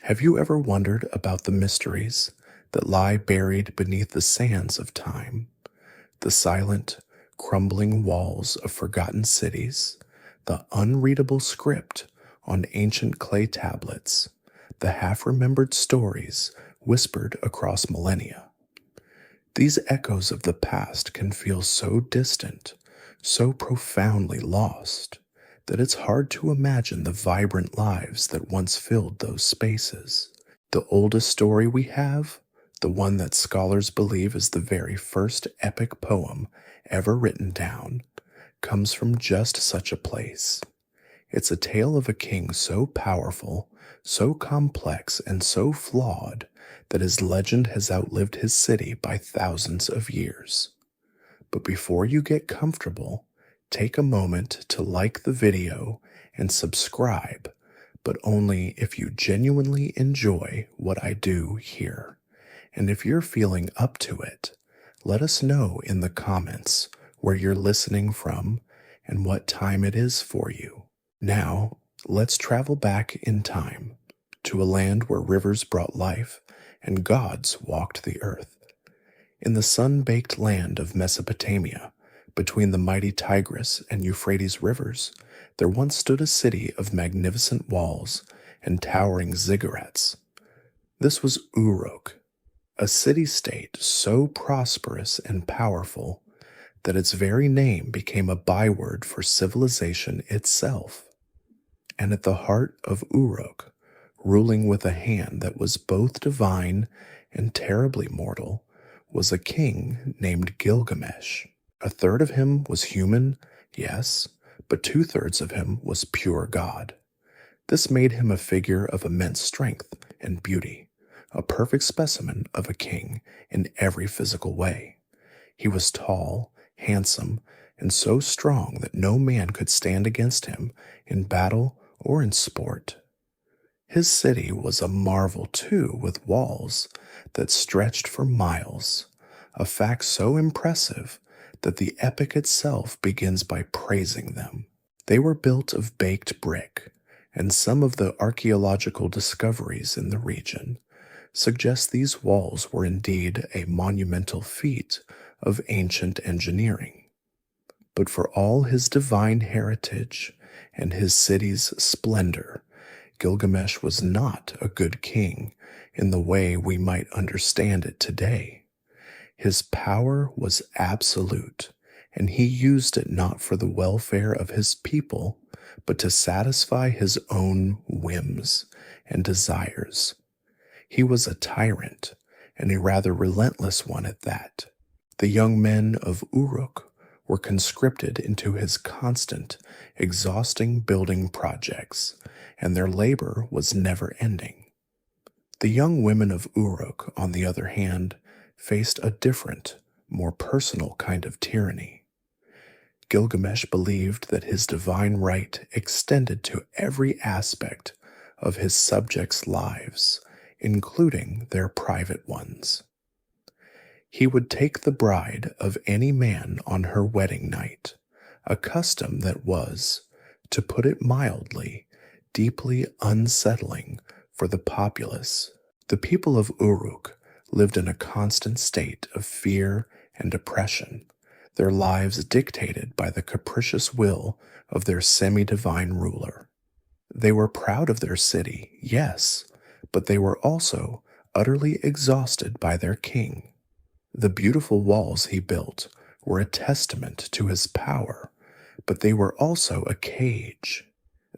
Have you ever wondered about the mysteries that lie buried beneath the sands of time? The silent, crumbling walls of forgotten cities, the unreadable script on ancient clay tablets, the half-remembered stories whispered across millennia. These echoes of the past can feel so distant, so profoundly lost, that it's hard to imagine the vibrant lives that once filled those spaces. The oldest story we have, the one that scholars believe is the very first epic poem ever written down, comes from just such a place. It's a tale of a king so powerful, so complex, and so flawed that his legend has outlived his city by thousands of years. But before you get comfortable, take a moment to like the video and subscribe, but only if you genuinely enjoy what I do here. And if you're feeling up to it, let us know in the comments where you're listening from and what time it is for you. Now, let's travel back in time to a land where rivers brought life and gods walked the earth. In the sun-baked land of Mesopotamia, between the mighty Tigris and Euphrates rivers, there once stood a city of magnificent walls and towering ziggurats. This was Uruk, a city-state so prosperous and powerful that its very name became a byword for civilization itself. And at the heart of Uruk, ruling with a hand that was both divine and terribly mortal, was a king named Gilgamesh. A third of him was human, yes, but 2/3 of him was pure God. This made him a figure of immense strength and beauty, a perfect specimen of a king in every physical way. He was tall, handsome, and so strong that no man could stand against him in battle or in sport. His city was a marvel too, with walls that stretched for miles, a fact so impressive that the epic itself begins by praising them. They were built of baked brick, and some of the archaeological discoveries in the region suggest these walls were indeed a monumental feat of ancient engineering. But for all his divine heritage and his city's splendor, Gilgamesh was not a good king in the way we might understand it today. His power was absolute, and he used it not for the welfare of his people, but to satisfy his own whims and desires. He was a tyrant, and a rather relentless one at that. The young men of Uruk were conscripted into his constant, exhausting building projects, and their labor was never ending. The young women of Uruk, on the other hand, faced a different, more personal kind of tyranny. Gilgamesh believed that his divine right extended to every aspect of his subjects' lives, including their private ones. He would take the bride of any man on her wedding night, a custom that was, to put it mildly, deeply unsettling for the populace. The people of Uruk lived in a constant state of fear and oppression, their lives dictated by the capricious will of their semi-divine ruler. They were proud of their city, yes, but they were also utterly exhausted by their king. The beautiful walls he built were a testament to his power, but they were also a cage.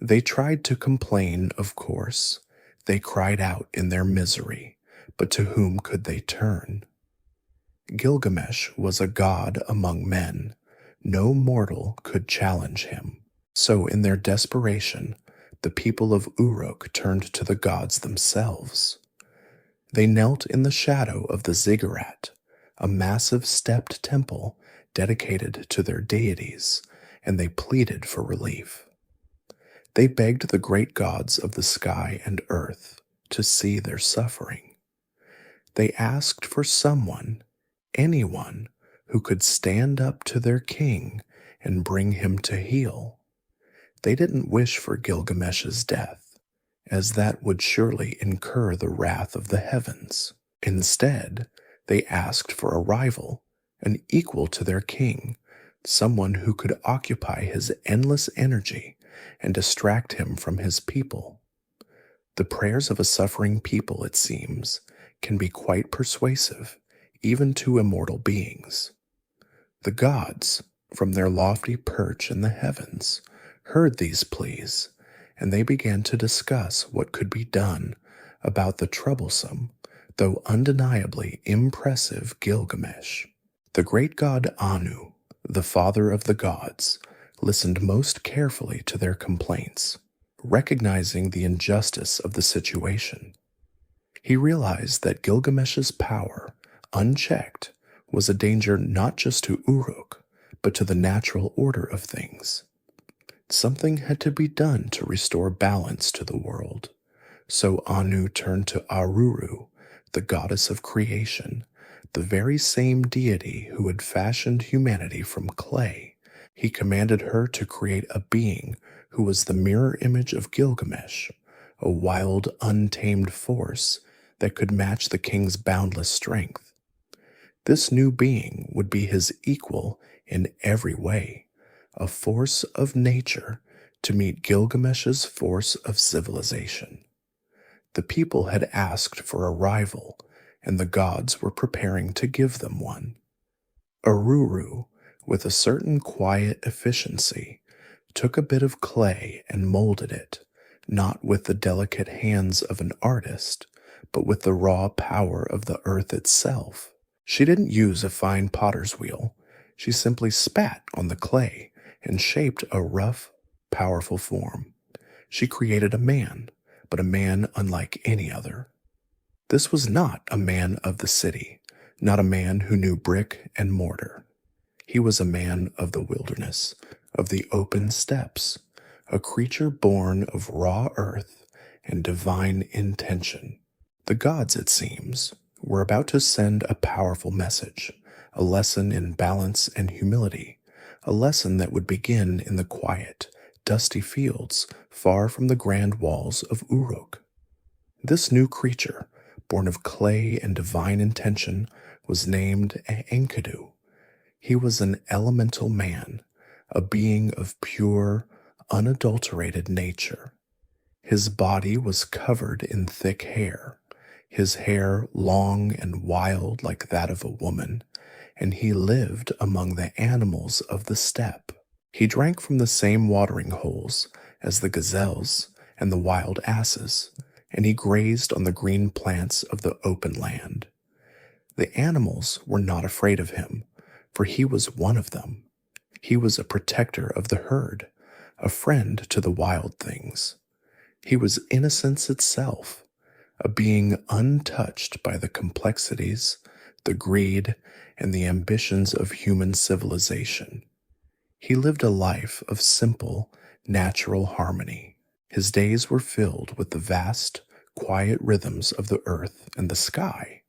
They tried to complain, of course. They cried out in their misery, but to whom could they turn? Gilgamesh was a god among men. No mortal could challenge him. So in their desperation, the people of Uruk turned to the gods themselves. They knelt in the shadow of the ziggurat, a massive stepped temple dedicated to their deities, and they pleaded for relief. They begged the great gods of the sky and earth to see their suffering. They asked for someone, anyone, who could stand up to their king and bring him to heel. They didn't wish for Gilgamesh's death, as that would surely incur the wrath of the heavens. Instead, they asked for a rival, an equal to their king, someone who could occupy his endless energy and distract him from his people. The prayers of a suffering people, it seems, can be quite persuasive, even to immortal beings. The gods, from their lofty perch in the heavens, heard these pleas, and they began to discuss what could be done about the troublesome, though undeniably impressive Gilgamesh. The great god Anu, the father of the gods, listened most carefully to their complaints, recognizing the injustice of the situation. He realized that Gilgamesh's power, unchecked, was a danger not just to Uruk, but to the natural order of things. Something had to be done to restore balance to the world, so Anu turned to Aruru, the goddess of creation, the very same deity who had fashioned humanity from clay. He commanded her to create a being who was the mirror image of Gilgamesh, a wild, untamed force that could match the king's boundless strength. This new being would be his equal in every way, a force of nature to meet Gilgamesh's force of civilization. The people had asked for a rival, and the gods were preparing to give them one. Aruru, with a certain quiet efficiency, took a bit of clay and molded it, not with the delicate hands of an artist, but with the raw power of the earth itself. She didn't use a fine potter's wheel. She simply spat on the clay and shaped a rough, powerful form. She created a man, but a man unlike any other. This was not a man of the city, not a man who knew brick and mortar. He was a man of the wilderness, of the open steppes, a creature born of raw earth and divine intention. The gods, it seems, were about to send a powerful message, a lesson in balance and humility, a lesson that would begin in the quiet, dusty fields far from the grand walls of Uruk. This new creature, born of clay and divine intention, was named Enkidu. He was an elemental man, a being of pure, unadulterated nature. His body was covered in thick hair, his hair long and wild like that of a woman, and he lived among the animals of the steppe. He drank from the same watering holes as the gazelles and the wild asses, and he grazed on the green plants of the open land. The animals were not afraid of him, for he was one of them. He was a protector of the herd, a friend to the wild things. He was innocence itself, a being untouched by the complexities, the greed, and the ambitions of human civilization. He lived a life of simple, natural harmony. His days were filled with the vast, quiet rhythms of the earth and the sky,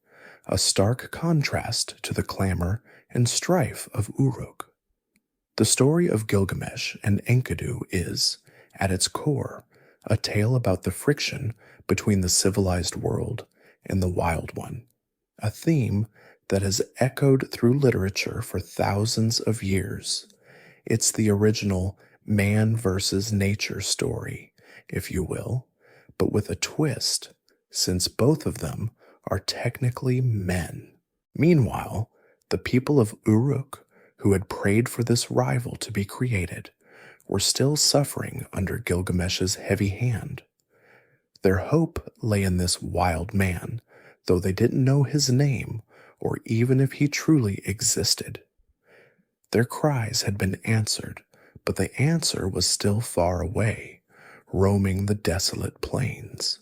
a stark contrast to the clamor and strife of Uruk. The story of Gilgamesh and Enkidu is, at its core, a tale about the friction between the civilized world and the wild one, a theme that has echoed through literature for thousands of years. It's the original man versus nature story, if you will, but with a twist, since both of them are technically men. Meanwhile, the people of Uruk, who had prayed for this rival to be created, were still suffering under Gilgamesh's heavy hand. Their hope lay in this wild man, though they didn't know his name or even if he truly existed. Their cries had been answered, but the answer was still far away, roaming the desolate plains.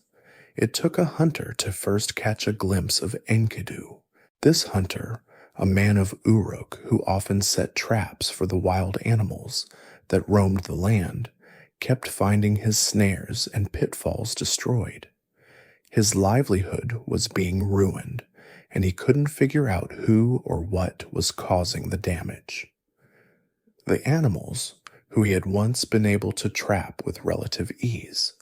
It took a hunter to first catch a glimpse of Enkidu. This hunter, a man of Uruk who often set traps for the wild animals that roamed the land, kept finding his snares and pitfalls destroyed. His livelihood was being ruined, and he couldn't figure out who or what was causing the damage. The animals, who he had once been able to trap with relative ease,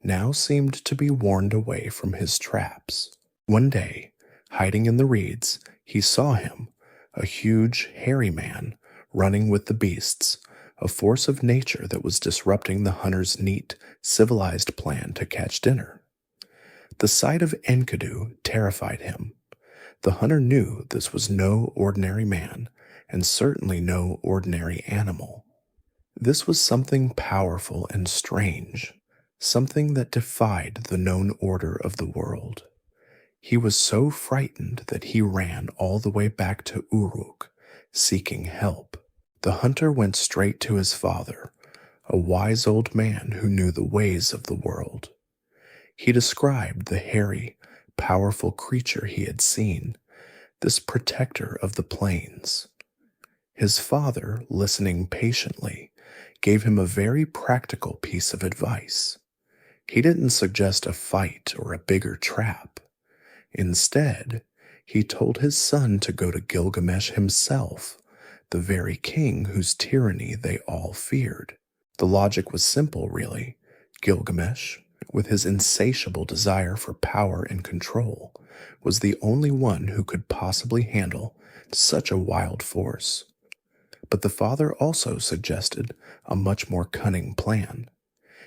now seemed to be warned away from his traps. One day, hiding in the reeds, he saw him, a huge, hairy man, running with the beasts, a force of nature that was disrupting the hunter's neat, civilized plan to catch dinner. The sight of Enkidu terrified him. The hunter knew this was no ordinary man, and certainly no ordinary animal. This was something powerful and strange, something that defied the known order of the world. He was so frightened that he ran all the way back to Uruk, seeking help. The hunter went straight to his father, a wise old man who knew the ways of the world. He described the hairy, powerful creature he had seen, this protector of the plains. His father, listening patiently, gave him a very practical piece of advice. He didn't suggest a fight or a bigger trap. Instead, he told his son to go to Gilgamesh himself, the very king whose tyranny they all feared. The logic was simple, really. Gilgamesh, with his insatiable desire for power and control, was the only one who could possibly handle such a wild force. But the father also suggested a much more cunning plan.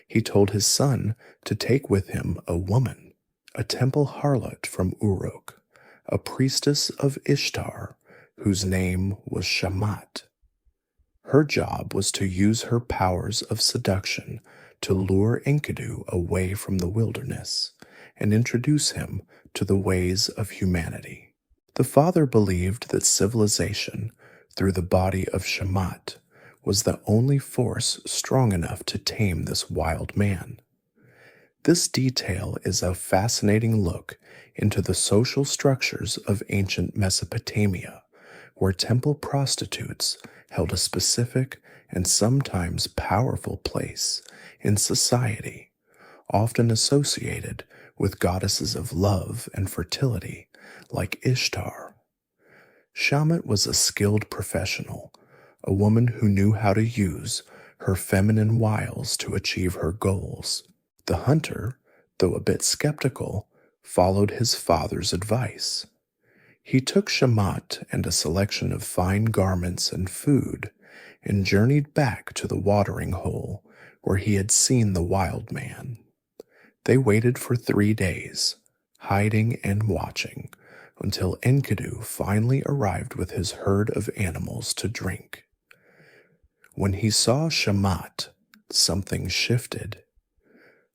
He told his son to take with him a woman, a temple harlot from Uruk, a priestess of Ishtar, whose name was Shamat. Her job was to use her powers of seduction to lure Enkidu away from the wilderness and introduce him to the ways of humanity. The father believed that civilization, through the body of Shamat, was the only force strong enough to tame this wild man. This detail is a fascinating look into the social structures of ancient Mesopotamia, where temple prostitutes held a specific and sometimes powerful place in society, often associated with goddesses of love and fertility like Ishtar. Shamat was a skilled professional, a woman who knew how to use her feminine wiles to achieve her goals. The hunter, though a bit skeptical, followed his father's advice. He took Shamat and a selection of fine garments and food and journeyed back to the watering hole where he had seen the wild man. They waited for 3 days, hiding and watching, until Enkidu finally arrived with his herd of animals to drink. When he saw Shamat, something shifted.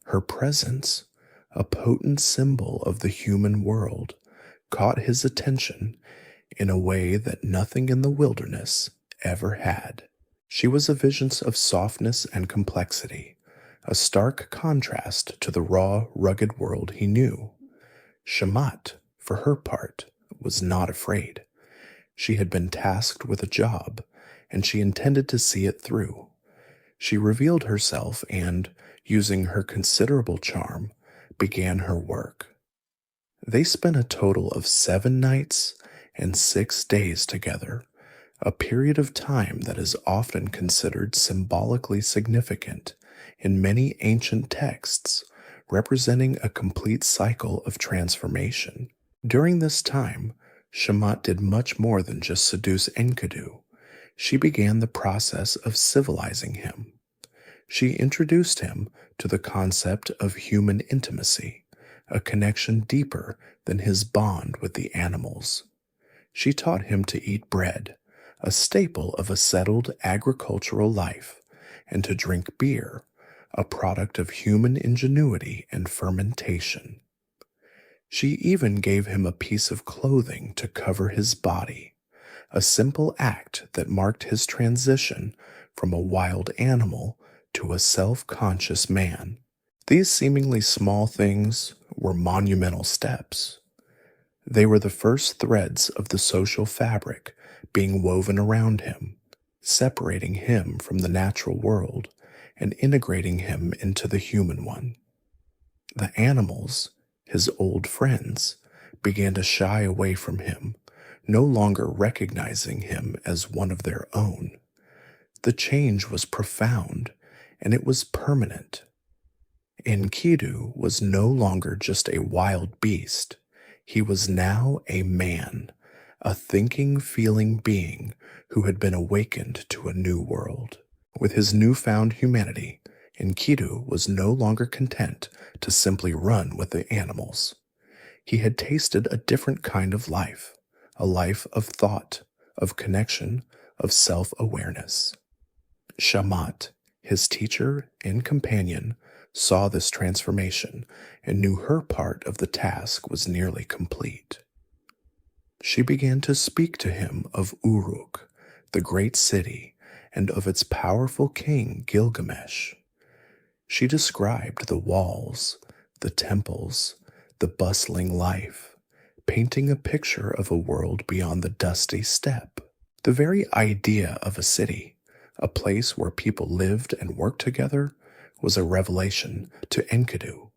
Her presence, a potent symbol of the human world, caught his attention in a way that nothing in the wilderness ever had. She was a vision of softness and complexity, a stark contrast to the raw, rugged world he knew. Shamat, for her part, was not afraid. She had been tasked with a job, and she intended to see it through. She revealed herself and, using her considerable charm, began her work. They spent a total of 7 nights and 6 days together, a period of time that is often considered symbolically significant in many ancient texts, representing a complete cycle of transformation. During this time, Shamat did much more than just seduce Enkidu. She began the process of civilizing him. She introduced him to the concept of human intimacy, a connection deeper than his bond with the animals. She taught him to eat bread, a staple of a settled agricultural life, and to drink beer, a product of human ingenuity and fermentation. She even gave him a piece of clothing to cover his body, a simple act that marked his transition from a wild animal to a self-conscious man. These seemingly small things were monumental steps. They were the first threads of the social fabric being woven around him, separating him from the natural world and integrating him into the human one. The animals, his old friends, began to shy away from him, no longer recognizing him as one of their own. The change was profound, and it was permanent. Enkidu was no longer just a wild beast. He was now a man, a thinking, feeling being who had been awakened to a new world. With his newfound humanity, Enkidu was no longer content to simply run with the animals. He had tasted a different kind of life, a life of thought, of connection, of self-awareness. Shamat, his teacher and companion, saw this transformation and knew her part of the task was nearly complete. She began to speak to him of Uruk, the great city, and of its powerful king Gilgamesh. She described the walls, the temples, the bustling life, painting a picture of a world beyond the dusty steppe. The very idea of a city, a place where people lived and worked together, was a revelation to Enkidu.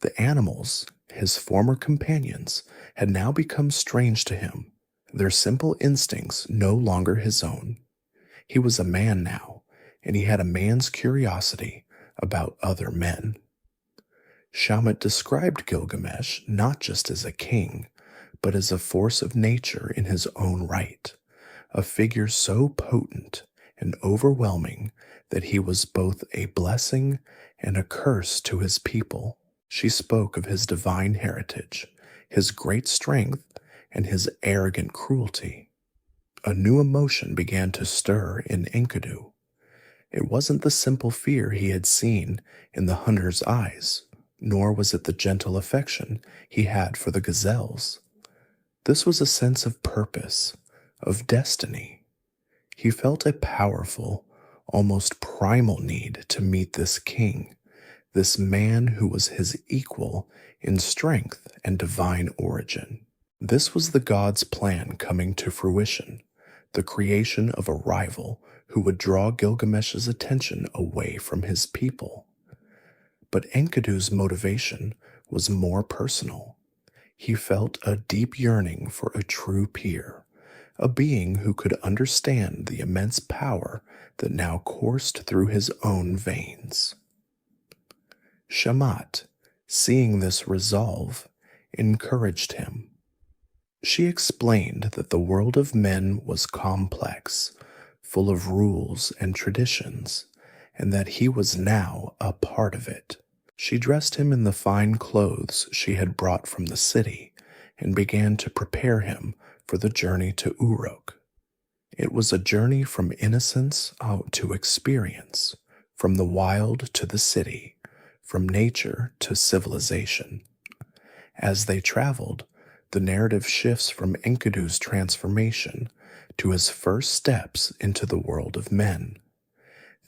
The animals, his former companions, had now become strange to him, their simple instincts no longer his own. He was a man now, and he had a man's curiosity about other men. Shamat described Gilgamesh not just as a king, but as a force of nature in his own right, a figure so potent and overwhelming that he was both a blessing and a curse to his people. She spoke of his divine heritage, his great strength, and his arrogant cruelty. A new emotion began to stir in Enkidu. It wasn't the simple fear he had seen in the hunter's eyes, nor was it the gentle affection he had for the gazelles. This was a sense of purpose, of destiny. He felt a powerful, almost primal need to meet this king, this man who was his equal in strength and divine origin. This was the god's plan coming to fruition, the creation of a rival who would draw Gilgamesh's attention away from his people. But Enkidu's motivation was more personal. He felt a deep yearning for a true peer, a being who could understand the immense power that now coursed through his own veins. Shamat, seeing this resolve, encouraged him. She explained that the world of men was complex, full of rules and traditions, and that he was now a part of it. She dressed him in the fine clothes she had brought from the city and began to prepare him for the journey to Uruk. It was a journey from innocence out to experience, from the wild to the city, from nature to civilization. As they traveled, the narrative shifts from Enkidu's transformation to his first steps into the world of men.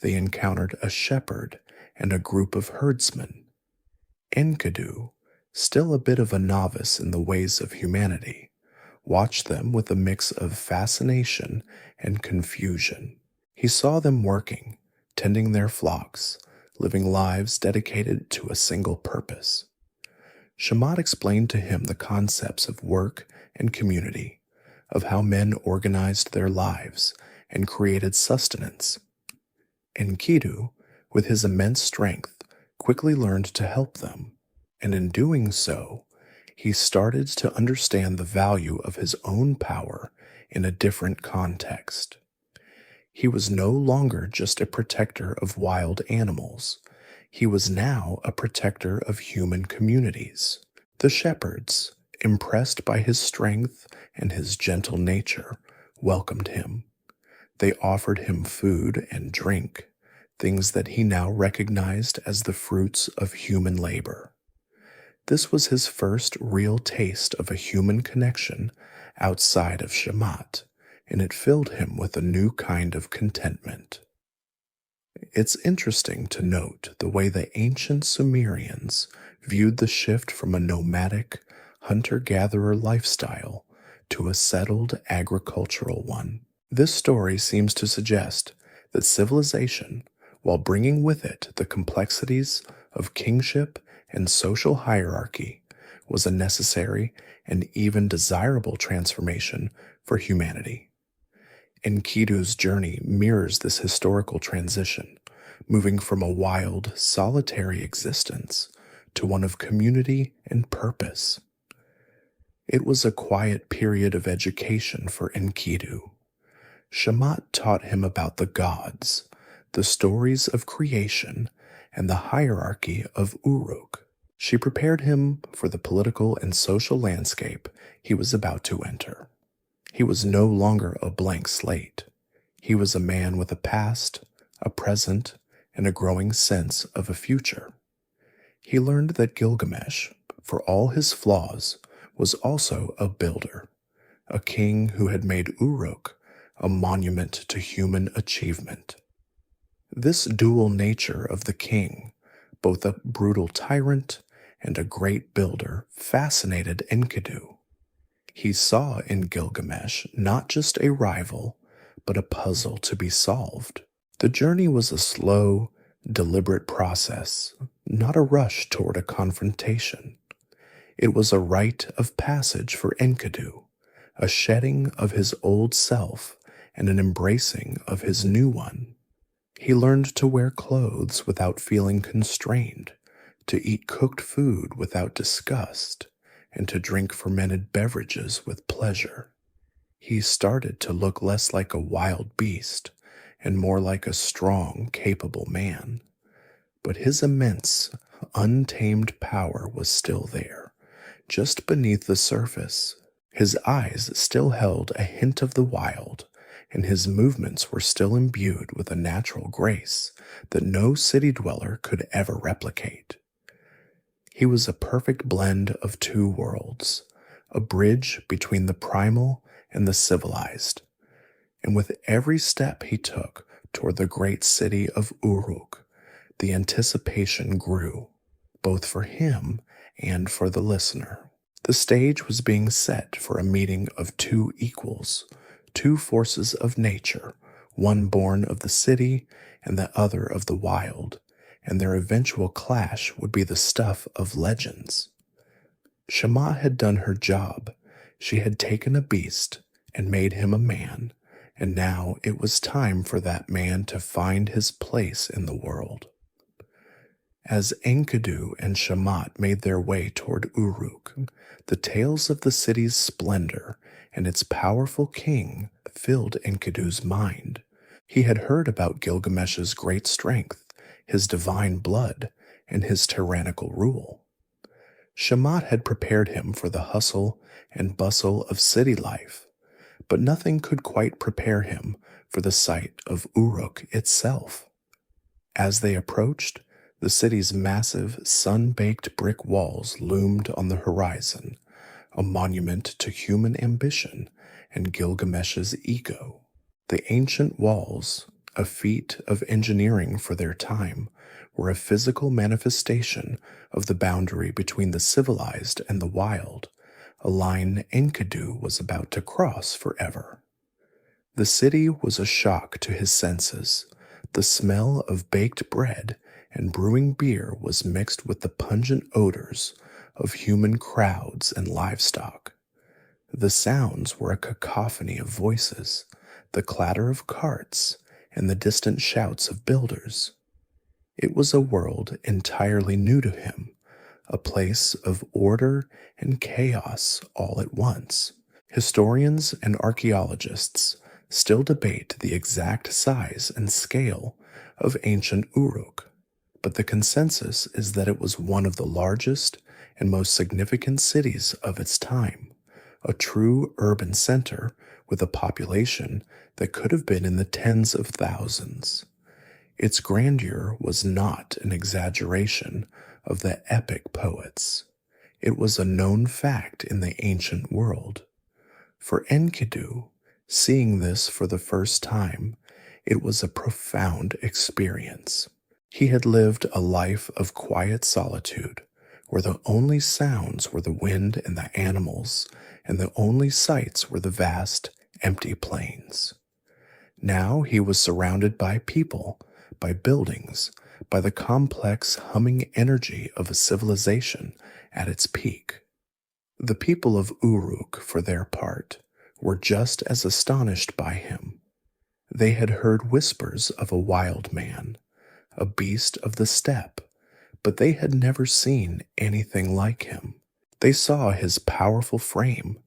They encountered a shepherd and a group of herdsmen. Enkidu, still a bit of a novice in the ways of humanity, watched them with a mix of fascination and confusion. He saw them working, tending their flocks, living lives dedicated to a single purpose. Shamat explained to him the concepts of work and community, of how men organized their lives and created sustenance. Enkidu, with his immense strength, quickly learned to help them, and in doing so, he started to understand the value of his own power in a different context. He was no longer just a protector of wild animals. He was now a protector of human communities. The shepherds, impressed by his strength and his gentle nature, welcomed him. They offered him food and drink, things that he now recognized as the fruits of human labor. This was his first real taste of a human connection outside of Shamat, and it filled him with a new kind of contentment. It's interesting to note the way the ancient Sumerians viewed the shift from a nomadic, hunter-gatherer lifestyle to a settled agricultural one. This story seems to suggest that civilization, while bringing with it the complexities of kingship and social hierarchy, was a necessary and even desirable transformation for humanity. Enkidu's journey mirrors this historical transition, moving from a wild, solitary existence to one of community and purpose. It was a quiet period of education for Enkidu. Shamat taught him about the gods, the stories of creation, and the hierarchy of Uruk. She prepared him for the political and social landscape he was about to enter. He was no longer a blank slate. He was a man with a past, a present, and a growing sense of a future. He learned that Gilgamesh, for all his flaws, was also a builder, a king who had made Uruk a monument to human achievement. This dual nature of the king, both a brutal tyrant and a great builder, fascinated Enkidu. He saw in Gilgamesh not just a rival, but a puzzle to be solved. The journey was a slow, deliberate process, not a rush toward a confrontation. It was a rite of passage for Enkidu, a shedding of his old self and an embracing of his new one. He learned to wear clothes without feeling constrained, to eat cooked food without disgust, and to drink fermented beverages with pleasure. He started to look less like a wild beast and more like a strong, capable man. But his immense, untamed power was still there, just beneath the surface. His eyes still held a hint of the wild, and his movements were still imbued with a natural grace that no city dweller could ever replicate. He was a perfect blend of two worlds, a bridge between the primal and the civilized. And with every step he took toward the great city of Uruk, the anticipation grew, both for him and for the listener. The stage was being set for a meeting of two equals, two forces of nature, one born of the city and the other of the wild, and their eventual clash would be the stuff of legends. Shema had done her job. She had taken a beast and made him a man, and now it was time for that man to find his place in the world. As Enkidu and Shamat made their way toward Uruk, the tales of the city's splendor and its powerful king filled Enkidu's mind. He had heard about Gilgamesh's great strength, his divine blood, and his tyrannical rule. Shamat had prepared him for the hustle and bustle of city life, but nothing could quite prepare him for the sight of Uruk itself. As they approached, the city's massive, sun-baked brick walls loomed on the horizon, a monument to human ambition and Gilgamesh's ego. The ancient walls, a feat of engineering for their time, were a physical manifestation of the boundary between the civilized and the wild, a line Enkidu was about to cross forever. The city was a shock to his senses. The smell of baked bread and brewing beer was mixed with the pungent odors of human crowds and livestock. The sounds were a cacophony of voices, the clatter of carts, and the distant shouts of builders. It was a world entirely new to him, a place of order and chaos all at once. Historians and archaeologists still debate the exact size and scale of ancient Uruk, but the consensus is that it was one of the largest and most significant cities of its time, a true urban center with a population that could have been in the tens of thousands. Its grandeur was not an exaggeration of the epic poets. It was a known fact in the ancient world. For Enkidu, seeing this for the first time, it was a profound experience. He had lived a life of quiet solitude, where the only sounds were the wind and the animals, and the only sights were the vast, empty plains. Now he was surrounded by people, by buildings, by the complex, humming energy of a civilization at its peak. The people of Uruk, for their part, were just as astonished by him. They had heard whispers of a wild man, a beast of the steppe, but they had never seen anything like him. They saw his powerful frame,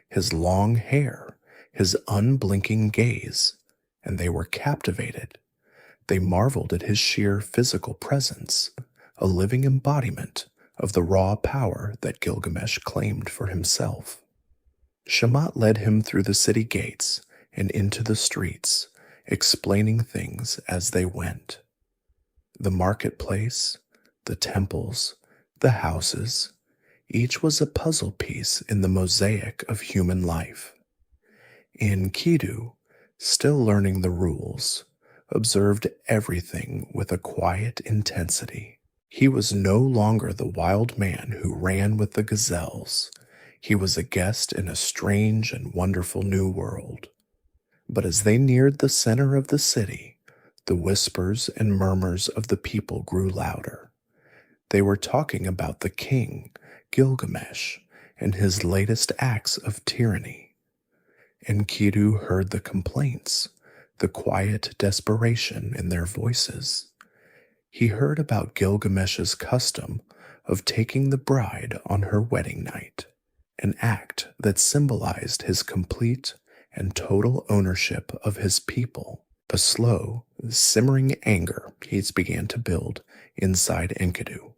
his long hair, his unblinking gaze, and they were captivated. They marveled at his sheer physical presence, a living embodiment of the raw power that Gilgamesh claimed for himself. Shamat led him through the city gates and into the streets, explaining things as they went. The marketplace, the temples, the houses, each was a puzzle piece in the mosaic of human life. Enkidu, still learning the rules, observed everything with a quiet intensity. He was no longer the wild man who ran with the gazelles. He was a guest in a strange and wonderful new world. But as they neared the center of the city, the whispers and murmurs of the people grew louder. They were talking about the king, Gilgamesh, and his latest acts of tyranny. Enkidu heard the complaints, the quiet desperation in their voices. He heard about Gilgamesh's custom of taking the bride on her wedding night, an act that symbolized his complete and total ownership of his people. A slow, simmering anger he began to build inside Enkidu.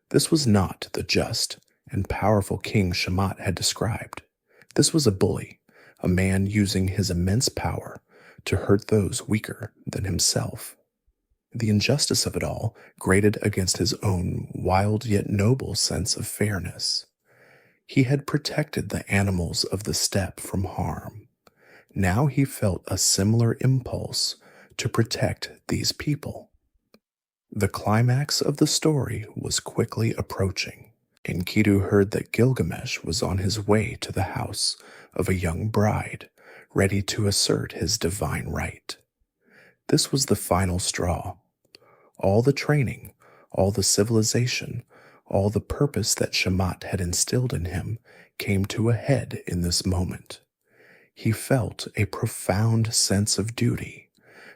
This was not the just and powerful King Shamat had described. This was a bully, a man using his immense power to hurt those weaker than himself. The injustice of it all grated against his own wild yet noble sense of fairness. He had protected the animals of the steppe from harm. Now he felt a similar impulse to protect these people. The climax of the story was quickly approaching. Enkidu heard that Gilgamesh was on his way to the house of a young bride, ready to assert his divine right. This was the final straw. All the training, all the civilization, all the purpose that Shamat had instilled in him came to a head in this moment. He felt a profound sense of duty,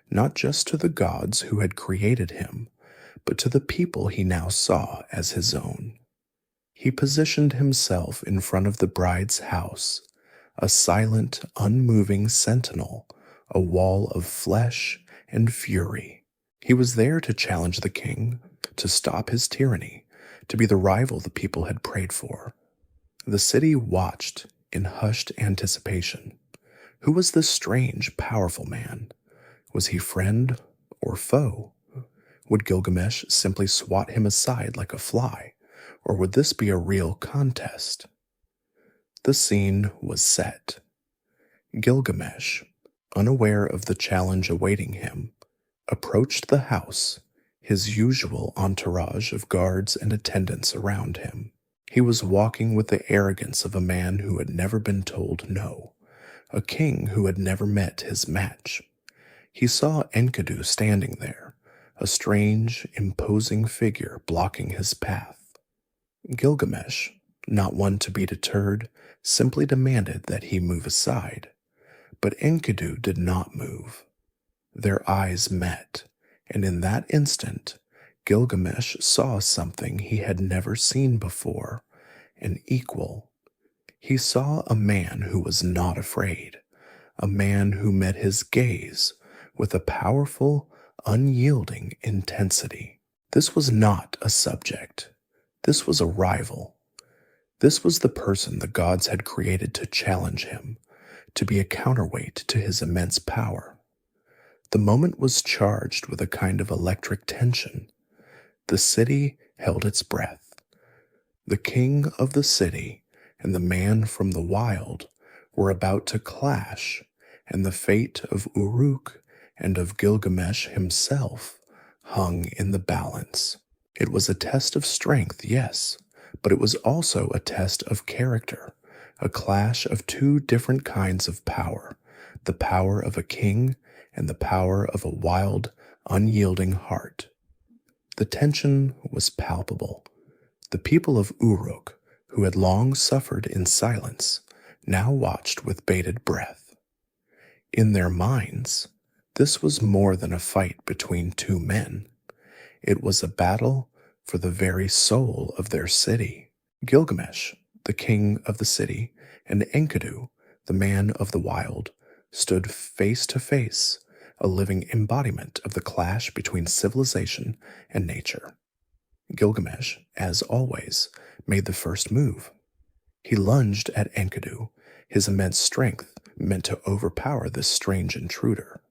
not just to the gods who had created him, but to the people he now saw as his own. He positioned himself in front of the bride's house, a silent, unmoving sentinel, a wall of flesh and fury. He was there to challenge the king, to stop his tyranny, to be the rival the people had prayed for. The city watched in hushed anticipation. Who was this strange, powerful man? Was he friend or foe? Would Gilgamesh simply swat him aside like a fly, or would this be a real contest? The scene was set. Gilgamesh, unaware of the challenge awaiting him, approached the house, his usual entourage of guards and attendants around him. He was walking with the arrogance of a man who had never been told no, a king who had never met his match. He saw Enkidu standing there, a strange, imposing figure blocking his path. Gilgamesh, not one to be deterred, simply demanded that he move aside. But Enkidu did not move. Their eyes met, and in that instant, Gilgamesh saw something he had never seen before, an equal. He saw a man who was not afraid, a man who met his gaze with a powerful, unyielding intensity. This was not a subject. This was a rival. This was the person the gods had created to challenge him, to be a counterweight to his immense power. The moment was charged with a kind of electric tension. The city held its breath. The king of the city and the man from the wild were about to clash, and the fate of Uruk and of Gilgamesh himself hung in the balance. It was a test of strength, yes, but it was also a test of character, a clash of two different kinds of power, the power of a king and the power of a wild, unyielding heart. The tension was palpable. The people of Uruk, who had long suffered in silence, now watched with bated breath. In their minds, this was more than a fight between two men. It was a battle for the very soul of their city. Gilgamesh, the king of the city, and Enkidu, the man of the wild, stood face to face, a living embodiment of the clash between civilization and nature. Gilgamesh, as always, made the first move. He lunged at Enkidu, his immense strength meant to overpower this strange intruder.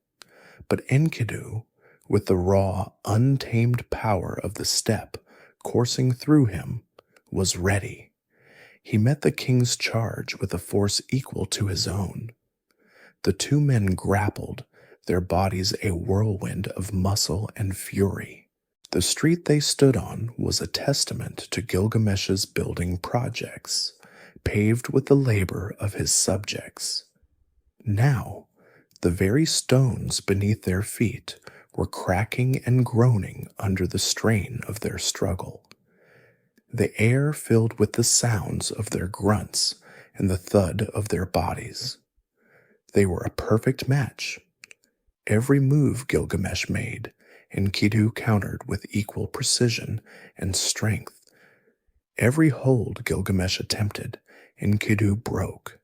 But Enkidu, with the raw, untamed power of the steppe coursing through him, was ready. He met the king's charge with a force equal to his own. The two men grappled, their bodies a whirlwind of muscle and fury. The street they stood on was a testament to Gilgamesh's building projects, paved with the labor of his subjects. Now, the very stones beneath their feet were cracking and groaning under the strain of their struggle. The air filled with the sounds of their grunts and the thud of their bodies. They were a perfect match. Every move Gilgamesh made, Enkidu countered with equal precision and strength. Every hold Gilgamesh attempted, Enkidu broke.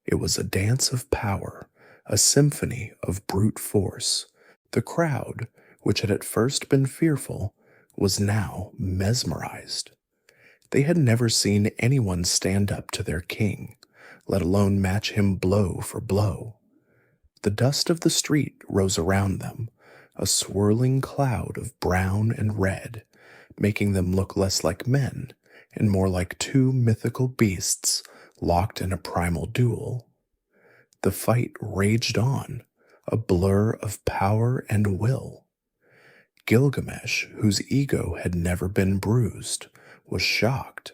It was a dance of power, a symphony of brute force. The crowd, which had at first been fearful, was now mesmerized. They had never seen anyone stand up to their king, let alone match him blow for blow. The dust of the street rose around them, a swirling cloud of brown and red, making them look less like men and more like two mythical beasts locked in a primal duel. The fight raged on, a blur of power and will. Gilgamesh, whose ego had never been bruised, was shocked.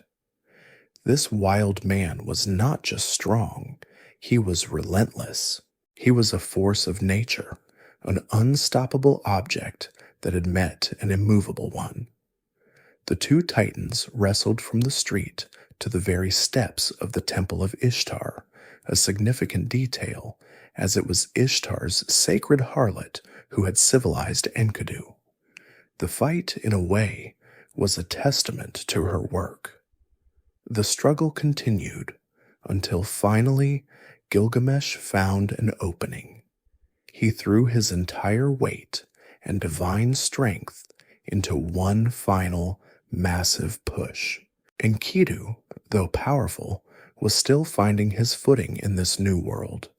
This wild man was not just strong, he was relentless. He was a force of nature, an unstoppable object that had met an immovable one. The two titans wrestled from the street to the very steps of the Temple of Ishtar, a significant detail, as it was Ishtar's sacred harlot who had civilized Enkidu. The fight, in a way, was a testament to her work. The struggle continued until finally Gilgamesh found an opening. He threw his entire weight and divine strength into one final, massive push. Enkidu, though powerful, was still finding his footing in this new world.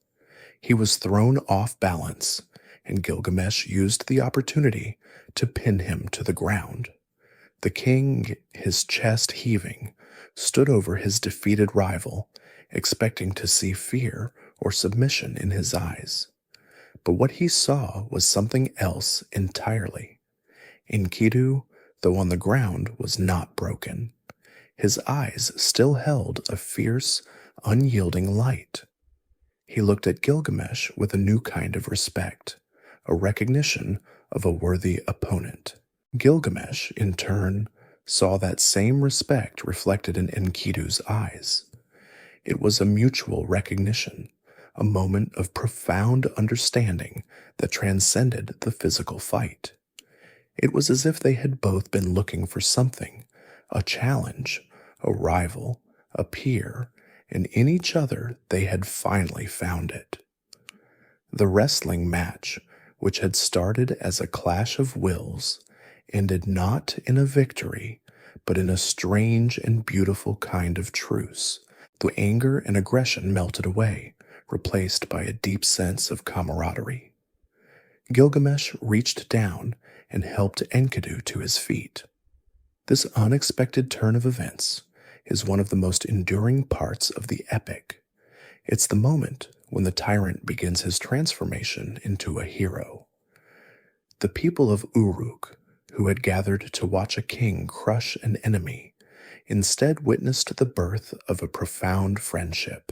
He was thrown off balance, and Gilgamesh used the opportunity to pin him to the ground. The king, his chest heaving, stood over his defeated rival, expecting to see fear or submission in his eyes. But what he saw was something else entirely. Enkidu, though on the ground, was not broken. His eyes still held a fierce, unyielding light. He looked at Gilgamesh with a new kind of respect, a recognition of a worthy opponent. Gilgamesh, in turn, saw that same respect reflected in Enkidu's eyes. It was a mutual recognition, a moment of profound understanding that transcended the physical fight. It was as if they had both been looking for something, a challenge, a rival, a peer, and in each other they had finally found it. The wrestling match, which had started as a clash of wills, ended not in a victory, but in a strange and beautiful kind of truce. The anger and aggression melted away, replaced by a deep sense of camaraderie. Gilgamesh reached down and helped Enkidu to his feet. This unexpected turn of events is one of the most enduring parts of the epic. It's the moment when the tyrant begins his transformation into a hero. The people of Uruk, who had gathered to watch a king crush an enemy, instead witnessed the birth of a profound friendship.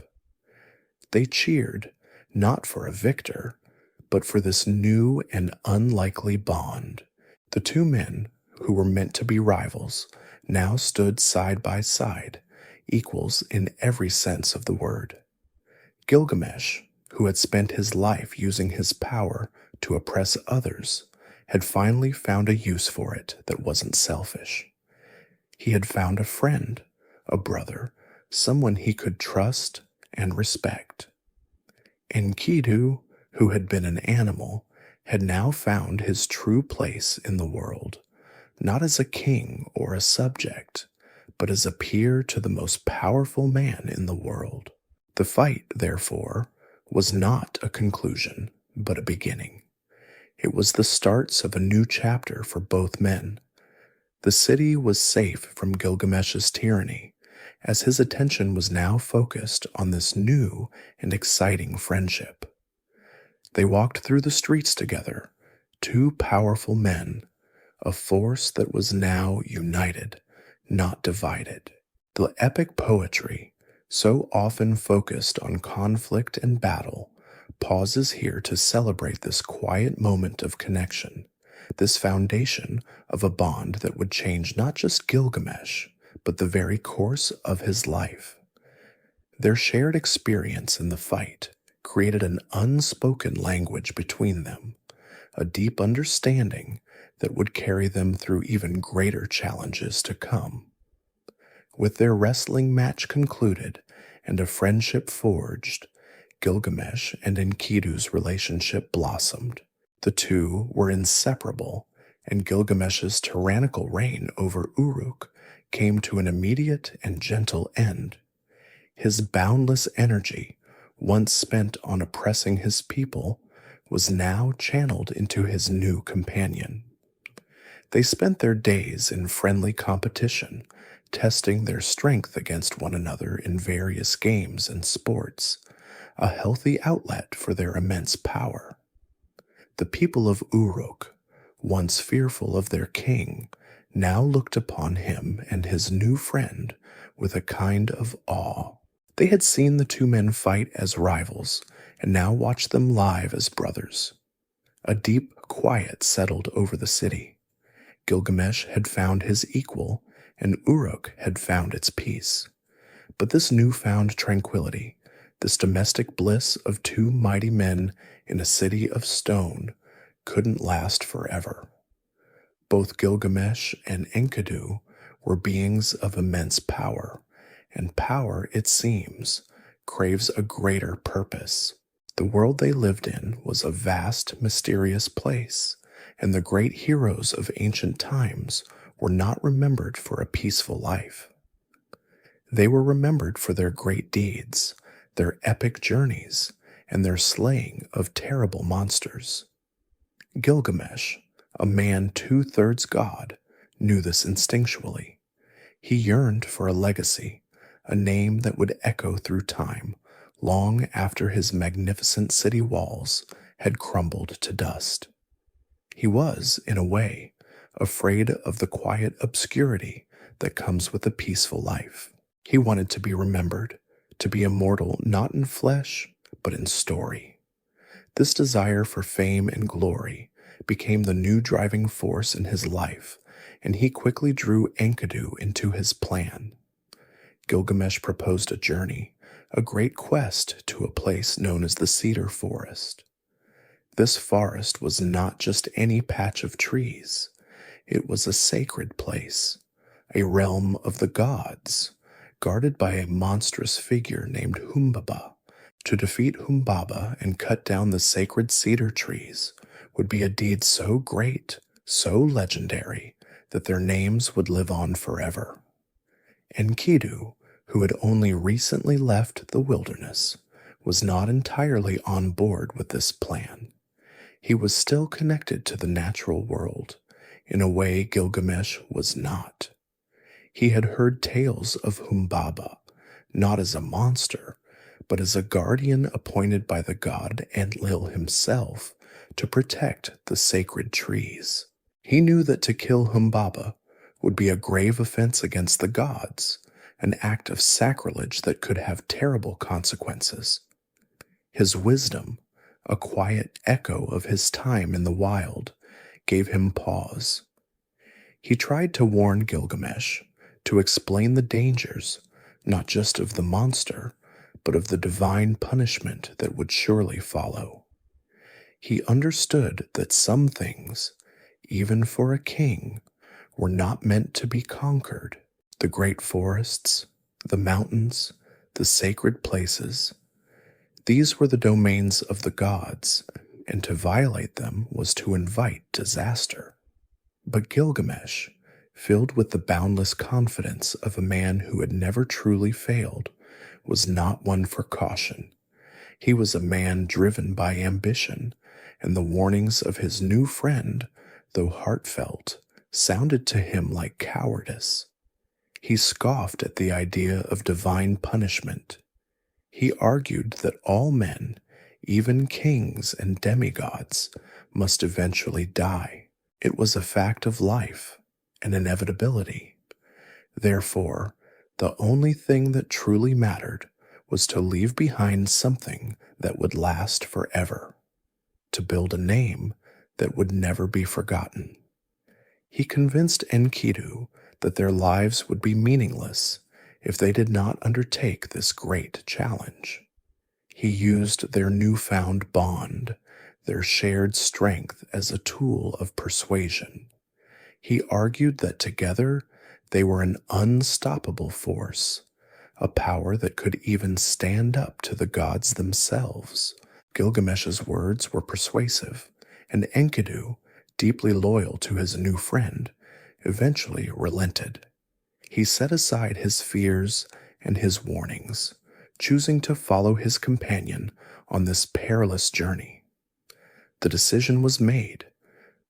They cheered, not for a victor, but for this new and unlikely bond. The two men, who were meant to be rivals, now stood side by side, equals in every sense of the word. Gilgamesh, who had spent his life using his power to oppress others, had finally found a use for it that wasn't selfish. He had found a friend, a brother, someone he could trust and respect. Enkidu, who had been an animal, had now found his true place in the world, not as a king or a subject, but as a peer to the most powerful man in the world. The fight, therefore, was not a conclusion, but a beginning. It was the starts of a new chapter for both men. The city was safe from Gilgamesh's tyranny, as his attention was now focused on this new and exciting friendship. They walked through the streets together, two powerful men, a force that was now united, not divided. The epic poetry, so often focused on conflict and battle, pauses here to celebrate this quiet moment of connection, this foundation of a bond that would change not just Gilgamesh, but the very course of his life. Their shared experience in the fight created an unspoken language between them, a deep understanding that would carry them through even greater challenges to come. With their wrestling match concluded and a friendship forged, Gilgamesh and Enkidu's relationship blossomed. The two were inseparable, and Gilgamesh's tyrannical reign over Uruk came to an immediate and gentle end. His boundless energy, once spent on oppressing his people, was now channeled into his new companion. They spent their days in friendly competition, testing their strength against one another in various games and sports, a healthy outlet for their immense power. The people of Uruk, once fearful of their king, now looked upon him and his new friend with a kind of awe. They had seen the two men fight as rivals, and now watched them live as brothers. A deep quiet settled over the city. Gilgamesh had found his equal, and Uruk had found its peace. But this newfound tranquility, this domestic bliss of two mighty men in a city of stone, couldn't last forever. Both Gilgamesh and Enkidu were beings of immense power, and power, it seems, craves a greater purpose. The world they lived in was a vast, mysterious place, and the great heroes of ancient times were not remembered for a peaceful life. They were remembered for their great deeds, their epic journeys, and their slaying of terrible monsters. Gilgamesh, a man 2/3 god, knew this instinctually. He yearned for a legacy, a name that would echo through time, long after his magnificent city walls had crumbled to dust. He was, in a way, afraid of the quiet obscurity that comes with a peaceful life. He wanted to be remembered, to be immortal not in flesh, but in story. This desire for fame and glory became the new driving force in his life, and he quickly drew Enkidu into his plan. Gilgamesh proposed a journey, a great quest to a place known as the Cedar Forest. This forest was not just any patch of trees. It was a sacred place, a realm of the gods, guarded by a monstrous figure named Humbaba. To defeat Humbaba and cut down the sacred cedar trees would be a deed so great, so legendary, that their names would live on forever. Enkidu, who had only recently left the wilderness, was not entirely on board with this plan. He was still connected to the natural world, in a way Gilgamesh was not. He had heard tales of Humbaba, not as a monster, but as a guardian appointed by the god Enlil himself to protect the sacred trees. He knew that to kill Humbaba would be a grave offense against the gods, an act of sacrilege that could have terrible consequences. His wisdom, a quiet echo of his time in the wild, gave him pause. He tried to warn Gilgamesh, to explain the dangers, not just of the monster, but of the divine punishment that would surely follow. He understood that some things, even for a king, were not meant to be conquered. The great forests, the mountains, the sacred places, these were the domains of the gods, and to violate them was to invite disaster. But Gilgamesh, filled with the boundless confidence of a man who had never truly failed, was not one for caution. He was a man driven by ambition, and the warnings of his new friend, though heartfelt, sounded to him like cowardice. He scoffed at the idea of divine punishment. He argued that all men, even kings and demigods, must eventually die. It was a fact of life, an inevitability. Therefore, the only thing that truly mattered was to leave behind something that would last forever, to build a name that would never be forgotten. He convinced Enkidu that their lives would be meaningless if they did not undertake this great challenge. He used their newfound bond, their shared strength, as a tool of persuasion. He argued that together they were an unstoppable force, a power that could even stand up to the gods themselves. Gilgamesh's words were persuasive, and Enkidu, deeply loyal to his new friend, eventually relented. He set aside his fears and his warnings, choosing to follow his companion on this perilous journey. The decision was made.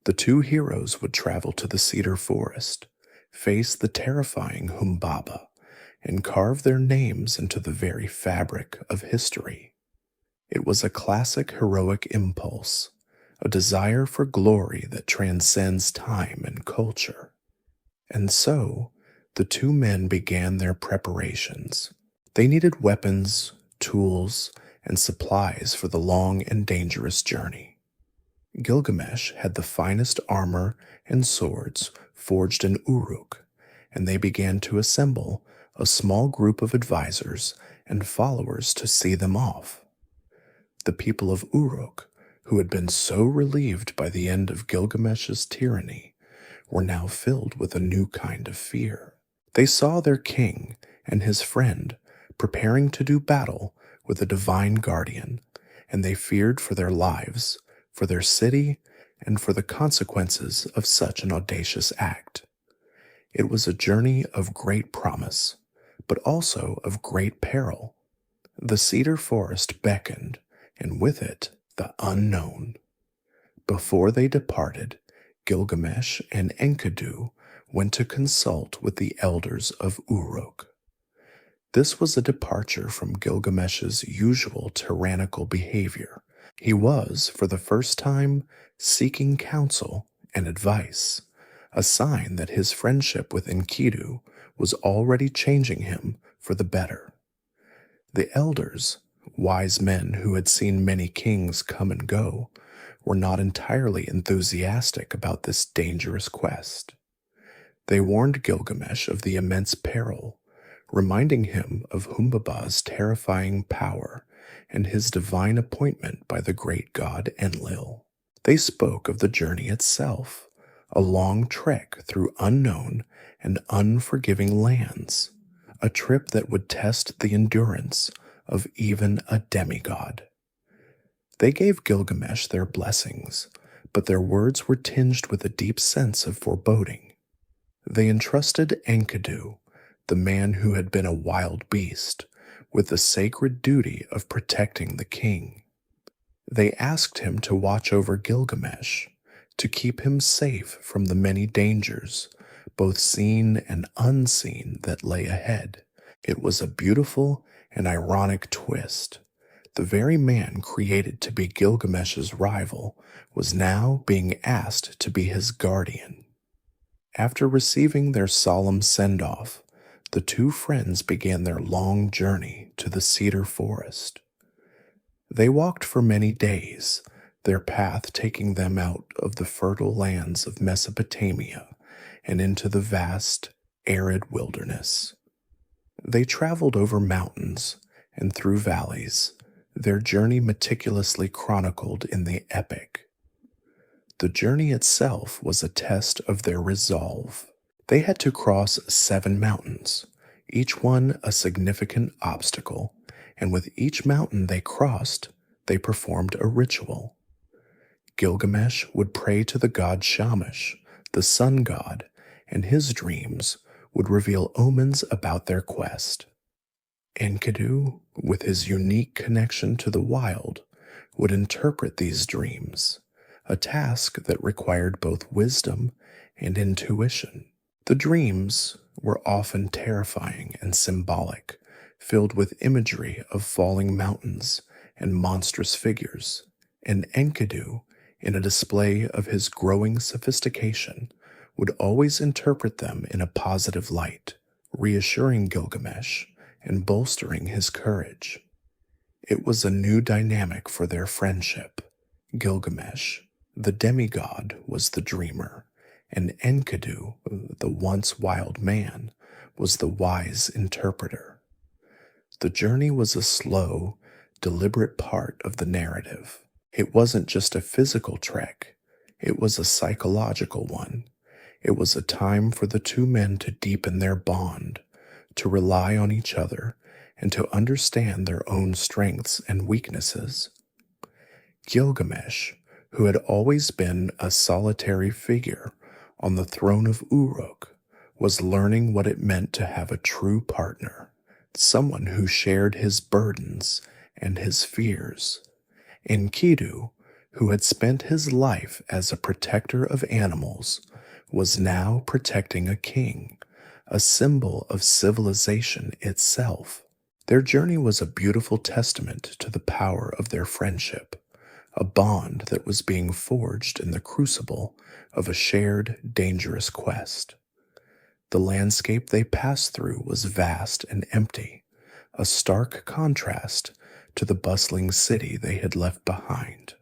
The two heroes would travel to the cedar forest, face the terrifying Humbaba, and carve their names into the very fabric of history. It was a classic heroic impulse, a desire for glory that transcends time and culture. And so, the two men began their preparations. They needed weapons, tools, and supplies for the long and dangerous journey. Gilgamesh had the finest armor and swords forged in Uruk, and they began to assemble a small group of advisors and followers to see them off. The people of Uruk, who had been so relieved by the end of Gilgamesh's tyranny, were now filled with a new kind of fear. They saw their king and his friend preparing to do battle with a divine guardian, and they feared for their lives, for their city, and for the consequences of such an audacious act. It was a journey of great promise, but also of great peril. The cedar forest beckoned, and with it the unknown. Before they departed, Gilgamesh and Enkidu went to consult with the elders of Uruk. This was a departure from Gilgamesh's usual tyrannical behavior. He was, for the first time, seeking counsel and advice, a sign that his friendship with Enkidu was already changing him for the better. The elders, wise men who had seen many kings come and go, were not entirely enthusiastic about this dangerous quest. They warned Gilgamesh of the immense peril, reminding him of Humbaba's terrifying power and his divine appointment by the great god Enlil. They spoke of the journey itself, a long trek through unknown and unforgiving lands, a trip that would test the endurance of even a demigod. They gave Gilgamesh their blessings, but their words were tinged with a deep sense of foreboding. They entrusted Enkidu, the man who had been a wild beast, with the sacred duty of protecting the king. They asked him to watch over Gilgamesh, to keep him safe from the many dangers, both seen and unseen, that lay ahead. It was a beautiful and ironic twist. The very man created to be Gilgamesh's rival was now being asked to be his guardian. After receiving their solemn send-off, the two friends began their long journey to the cedar forest. They walked for many days, their path taking them out of the fertile lands of Mesopotamia and into the vast, arid wilderness. They traveled over mountains and through valleys, their journey meticulously chronicled in the epic. The journey itself was a test of their resolve. They had to cross 7 mountains, each one a significant obstacle, and with each mountain they crossed, they performed a ritual. Gilgamesh would pray to the god Shamash, the sun god, and his dreams would reveal omens about their quest. Enkidu, with his unique connection to the wild, would interpret these dreams, a task that required both wisdom and intuition. The dreams were often terrifying and symbolic, filled with imagery of falling mountains and monstrous figures, and Enkidu, in a display of his growing sophistication, would always interpret them in a positive light, reassuring Gilgamesh and bolstering his courage. It was a new dynamic for their friendship. Gilgamesh, the demigod, was the dreamer, and Enkidu, the once wild man, was the wise interpreter. The journey was a slow, deliberate part of the narrative. It wasn't just a physical trek, it was a psychological one. It was a time for the two men to deepen their bond, to rely on each other, and to understand their own strengths and weaknesses. Gilgamesh, who had always been a solitary figure on the throne of Uruk, was learning what it meant to have a true partner, someone who shared his burdens and his fears. Enkidu, who had spent his life as a protector of animals, was now protecting a king, a symbol of civilization itself. Their journey was a beautiful testament to the power of their friendship, a bond that was being forged in the crucible of a shared, dangerous quest. The landscape they passed through was vast and empty, a stark contrast to the bustling city they had left behind.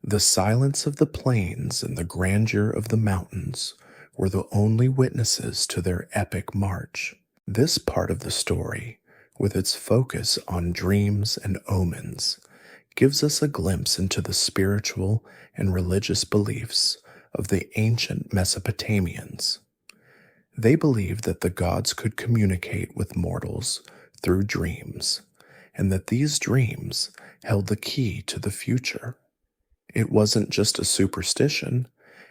The silence of the plains and the grandeur of the mountains were the only witnesses to their epic march. This part of the story, with its focus on dreams and omens, gives us a glimpse into the spiritual and religious beliefs of the ancient Mesopotamians. They believed that the gods could communicate with mortals through dreams, and that these dreams held the key to the future. It wasn't just a superstition,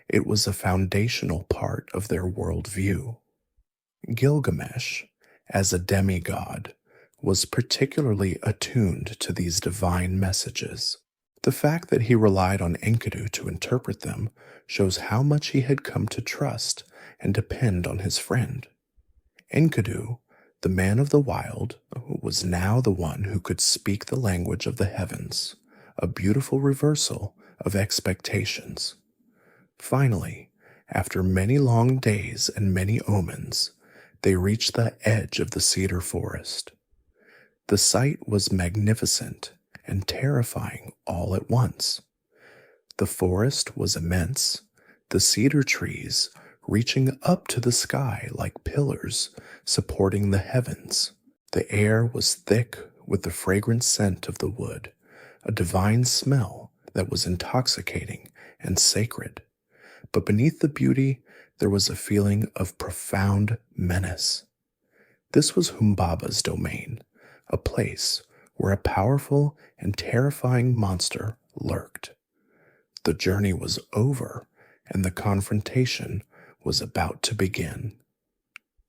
it was a foundational part of their worldview. Gilgamesh, as a demigod, was particularly attuned to these divine messages. The fact that he relied on Enkidu to interpret them shows how much he had come to trust and depend on his friend. Enkidu, the man of the wild, was now the one who could speak the language of the heavens, a beautiful reversal of expectations. Finally, after many long days and many omens, they reached the edge of the cedar forest. The sight was magnificent and terrifying all at once. The forest was immense, the cedar trees reaching up to the sky like pillars supporting the heavens. The air was thick with the fragrant scent of the wood, a divine smell that was intoxicating and sacred. But beneath the beauty, there was a feeling of profound menace. This was Humbaba's domain, a place where a powerful and terrifying monster lurked. The journey was over, and the confrontation was about to begin.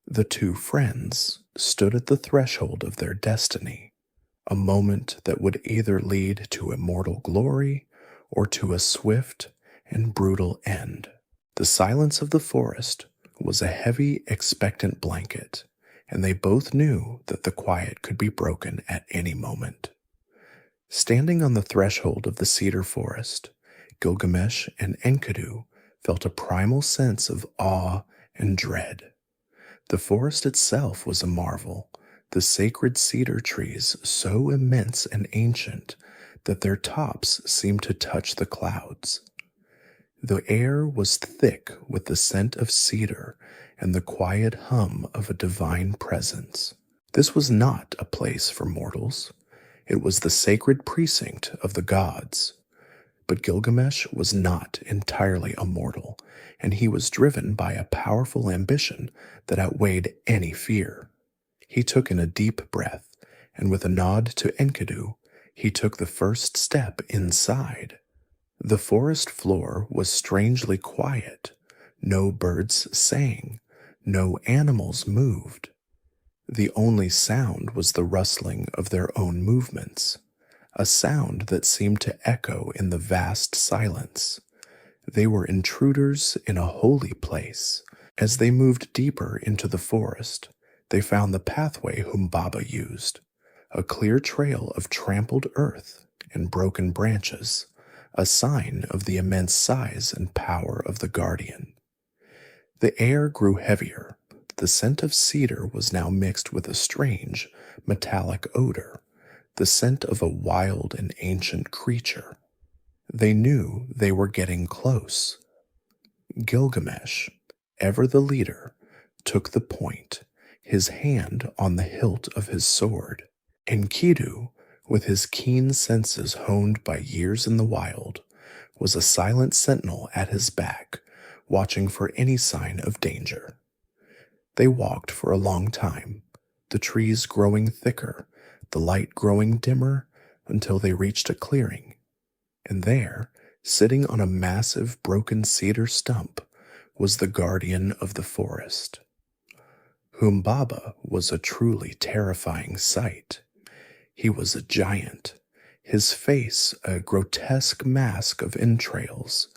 The two friends stood at the threshold of their destiny, a moment that would either lead to immortal glory or to a swift and brutal end. The silence of the forest was a heavy, expectant blanket, and they both knew that the quiet could be broken at any moment. Standing on the threshold of the cedar forest, Gilgamesh and Enkidu felt a primal sense of awe and dread. The forest itself was a marvel, the sacred cedar trees so immense and ancient that their tops seemed to touch the clouds. The air was thick with the scent of cedar and the quiet hum of a divine presence. This was not a place for mortals. It was the sacred precinct of the gods. But Gilgamesh was not entirely immortal, and he was driven by a powerful ambition that outweighed any fear. He took in a deep breath, and with a nod to Enkidu, he took the first step inside. The forest floor was strangely quiet. No birds sang, no animals moved. The only sound was the rustling of their own movements, a sound that seemed to echo in the vast silence. They were intruders in a holy place. As they moved deeper into the forest, they found the pathway Humbaba used, a clear trail of trampled earth and broken branches, a sign of the immense size and power of the guardian. The air grew heavier. The scent of cedar was now mixed with a strange, metallic odor, the scent of a wild and ancient creature. They knew they were getting close. Gilgamesh, ever the leader, took the point, his hand on the hilt of his sword. Enkidu, with his keen senses honed by years in the wild, was a silent sentinel at his back, watching for any sign of danger. They walked for a long time, the trees growing thicker, the light growing dimmer, until they reached a clearing. And there, sitting on a massive broken cedar stump, was the guardian of the forest. Humbaba was a truly terrifying sight. He was a giant, his face a grotesque mask of entrails,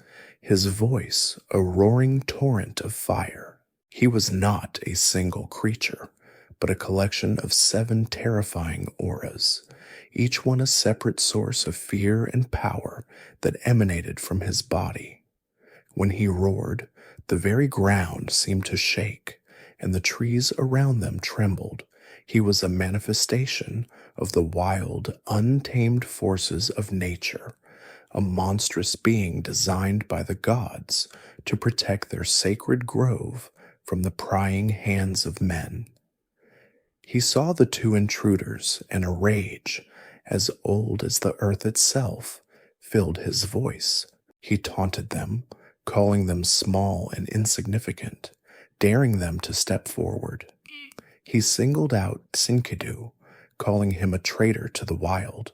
his voice a roaring torrent of fire. He was not a single creature, but a collection of 7 terrifying auras, each one a separate source of fear and power that emanated from his body. When he roared, the very ground seemed to shake, and the trees around them trembled. He was a manifestation of the wild, untamed forces of nature, a monstrous being designed by the gods to protect their sacred grove from the prying hands of men. He saw the 2 intruders, and a rage, as old as the earth itself, filled his voice. He taunted them, calling them small and insignificant, daring them to step forward. He singled out Enkidu, calling him a traitor to the wild,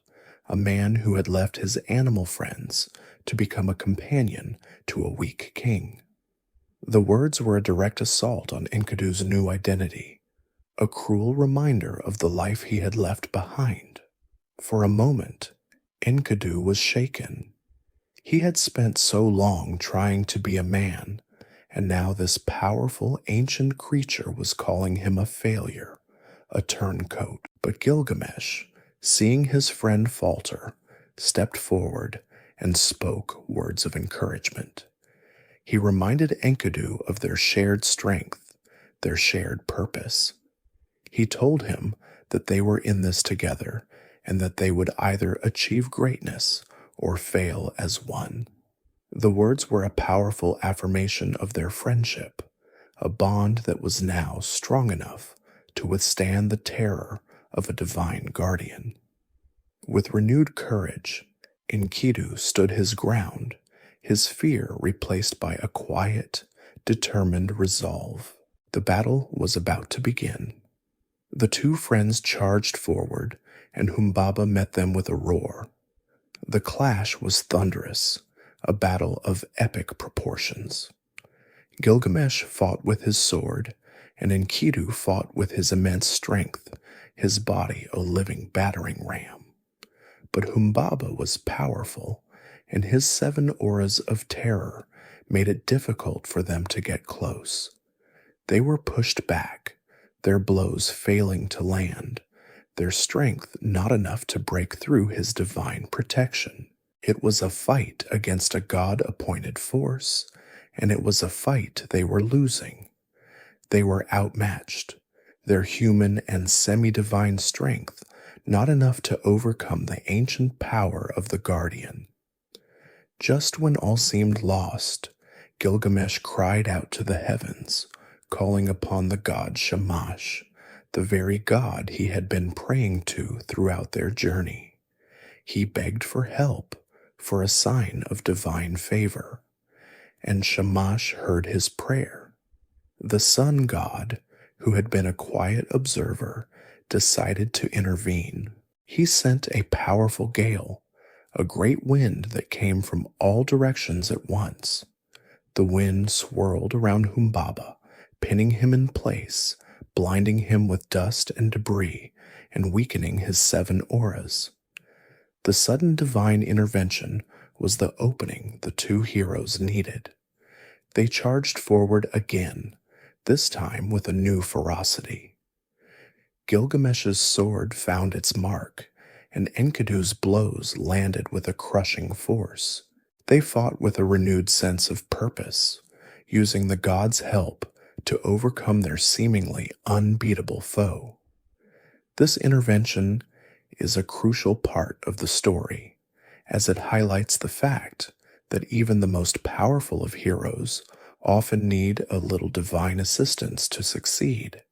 a man who had left his animal friends to become a companion to a weak king. The words were a direct assault on Enkidu's new identity, a cruel reminder of the life he had left behind. For a moment, Enkidu was shaken. He had spent so long trying to be a man, and now this powerful ancient creature was calling him a failure, a turncoat. But Gilgamesh, seeing his friend falter, stepped forward and spoke words of encouragement. He reminded Enkidu of their shared strength, their shared purpose. He told him that they were in this together and that they would either achieve greatness or fail as one. The words were a powerful affirmation of their friendship, a bond that was now strong enough to withstand the terror of a divine guardian. With renewed courage, Enkidu stood his ground, his fear replaced by a quiet, determined resolve. The battle was about to begin. The 2 friends charged forward, and Humbaba met them with a roar. The clash was thunderous, a battle of epic proportions. Gilgamesh fought with his sword, and Enkidu fought with his immense strength, his body a living battering ram. But Humbaba was powerful, and his 7 auras of terror made it difficult for them to get close. They were pushed back, their blows failing to land, their strength not enough to break through his divine protection. It was a fight against a god-appointed force, and it was a fight they were losing. They were outmatched, their human and semi-divine strength not enough to overcome the ancient power of the guardian. Just when all seemed lost, Gilgamesh cried out to the heavens, calling upon the god Shamash, the very god he had been praying to throughout their journey. He begged for help, for a sign of divine favor, and Shamash heard his prayer. The sun god, who had been a quiet observer, decided to intervene. He sent a powerful gale, a great wind that came from all directions at once. The wind swirled around Humbaba, pinning him in place, blinding him with dust and debris, and weakening his 7 auras. The sudden divine intervention was the opening the 2 heroes needed. They charged forward again, this time with a new ferocity. Gilgamesh's sword found its mark, and Enkidu's blows landed with a crushing force. They fought with a renewed sense of purpose, using the gods' help to overcome their seemingly unbeatable foe. This intervention is a crucial part of the story, as it highlights the fact that even the most powerful of heroes often need a little divine assistance to succeed.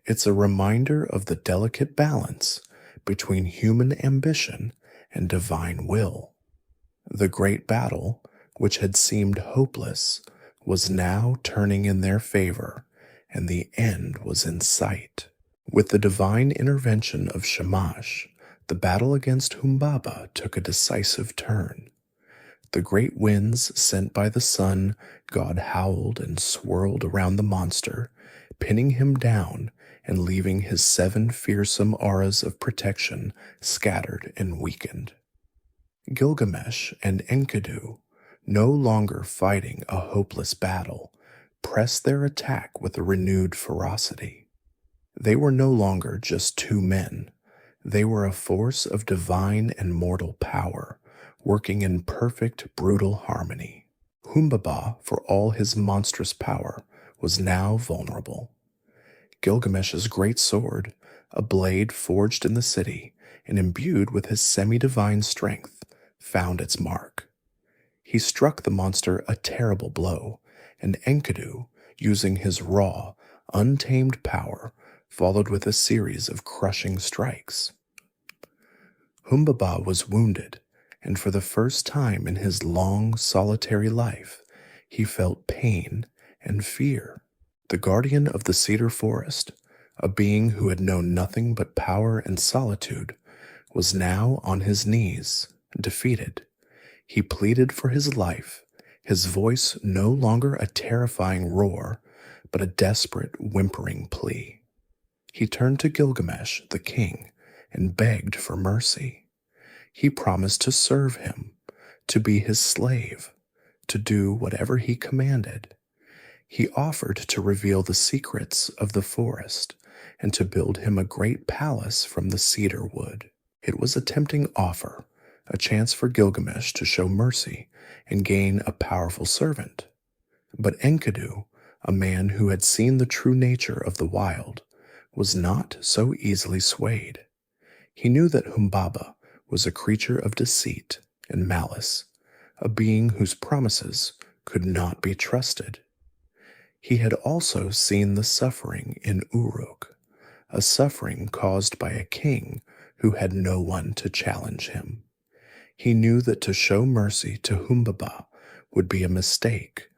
It's a reminder of the delicate balance between human ambition and divine will. The great battle, which had seemed hopeless, was now turning in their favor, and the end was in sight. With the divine intervention of Shamash, the battle against Humbaba took a decisive turn. The great winds sent by the sun god howled and swirled around the monster, pinning him down and leaving his 7 fearsome auras of protection scattered and weakened. Gilgamesh and Enkidu, no longer fighting a hopeless battle, pressed their attack with a renewed ferocity. They were no longer just 2 men. They were a force of divine and mortal power, working in perfect, brutal harmony. Humbaba, for all his monstrous power, was now vulnerable. Gilgamesh's great sword, a blade forged in the city and imbued with his semi-divine strength, found its mark. He struck the monster a terrible blow, and Enkidu, using his raw, untamed power, followed with a series of crushing strikes. Humbaba was wounded, and for the first time in his long, solitary life, he felt pain and fear. The guardian of the cedar forest, a being who had known nothing but power and solitude, was now on his knees, defeated. He pleaded for his life, his voice no longer a terrifying roar, but a desperate, whimpering plea. He turned to Gilgamesh, the king, and begged for mercy. He promised to serve him, to be his slave, to do whatever he commanded. He offered to reveal the secrets of the forest and to build him a great palace from the cedar wood. It was a tempting offer, a chance for Gilgamesh to show mercy and gain a powerful servant. But Enkidu, a man who had seen the true nature of the wild, was not so easily swayed. He knew that Humbaba was a creature of deceit and malice, a being whose promises could not be trusted. He had also seen the suffering in Uruk, a suffering caused by a king who had no one to challenge him. He knew that to show mercy to Humbaba would be a mistake,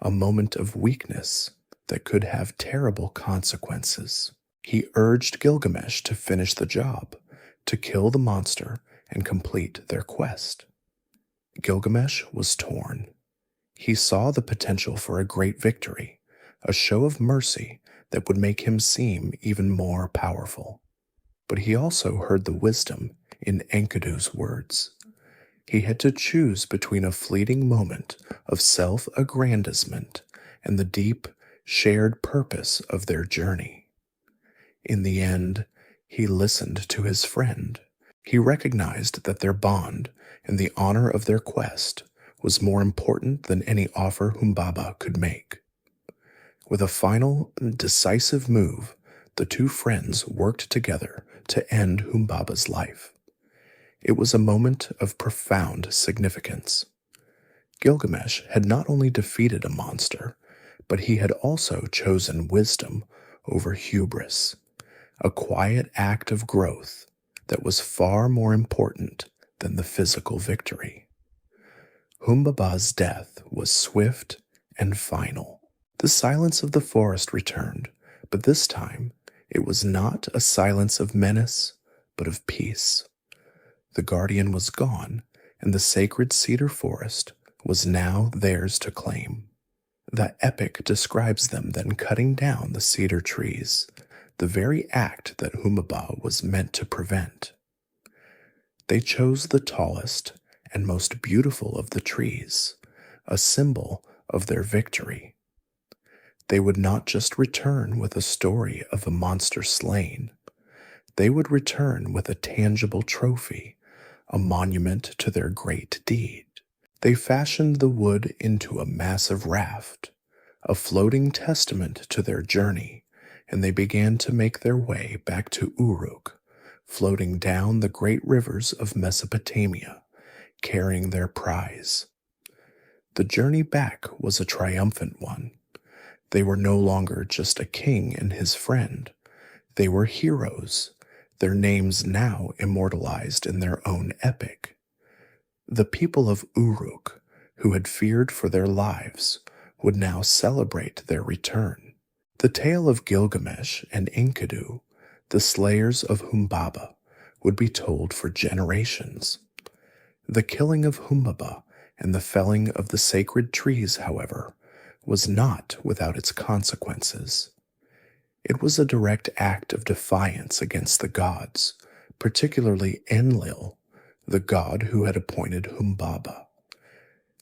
a moment of weakness that could have terrible consequences. He urged Gilgamesh to finish the job, to kill the monster and complete their quest. Gilgamesh was torn. He saw the potential for a great victory, a show of mercy that would make him seem even more powerful. But he also heard the wisdom in Enkidu's words. He had to choose between a fleeting moment of self-aggrandizement and the deep, shared purpose of their journey. In the end, he listened to his friend. He recognized that their bond and the honor of their quest was more important than any offer Humbaba could make. With a final, decisive move, the 2 friends worked together to end Humbaba's life. It was a moment of profound significance. Gilgamesh had not only defeated a monster, but he had also chosen wisdom over hubris, a quiet act of growth that was far more important than the physical victory. Humbaba's death was swift and final. The silence of the forest returned, but this time it was not a silence of menace, but of peace. The guardian was gone, and the sacred cedar forest was now theirs to claim. The epic describes them then cutting down the cedar trees, the very act that Humbaba was meant to prevent. They chose the tallest and most beautiful of the trees, a symbol of their victory. They would not just return with a story of a monster slain. They would return with a tangible trophy, a monument to their great deed. They fashioned the wood into a massive raft, a floating testament to their journey, and they began to make their way back to Uruk, floating down the great rivers of Mesopotamia, carrying their prize. The journey back was a triumphant one. They were no longer just a king and his friend. They were heroes, their names now immortalized in their own epic. The people of Uruk, who had feared for their lives, would now celebrate their return. The tale of Gilgamesh and Enkidu, the slayers of Humbaba, would be told for generations. The killing of Humbaba and the felling of the sacred trees, however, was not without its consequences. It was a direct act of defiance against the gods, particularly Enlil, the god who had appointed Humbaba.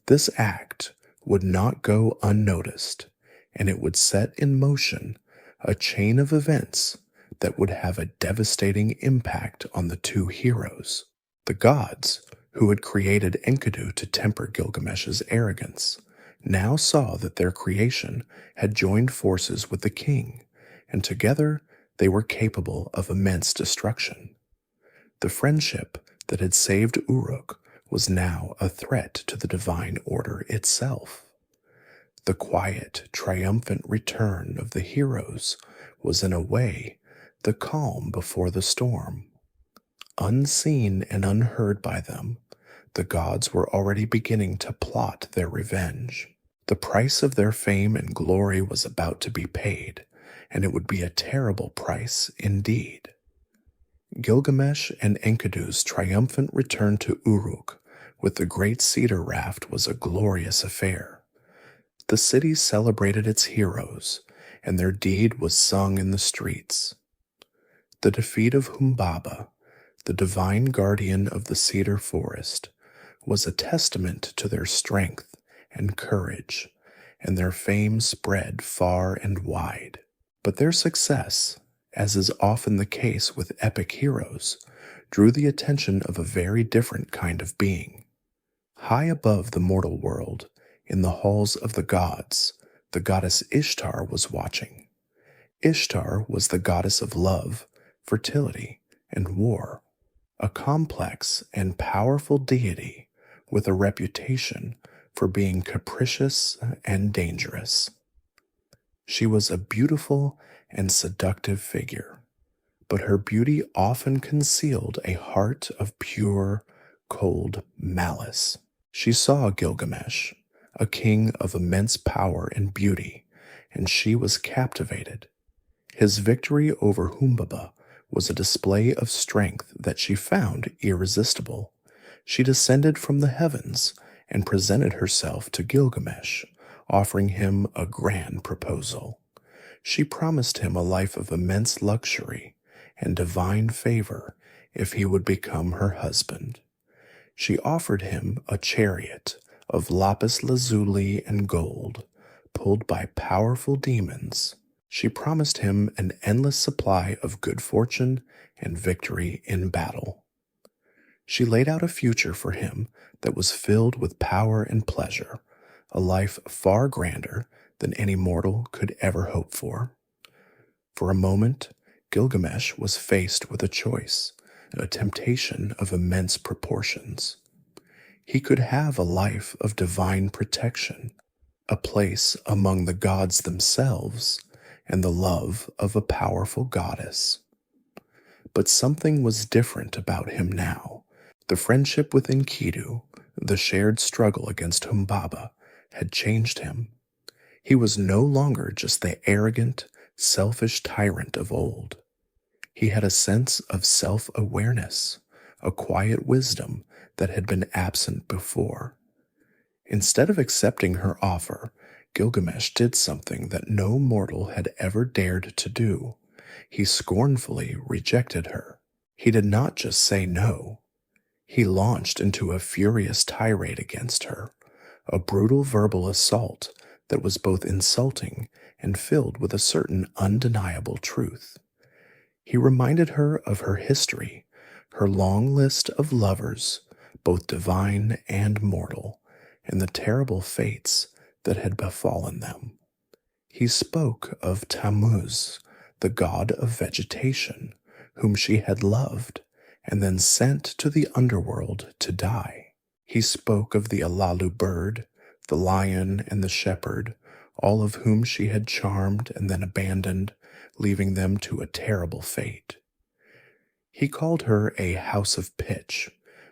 This act would not go unnoticed, and it would set in motion a chain of events that would have a devastating impact on the two heroes. The gods, who had created Enkidu to temper Gilgamesh's arrogance, now saw that their creation had joined forces with the king, and together they were capable of immense destruction. The friendship that had saved Uruk was now a threat to the divine order itself. The quiet, triumphant return of the heroes was in a way the calm before the storm. Unseen and unheard by them, the gods were already beginning to plot their revenge. The price of their fame and glory was about to be paid, and it would be a terrible price indeed. Gilgamesh and Enkidu's triumphant return to Uruk with the great cedar raft was a glorious affair. The city celebrated its heroes, and their deed was sung in the streets. The defeat of Humbaba, the divine guardian of the cedar forest, was a testament to their strength and courage, and their fame spread far and wide. But their success, as is often the case with epic heroes, drew the attention of a very different kind of being. High above the mortal world, in the halls of the gods, the goddess Ishtar was watching. Ishtar was the goddess of love, fertility, and war, a complex and powerful deity with a reputation for being capricious and dangerous. She was a beautiful and seductive figure, but her beauty often concealed a heart of pure, cold malice. She saw Gilgamesh, a king of immense power and beauty, and she was captivated. His victory over Humbaba was a display of strength that she found irresistible. She descended from the heavens and presented herself to Gilgamesh, offering him a grand proposal. She promised him a life of immense luxury and divine favor if he would become her husband. She offered him a chariot of lapis lazuli and gold, pulled by powerful demons. She promised him an endless supply of good fortune and victory in battle. She laid out a future for him that was filled with power and pleasure, a life far grander than any mortal could ever hope for. For a moment, Gilgamesh was faced with a choice, a temptation of immense proportions. He could have a life of divine protection, a place among the gods themselves, and the love of a powerful goddess. But something was different about him now. The friendship with Enkidu, The shared struggle against Humbaba had changed him. He was no longer just the arrogant, selfish tyrant of old. He had a sense of self-awareness, a quiet wisdom that had been absent before. Instead of accepting her offer, Gilgamesh did something that no mortal had ever dared to do. He scornfully rejected her. He did not just say no. He launched into a furious tirade against her, a brutal verbal assault that was both insulting and filled with a certain undeniable truth. He reminded her of her history, her long list of lovers, both divine and mortal, and the terrible fates that had befallen them. He spoke of Tammuz, the god of vegetation, whom she had loved and then sent to the underworld to die. He spoke of the Alalu bird, the lion, and the shepherd, all of whom she had charmed and then abandoned, leaving them to a terrible fate. He called her a house of pitch,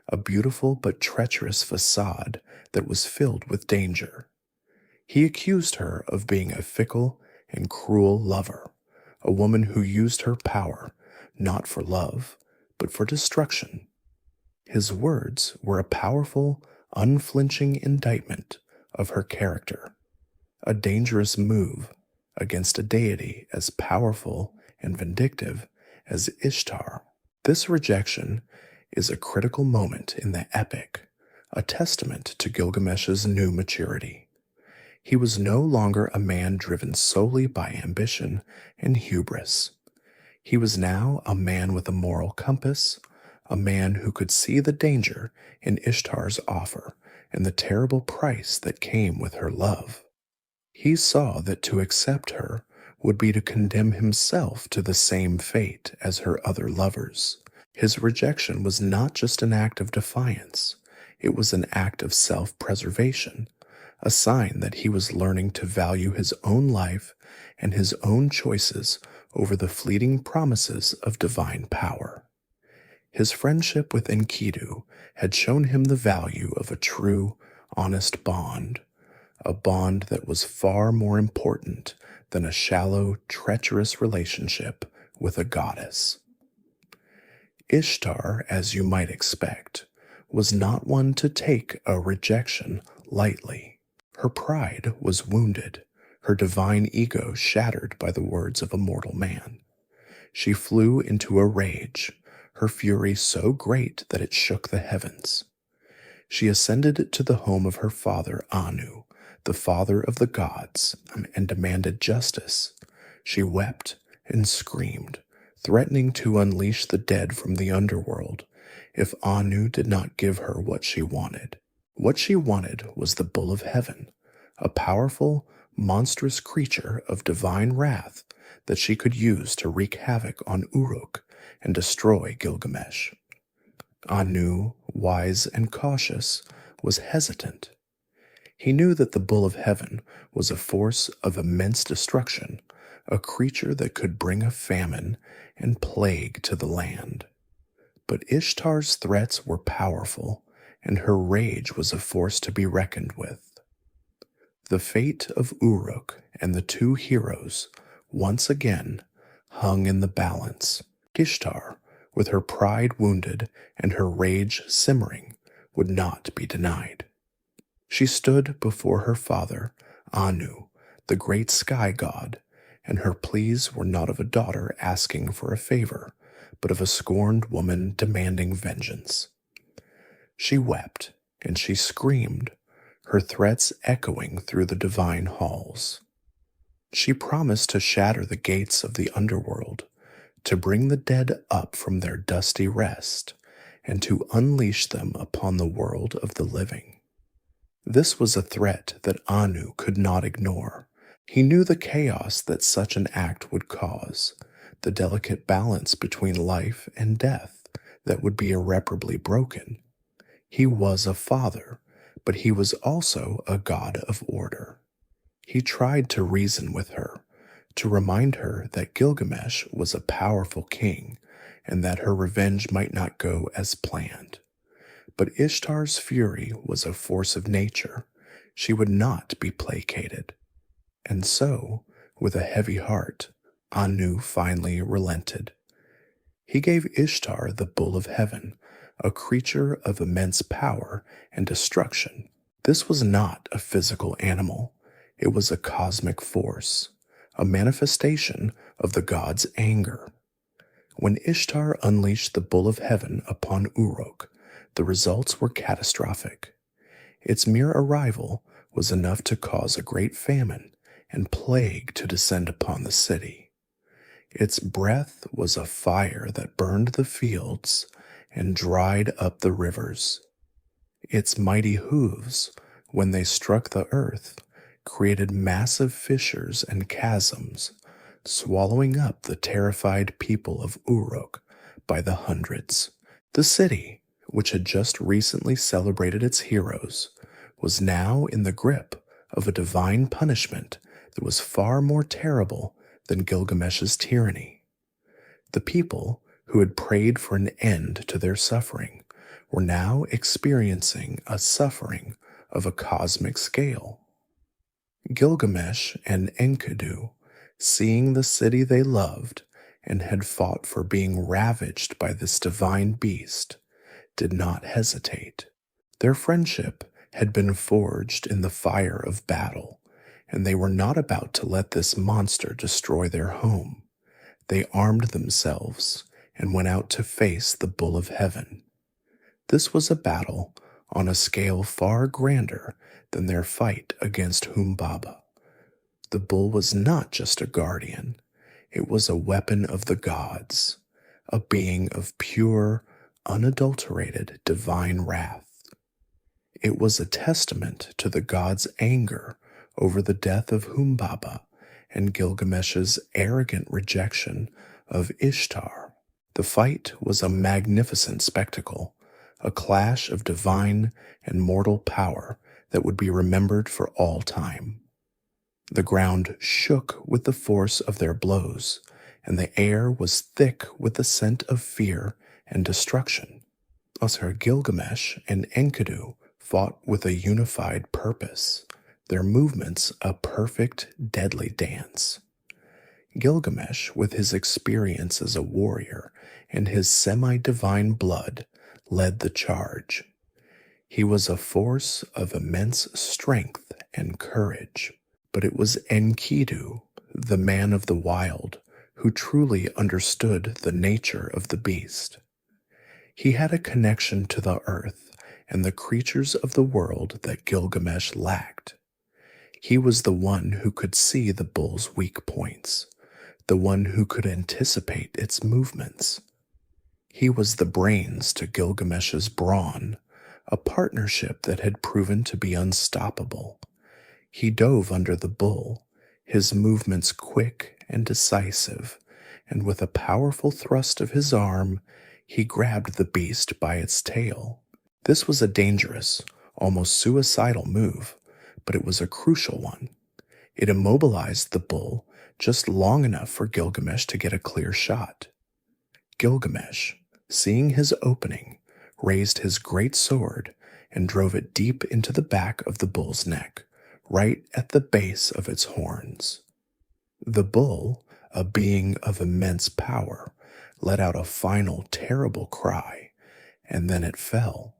a beautiful but treacherous facade that was filled with danger. He accused her of being a fickle and cruel lover, a woman who used her power not for love, but for destruction. His words were a powerful, unflinching indictment of her character, a dangerous move against a deity as powerful and vindictive as Ishtar. This rejection is a critical moment in the epic, a testament to Gilgamesh's new maturity. He was no longer a man driven solely by ambition and hubris. He was now a man with a moral compass, a man who could see the danger in Ishtar's offer and the terrible price that came with her love. He saw that to accept her would be to condemn himself to the same fate as her other lovers. His rejection was not just an act of defiance, it was an act of self-preservation, a sign that he was learning to value his own life and his own choices over the fleeting promises of divine power. His friendship with Enkidu had shown him the value of a true, honest bond, a bond that was far more important than a shallow, treacherous relationship with a goddess. Ishtar, as you might expect, was not one to take a rejection lightly. Her pride was wounded, her divine ego shattered by the words of a mortal man. She flew into a rage, her fury so great that it shook the heavens. She ascended to the home of her father Anu, the father of the gods, and demanded justice. She wept and screamed, threatening to unleash the dead from the underworld if Anu did not give her what she wanted. What she wanted was the bull of heaven, a powerful, monstrous creature of divine wrath that she could use to wreak havoc on Uruk and destroy Gilgamesh. Anu, wise and cautious, was hesitant. He knew that the bull of heaven was a force of immense destruction, a creature that could bring a famine and plague to the land. But Ishtar's threats were powerful, and her rage was a force to be reckoned with. The fate of Uruk and the two heroes once again hung in the balance. Ishtar, with her pride wounded and her rage simmering, would not be denied. She stood before her father, Anu, the great sky god, and her pleas were not of a daughter asking for a favor, but of a scorned woman demanding vengeance. She wept and she screamed, her threats echoing through the divine halls. She promised to shatter the gates of the underworld, to bring the dead up from their dusty rest, and to unleash them upon the world of the living. This was a threat that Anu could not ignore. He knew the chaos that such an act would cause, the delicate balance between life and death that would be irreparably broken. He was a father, but he was also a god of order. He tried to reason with her, to remind her that Gilgamesh was a powerful king and that her revenge might not go as planned. But Ishtar's fury was a force of nature. She would not be placated. And so, with a heavy heart, Anu finally relented. He gave Ishtar the bull of heaven, a creature of immense power and destruction. This was not a physical animal. It was a cosmic force, a manifestation of the god's anger. When Ishtar unleashed the bull of heaven upon Uruk, the results were catastrophic. Its mere arrival was enough to cause a great famine and plague to descend upon the city. Its breath was a fire that burned the fields and dried up the rivers. Its mighty hooves, when they struck the earth, created massive fissures and chasms, swallowing up the terrified people of Uruk by the hundreds. The city, which had just recently celebrated its heroes, was now in the grip of a divine punishment that was far more terrible than Gilgamesh's tyranny. The people who had prayed for an end to their suffering were now experiencing a suffering of a cosmic scale. Gilgamesh and Enkidu, seeing the city they loved and had fought for being ravaged by this divine beast, did not hesitate. Their friendship had been forged in the fire of battle, and they were not about to let this monster destroy their home. They armed themselves and went out to face the bull of heaven. This was a battle on a scale far grander than their fight against Humbaba. The bull was not just a guardian, it was a weapon of the gods, a being of pure, unadulterated divine wrath. It was a testament to the gods' anger over the death of Humbaba and Gilgamesh's arrogant rejection of Ishtar. The fight was a magnificent spectacle, a clash of divine and mortal power that would be remembered for all time. The ground shook with the force of their blows, and the air was thick with the scent of fear and destruction. Gilgamesh and Enkidu fought with a unified purpose, their movements a perfect, deadly dance. Gilgamesh, with his experience as a warrior and his semi-divine blood, led the charge. He was a force of immense strength and courage, but it was Enkidu, the man of the wild, who truly understood the nature of the beast. He had a connection to the earth and the creatures of the world that Gilgamesh lacked. He was the one who could see the bull's weak points, the one who could anticipate its movements. He was the brains to Gilgamesh's brawn, a partnership that had proven to be unstoppable. He dove under the bull, his movements quick and decisive, and with a powerful thrust of his arm, he grabbed the beast by its tail. This was a dangerous, almost suicidal move, but it was a crucial one. It immobilized the bull just long enough for Gilgamesh to get a clear shot. Gilgamesh, seeing his opening, raised his great sword and drove it deep into the back of the bull's neck, right at the base of its horns. The bull, a being of immense power, let out a final terrible cry, and then it fell.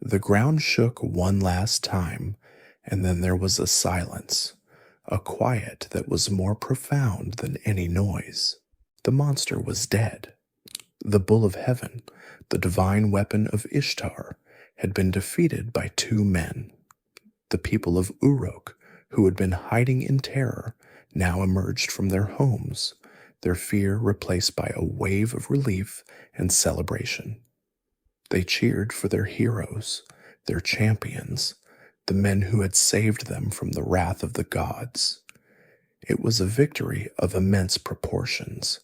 The ground shook one last time, and then there was a silence, a quiet that was more profound than any noise. The monster was dead. The bull of heaven, the divine weapon of Ishtar, had been defeated by two men. The people of Uruk, who had been hiding in terror, now emerged from their homes, their fear replaced by a wave of relief and celebration. They cheered for their heroes, their champions, the men who had saved them from the wrath of the gods. It was a victory of immense proportions,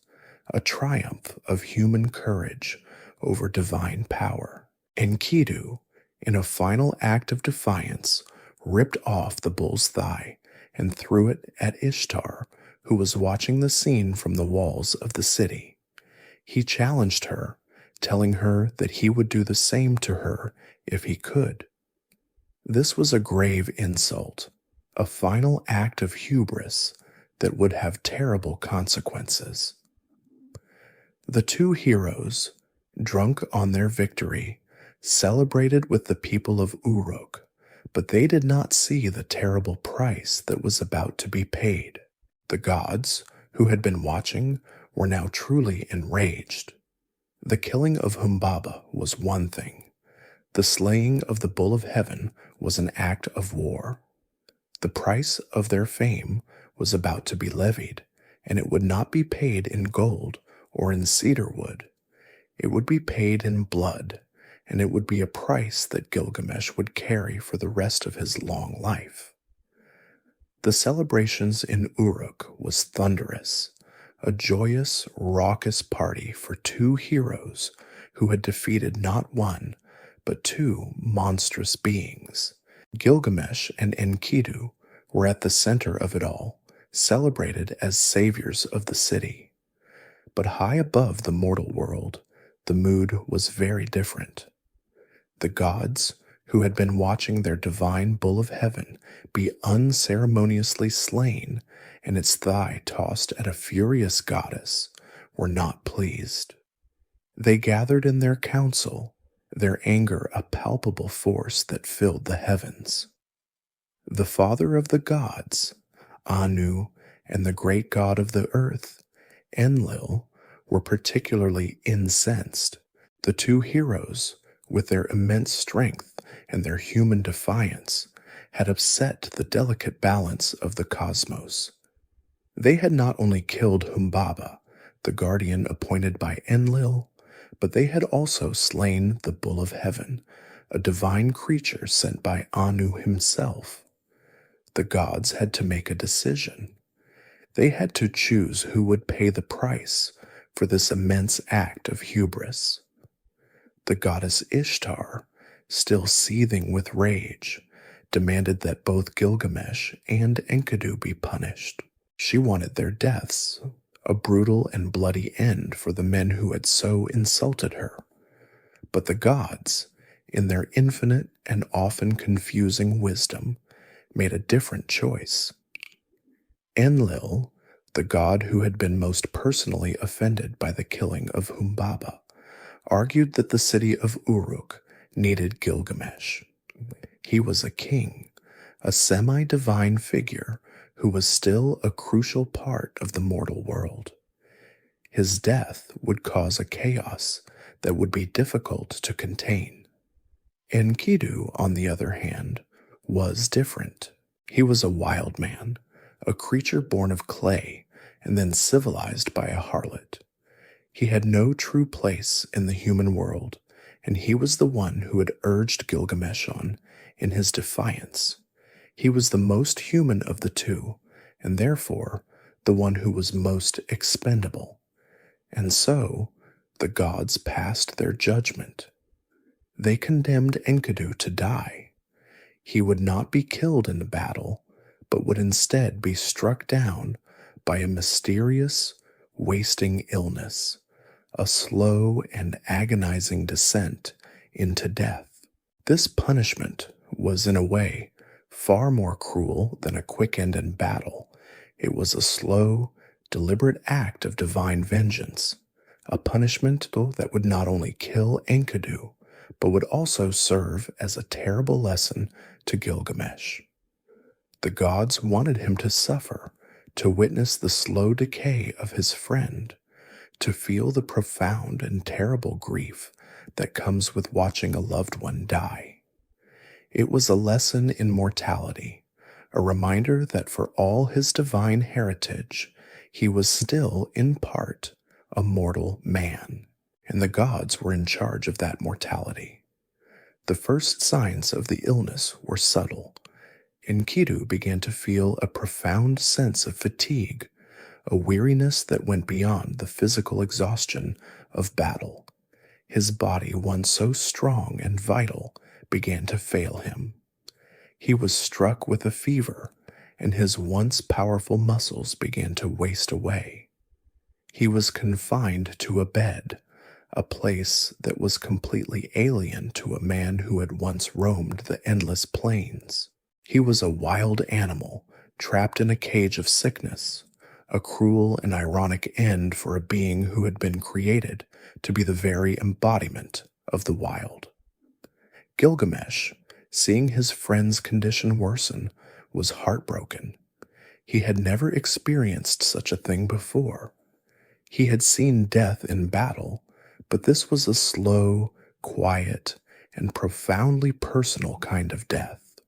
a triumph of human courage over divine power. Enkidu, in a final act of defiance, ripped off the bull's thigh and threw it at Ishtar, who was watching the scene from the walls of the city. He challenged her, telling her that he would do the same to her if he could. This was a grave insult, a final act of hubris that would have terrible consequences. The two heroes, drunk on their victory, celebrated with the people of Uruk, but they did not see the terrible price that was about to be paid. The gods, who had been watching, were now truly enraged. The killing of Humbaba was one thing. The slaying of the bull of heaven was an act of war. The price of their fame was about to be levied, and it would not be paid in gold or in cedar wood. It would be paid in blood, and it would be a price that Gilgamesh would carry for the rest of his long life. The celebrations in Uruk was thunderous, a joyous, raucous party for two heroes who had defeated not one, but two monstrous beings. Gilgamesh and Enkidu were at the center of it all, celebrated as saviors of the city. But high above the mortal world, the mood was very different. The gods, who had been watching their divine bull of heaven be unceremoniously slain and its thigh tossed at a furious goddess, were not pleased. They gathered in their council, their anger a palpable force that filled the heavens. The father of the gods, Anu, and the great god of the earth, Enlil, were particularly incensed. The two heroes, with their immense strength and their human defiance, had upset the delicate balance of the cosmos. They had not only killed Humbaba, the guardian appointed by Enlil, but they had also slain the bull of heaven, a divine creature sent by Anu himself. The gods had to make a decision. They had to choose who would pay the price for this immense act of hubris. The goddess Ishtar, still seething with rage, demanded that both Gilgamesh and Enkidu be punished. She wanted their deaths, a brutal and bloody end for the men who had so insulted her. But the gods, in their infinite and often confusing wisdom, made a different choice. Enlil, the god who had been most personally offended by the killing of Humbaba, argued that the city of Uruk needed Gilgamesh. He was a king, a semi-divine figure who was still a crucial part of the mortal world. His death would cause a chaos that would be difficult to contain. Enkidu, on the other hand, was different. He was a wild man, a creature born of clay and then civilized by a harlot. He had no true place in the human world, and he was the one who had urged Gilgamesh on in his defiance. He was the most human of the two, and therefore the one who was most expendable. And so the gods passed their judgment. They condemned Enkidu to die. He would not be killed in the battle, but would instead be struck down by a mysterious, wasting illness, a slow and agonizing descent into death. This punishment was, in a way, far more cruel than a quick end in battle. It was a slow, deliberate act of divine vengeance, a punishment that would not only kill Enkidu, but would also serve as a terrible lesson to Gilgamesh. The gods wanted him to suffer, to witness the slow decay of his friend, to feel the profound and terrible grief that comes with watching a loved one die. It was a lesson in mortality, a reminder that for all his divine heritage, he was still, in part, a mortal man, and the gods were in charge of that mortality. The first signs of the illness were subtle. Enkidu began to feel a profound sense of fatigue, a weariness that went beyond the physical exhaustion of battle. His body, once so strong and vital, began to fail him. He was struck with a fever, and his once powerful muscles began to waste away. He was confined to a bed, a place that was completely alien to a man who had once roamed the endless plains. He was a wild animal trapped in a cage of sickness, a cruel and ironic end for a being who had been created to be the very embodiment of the wild. Gilgamesh, seeing his friend's condition worsen, was heartbroken. He had never experienced such a thing before. He had seen death in battle, but this was a slow, quiet, and profoundly personal kind of death.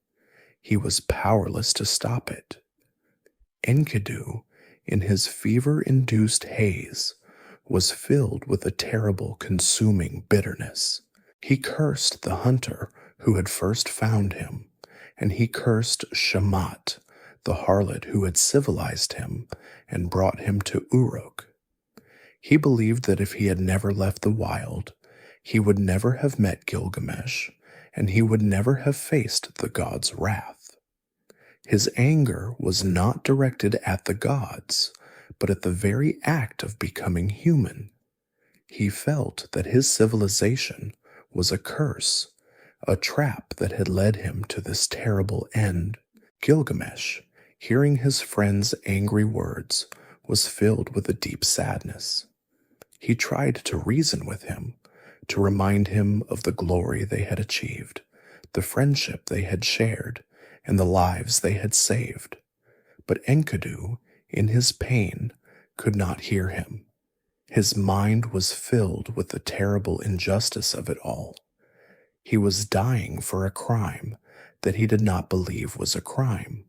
He was powerless to stop it. Enkidu, in his fever-induced haze, was filled with a terrible, consuming bitterness. He cursed the hunter who had first found him, and he cursed Shamat, the harlot who had civilized him and brought him to Uruk. He believed that if he had never left the wild, he would never have met Gilgamesh, and he would never have faced the god's wrath. His anger was not directed at the gods, but at the very act of becoming human. He felt that his civilization was a curse, a trap that had led him to this terrible end. Gilgamesh, hearing his friend's angry words, was filled with a deep sadness. He tried to reason with him, to remind him of the glory they had achieved, the friendship they had shared, and the lives they had saved. But Enkidu, in his pain, could not hear him. His mind was filled with the terrible injustice of it all. He was dying for a crime that he did not believe was a crime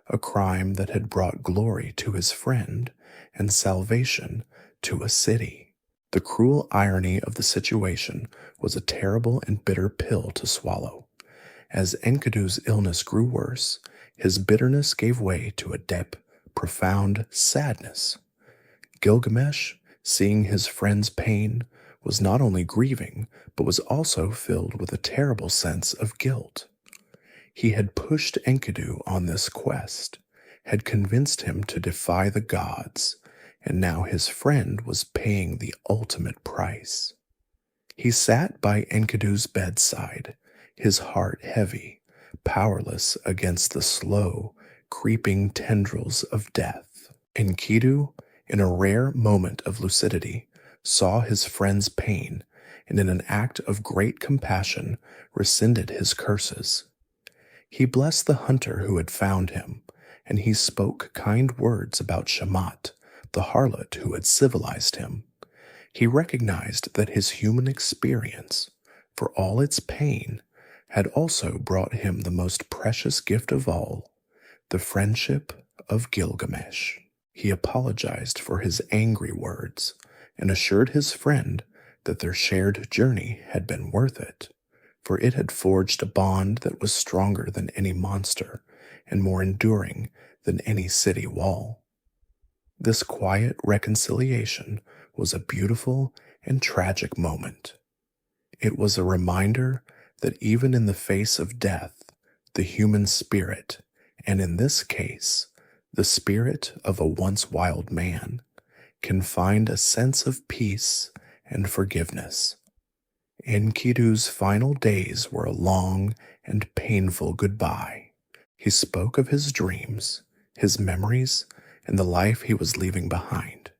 that had brought glory to his friend and salvation to a city. The cruel irony of the situation was a terrible and bitter pill to swallow. As Enkidu's illness grew worse, his bitterness gave way to a deep, profound sadness. Gilgamesh, seeing his friend's pain, was not only grieving, but was also filled with a terrible sense of guilt. He had pushed Enkidu on this quest, had convinced him to defy the gods, and now his friend was paying the ultimate price. He sat by Enkidu's bedside, his heart heavy, powerless against the slow, creeping tendrils of death. Enkidu, in a rare moment of lucidity, saw his friend's pain, and in an act of great compassion rescinded his curses. He blessed the hunter who had found him, and he spoke kind words about Shamat, the harlot who had civilized him. He recognized that his human experience, for all its pain, had also brought him the most precious gift of all, the friendship of Gilgamesh. He apologized for his angry words and assured his friend that their shared journey had been worth it, for it had forged a bond that was stronger than any monster and more enduring than any city wall. This quiet reconciliation was a beautiful and tragic moment. It was a reminder that even in the face of death, the human spirit, and in this case, the spirit of a once wild man, can find a sense of peace and forgiveness. Enkidu's final days were a long and painful goodbye. He spoke of his dreams, his memories, and the life he was leaving behind.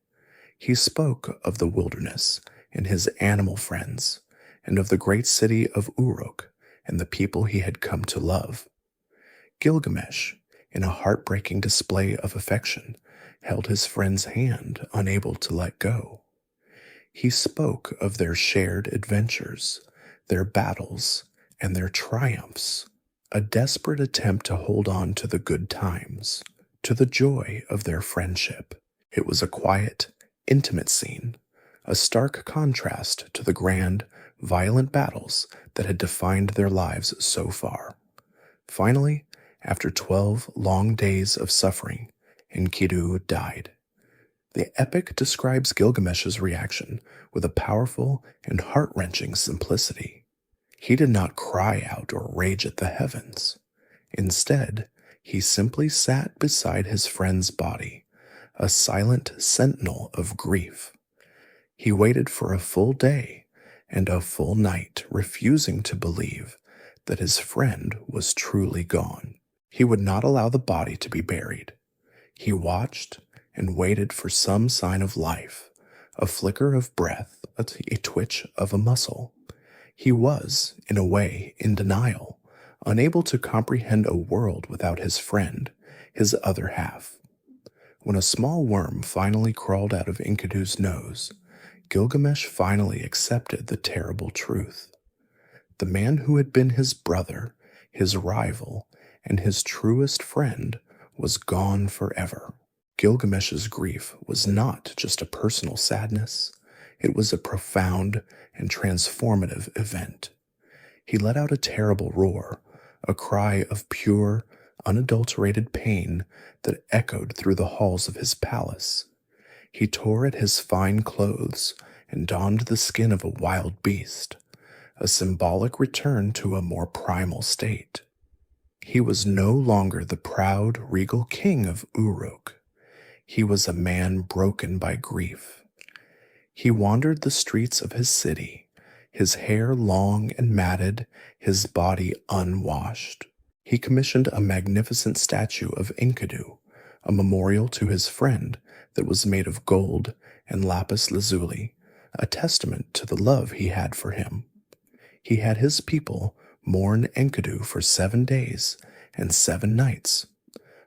He spoke of the wilderness and his animal friends, and of the great city of Uruk and the people he had come to love. Gilgamesh, in a heartbreaking display of affection, held his friend's hand, unable to let go. He spoke of their shared adventures, their battles, and their triumphs, a desperate attempt to hold on to the good times, to the joy of their friendship. It was a quiet, intimate scene, a stark contrast to the grand, violent battles that had defined their lives so far. Finally, after 12 long days of suffering, Enkidu died. The epic describes Gilgamesh's reaction with a powerful and heart-wrenching simplicity. He did not cry out or rage at the heavens. Instead, he simply sat beside his friend's body, a silent sentinel of grief. He waited for a full day, and a full night refusing to believe that his friend was truly gone. He would not allow the body to be buried. He watched and waited for some sign of life, a flicker of breath, a twitch of a muscle. He was, in a way, in denial, unable to comprehend a world without his friend, his other half. When a small worm finally crawled out of Enkidu's nose, Gilgamesh finally accepted the terrible truth. The man who had been his brother, his rival, and his truest friend was gone forever. Gilgamesh's grief was not just a personal sadness, it was a profound and transformative event. He let out a terrible roar, a cry of pure, unadulterated pain that echoed through the halls of his palace. He tore at his fine clothes and donned the skin of a wild beast, a symbolic return to a more primal state. He was no longer the proud, regal king of Uruk. He was a man broken by grief. He wandered the streets of his city, his hair long and matted, his body unwashed. He commissioned a magnificent statue of Enkidu, a memorial to his friend that was made of gold and lapis lazuli, a testament to the love he had for him. He had his people mourn Enkidu for 7 days and 7 nights,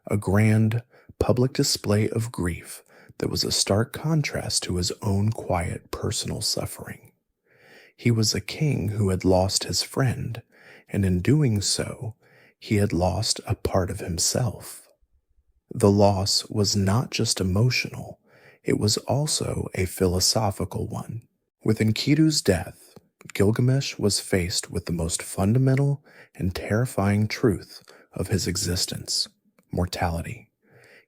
a grand, public display of grief that was a stark contrast to his own quiet personal suffering. He was a king who had lost his friend, and in doing so, he had lost a part of himself. The loss was not just emotional, it was also a philosophical one. With Enkidu's death, Gilgamesh was faced with the most fundamental and terrifying truth of his existence: mortality.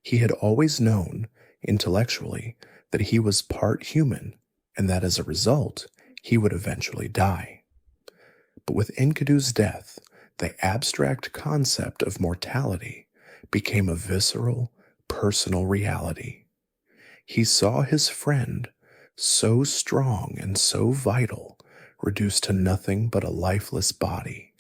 He had always known, intellectually, that he was part human, and that as a result, he would eventually die. But with Enkidu's death, the abstract concept of mortality became a visceral, personal reality. He saw his friend, so strong and so vital, reduced to nothing but a lifeless body.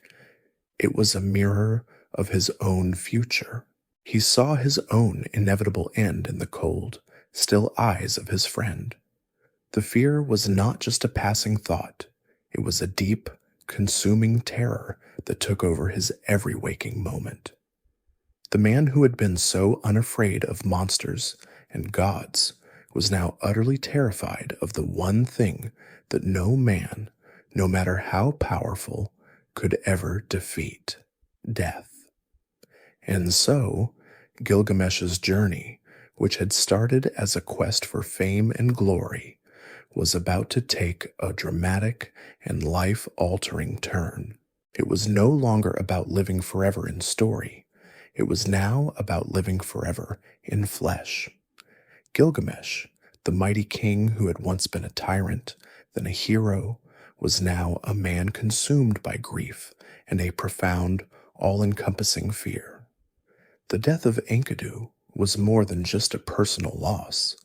It was a mirror of his own future. He saw his own inevitable end in the cold, still eyes of his friend. The fear was not just a passing thought, it was a deep, consuming terror that took over his every waking moment. The man who had been so unafraid of monsters and gods was now utterly terrified of the one thing that no man, no matter how powerful, could ever defeat: death. And so, Gilgamesh's journey, which had started as a quest for fame and glory, was about to take a dramatic and life-altering turn. It was no longer about living forever in story. It was now about living forever in flesh. Gilgamesh, the mighty king who had once been a tyrant, then a hero, was now a man consumed by grief and a profound, all-encompassing fear. The death of Enkidu was more than just a personal loss.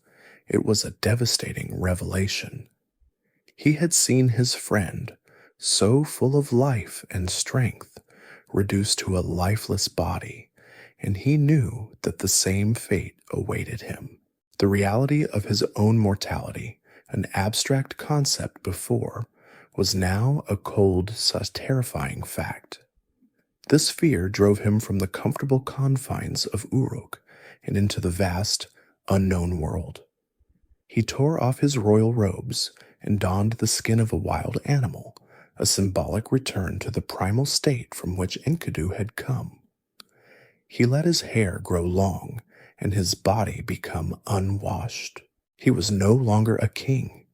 It was a devastating revelation. He had seen his friend, so full of life and strength, reduced to a lifeless body, and he knew that the same fate awaited him. The reality of his own mortality, an abstract concept before, was now a cold, terrifying fact. This fear drove him from the comfortable confines of Uruk and into the vast, unknown world. He tore off his royal robes and donned the skin of a wild animal, a symbolic return to the primal state from which Enkidu had come. He let his hair grow long and his body become unwashed. He was no longer a king.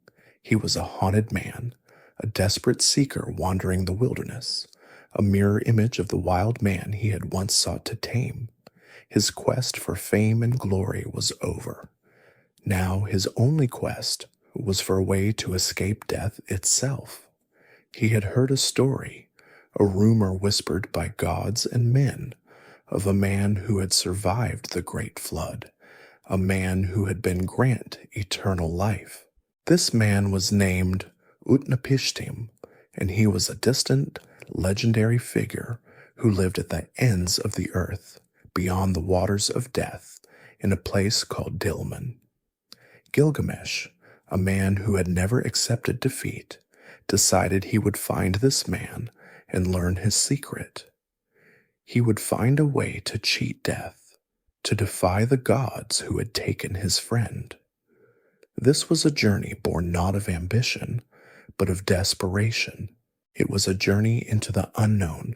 He was a haunted man, a desperate seeker wandering the wilderness, a mirror image of the wild man he had once sought to tame. His quest for fame and glory was over. Now his only quest was for a way to escape death itself. He had heard a story, a rumor whispered by gods and men, of a man who had survived the great flood, a man who had been granted eternal life. This man was named Utnapishtim, and he was a distant, legendary figure who lived at the ends of the earth, beyond the waters of death, in a place called Dilmun. Gilgamesh, a man who had never accepted defeat, decided he would find this man and learn his secret. He would find a way to cheat death, to defy the gods who had taken his friend. This was a journey born not of ambition, but of desperation. It was a journey into the unknown,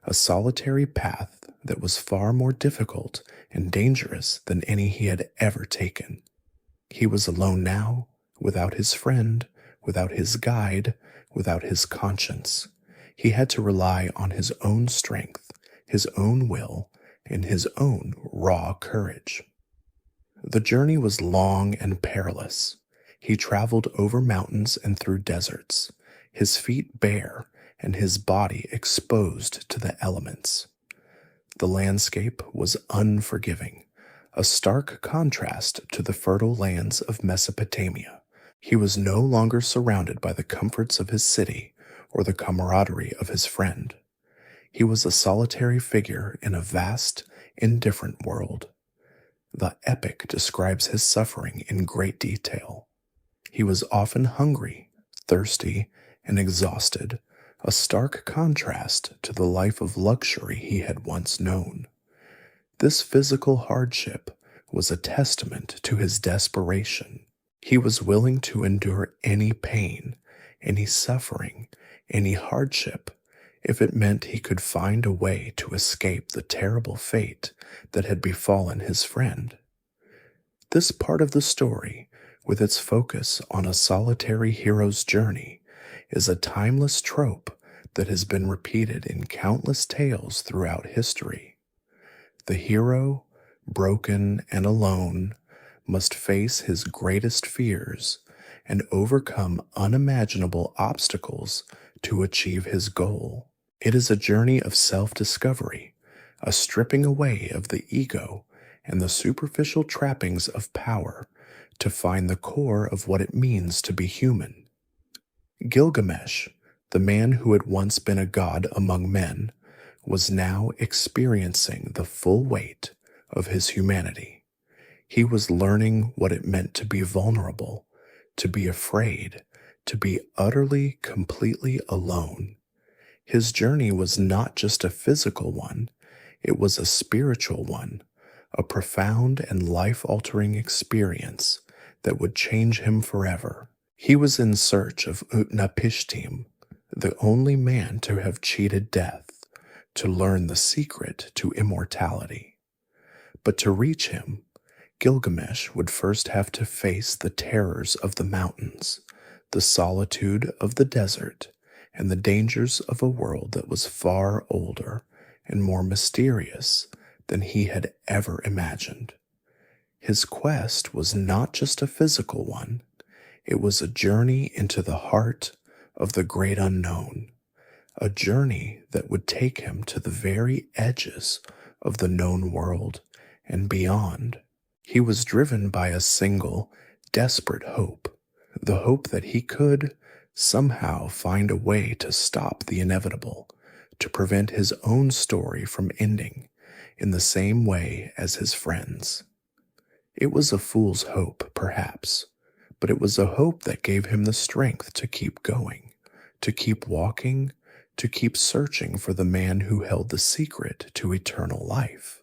a solitary path that was far more difficult and dangerous than any he had ever taken. He was alone now, without his friend, without his guide, without his conscience. He had to rely on his own strength, his own will, and his own raw courage. The journey was long and perilous. He traveled over mountains and through deserts, his feet bare and his body exposed to the elements. The landscape was unforgiving, a stark contrast to the fertile lands of Mesopotamia. He was no longer surrounded by the comforts of his city or the camaraderie of his friend. He was a solitary figure in a vast, indifferent world. The epic describes his suffering in great detail. He was often hungry, thirsty, and exhausted, a stark contrast to the life of luxury he had once known. This physical hardship was a testament to his desperation. He was willing to endure any pain, any suffering, any hardship, if it meant he could find a way to escape the terrible fate that had befallen his friend. This part of the story, with its focus on a solitary hero's journey, is a timeless trope that has been repeated in countless tales throughout history. The hero, broken and alone, must face his greatest fears and overcome unimaginable obstacles to achieve his goal. It is a journey of self-discovery, a stripping away of the ego and the superficial trappings of power to find the core of what it means to be human. Gilgamesh, the man who had once been a god among men, was now experiencing the full weight of his humanity. He was learning what it meant to be vulnerable, to be afraid, to be utterly, completely alone. His journey was not just a physical one, it was a spiritual one, a profound and life-altering experience that would change him forever. He was in search of Utnapishtim, the only man to have cheated death, to learn the secret to immortality. But to reach him, Gilgamesh would first have to face the terrors of the mountains, the solitude of the desert, and the dangers of a world that was far older and more mysterious than he had ever imagined. His quest was not just a physical one, it was a journey into the heart of the great unknown, a journey that would take him to the very edges of the known world and beyond. He was driven by a single, desperate hope, the hope that he could somehow find a way to stop the inevitable, to prevent his own story from ending in the same way as his friends. It was a fool's hope, perhaps, but it was a hope that gave him the strength to keep going, to keep walking, to keep searching for the man who held the secret to eternal life.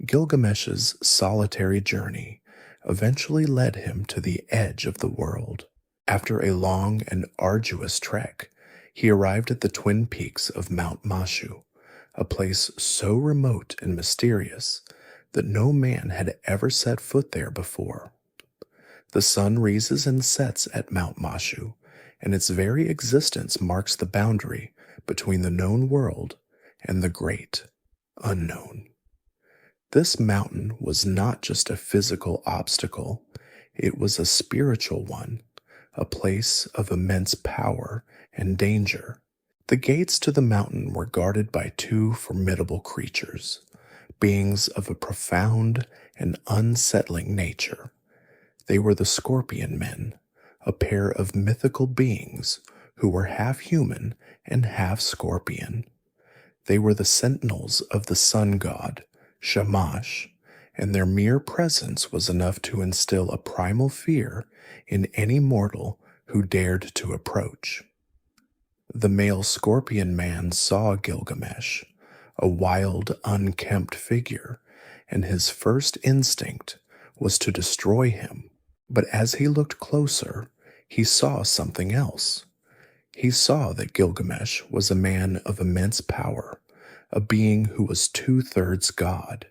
Gilgamesh's solitary journey eventually led him to the edge of the world. After a long and arduous trek, he arrived at the twin peaks of Mount Mashu, a place so remote and mysterious that no man had ever set foot there before. The sun rises and sets at Mount Mashu, and its very existence marks the boundary between the known world and the great unknown. This mountain was not just a physical obstacle, it was a spiritual one, a place of immense power and danger. The gates to the mountain were guarded by two formidable creatures, beings of a profound and unsettling nature. They were the Scorpion Men, a pair of mythical beings who were half human and half scorpion. They were the sentinels of the sun god, Shamash, and their mere presence was enough to instill a primal fear in any mortal who dared to approach. The male scorpion man saw Gilgamesh, a wild, unkempt figure, and his first instinct was to destroy him. But as he looked closer, he saw something else. He saw that Gilgamesh was a man of immense power, a being who was 2/3 God.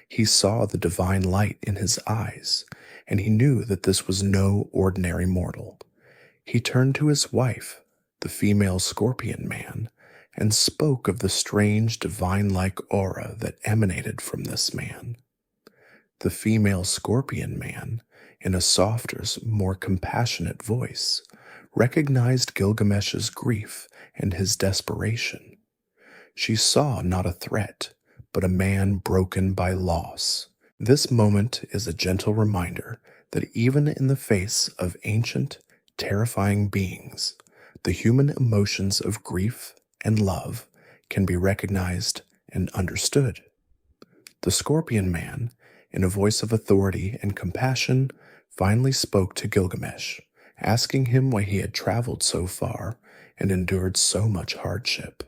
He saw the divine light in his eyes, and he knew that this was no ordinary mortal. He turned to his wife, the female scorpion man, and spoke of the strange divine-like aura that emanated from this man. The female scorpion man, in a softer, more compassionate voice, recognized Gilgamesh's grief and his desperation. She saw not a threat, but a man broken by loss. This moment is a gentle reminder that even in the face of ancient, terrifying beings, the human emotions of grief and love can be recognized and understood. The scorpion man, in a voice of authority and compassion, finally spoke to Gilgamesh, asking him why he had traveled so far and endured so much hardship.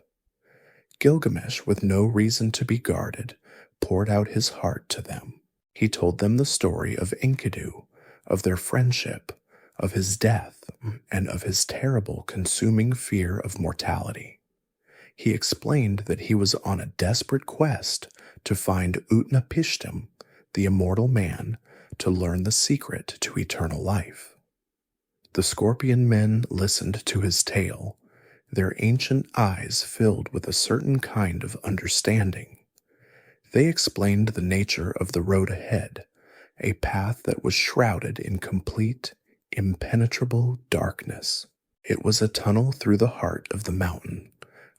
Gilgamesh, with no reason to be guarded, poured out his heart to them. He told them the story of Enkidu, of their friendship, of his death, and of his terrible consuming fear of mortality. He explained that he was on a desperate quest to find Utnapishtim, the immortal man, to learn the secret to eternal life. The scorpion men listened to his tale, their ancient eyes filled with a certain kind of understanding. They explained the nature of the road ahead, a path that was shrouded in complete, impenetrable darkness. It was a tunnel through the heart of the mountain,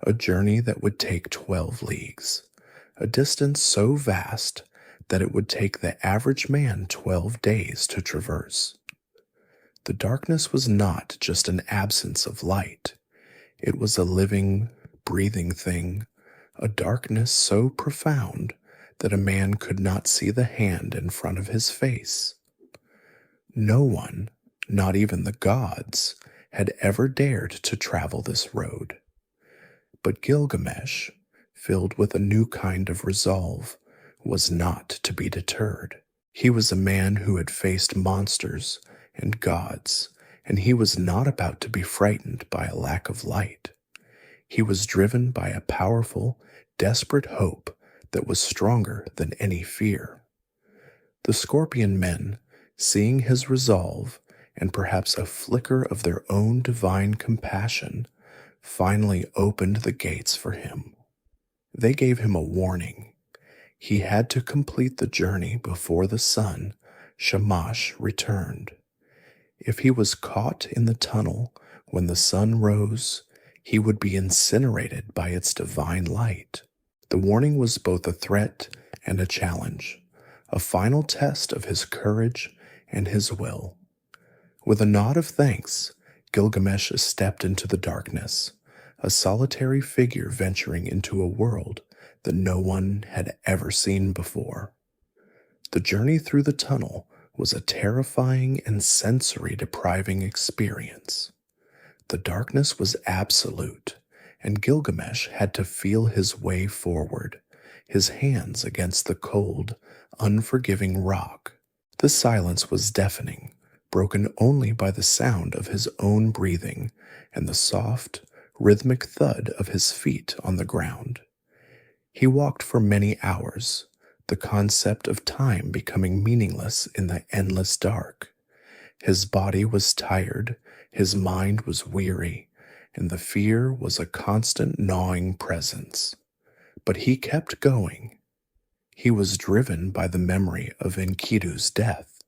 a journey that would take 12 leagues, a distance so vast that it would take the average man 12 days to traverse. The darkness was not just an absence of light. It was a living, breathing thing, a darkness so profound that a man could not see the hand in front of his face. No one, not even the gods, had ever dared to travel this road. But Gilgamesh, filled with a new kind of resolve, was not to be deterred. He was a man who had faced monsters and gods, and he was not about to be frightened by a lack of light. He was driven by a powerful, desperate hope that was stronger than any fear. The scorpion men, seeing his resolve and perhaps a flicker of their own divine compassion, finally opened the gates for him. They gave him a warning. He had to complete the journey before the sun, Shamash, returned. If he was caught in the tunnel when the sun rose, he would be incinerated by its divine light. The warning was both a threat and a challenge, a final test of his courage and his will. With a nod of thanks, Gilgamesh stepped into the darkness, a solitary figure venturing into a world that no one had ever seen before. The journey through the tunnel was a terrifying and sensory-depriving experience. The darkness was absolute, and Gilgamesh had to feel his way forward, his hands against the cold, unforgiving rock. The silence was deafening, broken only by the sound of his own breathing and the soft, rhythmic thud of his feet on the ground. He walked for many hours, the concept of time becoming meaningless in the endless dark. His body was tired, his mind was weary, and the fear was a constant gnawing presence. But he kept going. He was driven by the memory of Enkidu's death,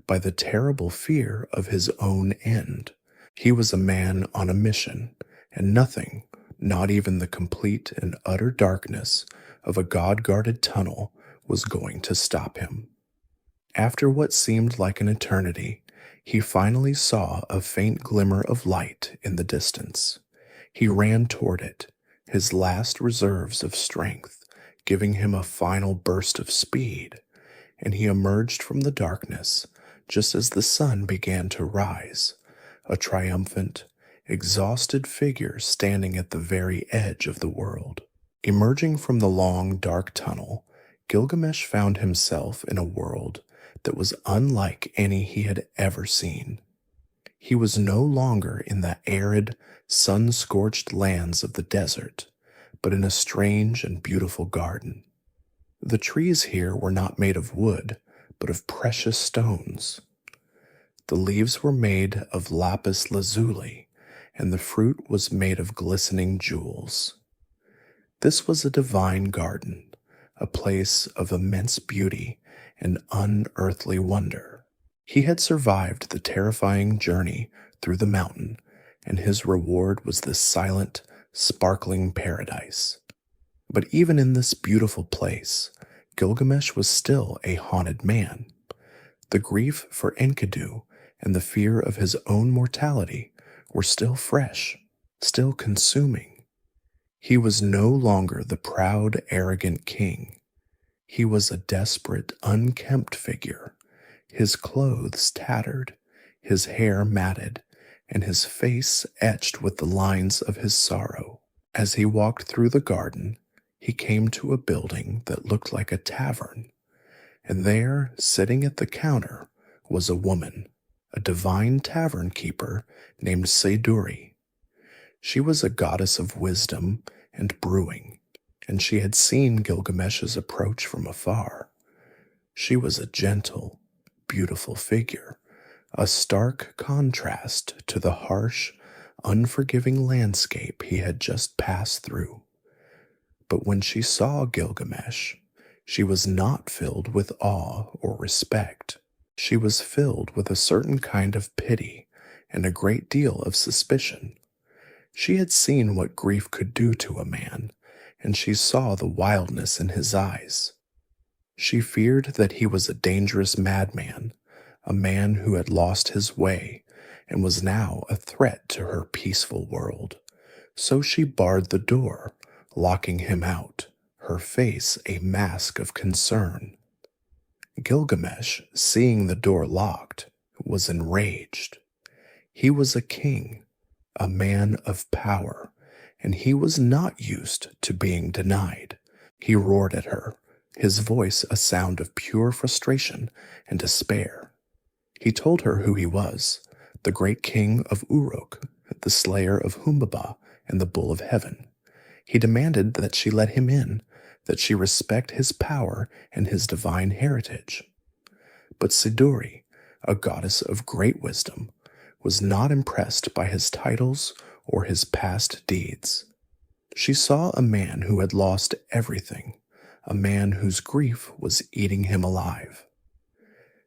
by the terrible fear of his own end. He was a man on a mission, and nothing, not even the complete and utter darkness of a God-guarded tunnel, was going to stop him. After what seemed like an eternity, He finally saw a faint glimmer of light in the distance. He ran toward it, his last reserves of strength giving him a final burst of speed, and he emerged from the darkness just as the sun began to rise, a triumphant, exhausted figure standing at the very edge of the world. Emerging from the long, dark tunnel, Gilgamesh found himself in a world that was unlike any he had ever seen. He was no longer in the arid, sun-scorched lands of the desert, but in a strange and beautiful garden. The trees here were not made of wood, but of precious stones. The leaves were made of lapis lazuli, and the fruit was made of glistening jewels. This was a divine garden, a place of immense beauty and unearthly wonder. He had survived the terrifying journey through the mountain, and his reward was this silent, sparkling paradise. But even in this beautiful place, Gilgamesh was still a haunted man. The grief for Enkidu and the fear of his own mortality were still fresh, still consuming. He was no longer the proud, arrogant king. He was a desperate, unkempt figure, his clothes tattered, his hair matted, and his face etched with the lines of his sorrow. As he walked through the garden, he came to a building that looked like a tavern, and there, sitting at the counter, was a woman, a divine tavern keeper named Siduri. She was a goddess of wisdom and brewing, and she had seen Gilgamesh's approach from afar. She was a gentle, beautiful figure, a stark contrast to the harsh, unforgiving landscape he had just passed through. But when she saw Gilgamesh, she was not filled with awe or respect. She was filled with a certain kind of pity and a great deal of suspicion. She had seen what grief could do to a man, and she saw the wildness in his eyes. She feared that he was a dangerous madman, a man who had lost his way and was now a threat to her peaceful world. So she barred the door, locking him out, her face a mask of concern. Gilgamesh, seeing the door locked, was enraged. He was a king, a man of power, and he was not used to being denied. He roared at her, his voice a sound of pure frustration and despair. He told her who he was, the great king of Uruk, the slayer of Humbaba and the bull of heaven. He demanded that she let him in, that she respect his power and his divine heritage. But Siduri, a goddess of great wisdom, was not impressed by his titles or his past deeds. She saw a man who had lost everything, a man whose grief was eating him alive.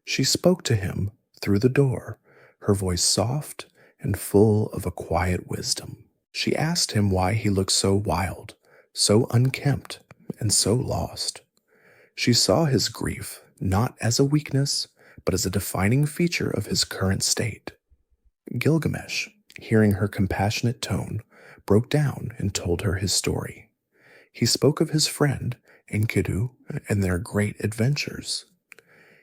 She spoke to him through the door, her voice soft and full of a quiet wisdom. She asked him why he looked so wild, so unkempt, and so lost. She saw his grief not as a weakness, but as a defining feature of his current state. Gilgamesh, hearing her compassionate tone, broke down and told her his story. He spoke of his friend, Enkidu, and their great adventures.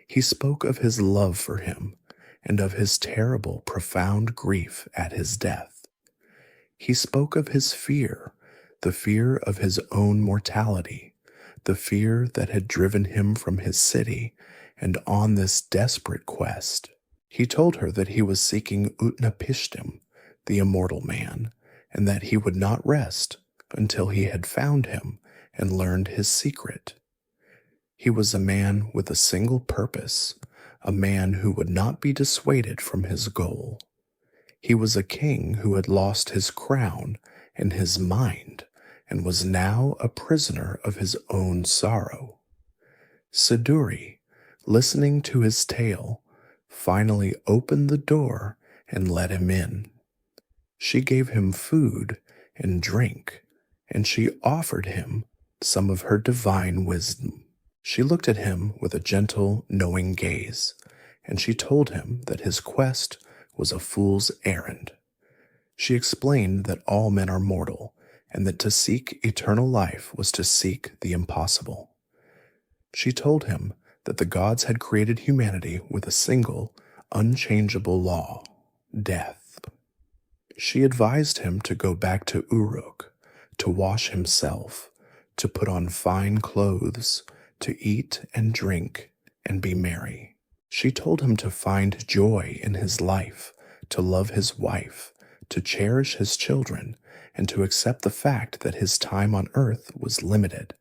He spoke of his love for him and of his terrible, profound grief at his death. He spoke of his fear, the fear of his own mortality, the fear that had driven him from his city and on this desperate quest. He told her that he was seeking Utnapishtim, the immortal man, and that he would not rest until he had found him and learned his secret. He was a man with a single purpose, a man who would not be dissuaded from his goal. He was a king who had lost his crown and his mind, and was now a prisoner of his own sorrow. Siduri, listening to his tale, finally opened the door and let him in. She gave him food and drink, and she offered him some of her divine wisdom. She looked at him with a gentle, knowing gaze, and she told him that his quest was a fool's errand. She explained that all men are mortal, and that to seek eternal life was to seek the impossible. She told him that the gods had created humanity with a single, unchangeable law: death. She advised him to go back to Uruk, to wash himself, to put on fine clothes, to eat and drink and be merry. She told him to find joy in his life, to love his wife, to cherish his children, and to accept the fact that his time on earth was limited.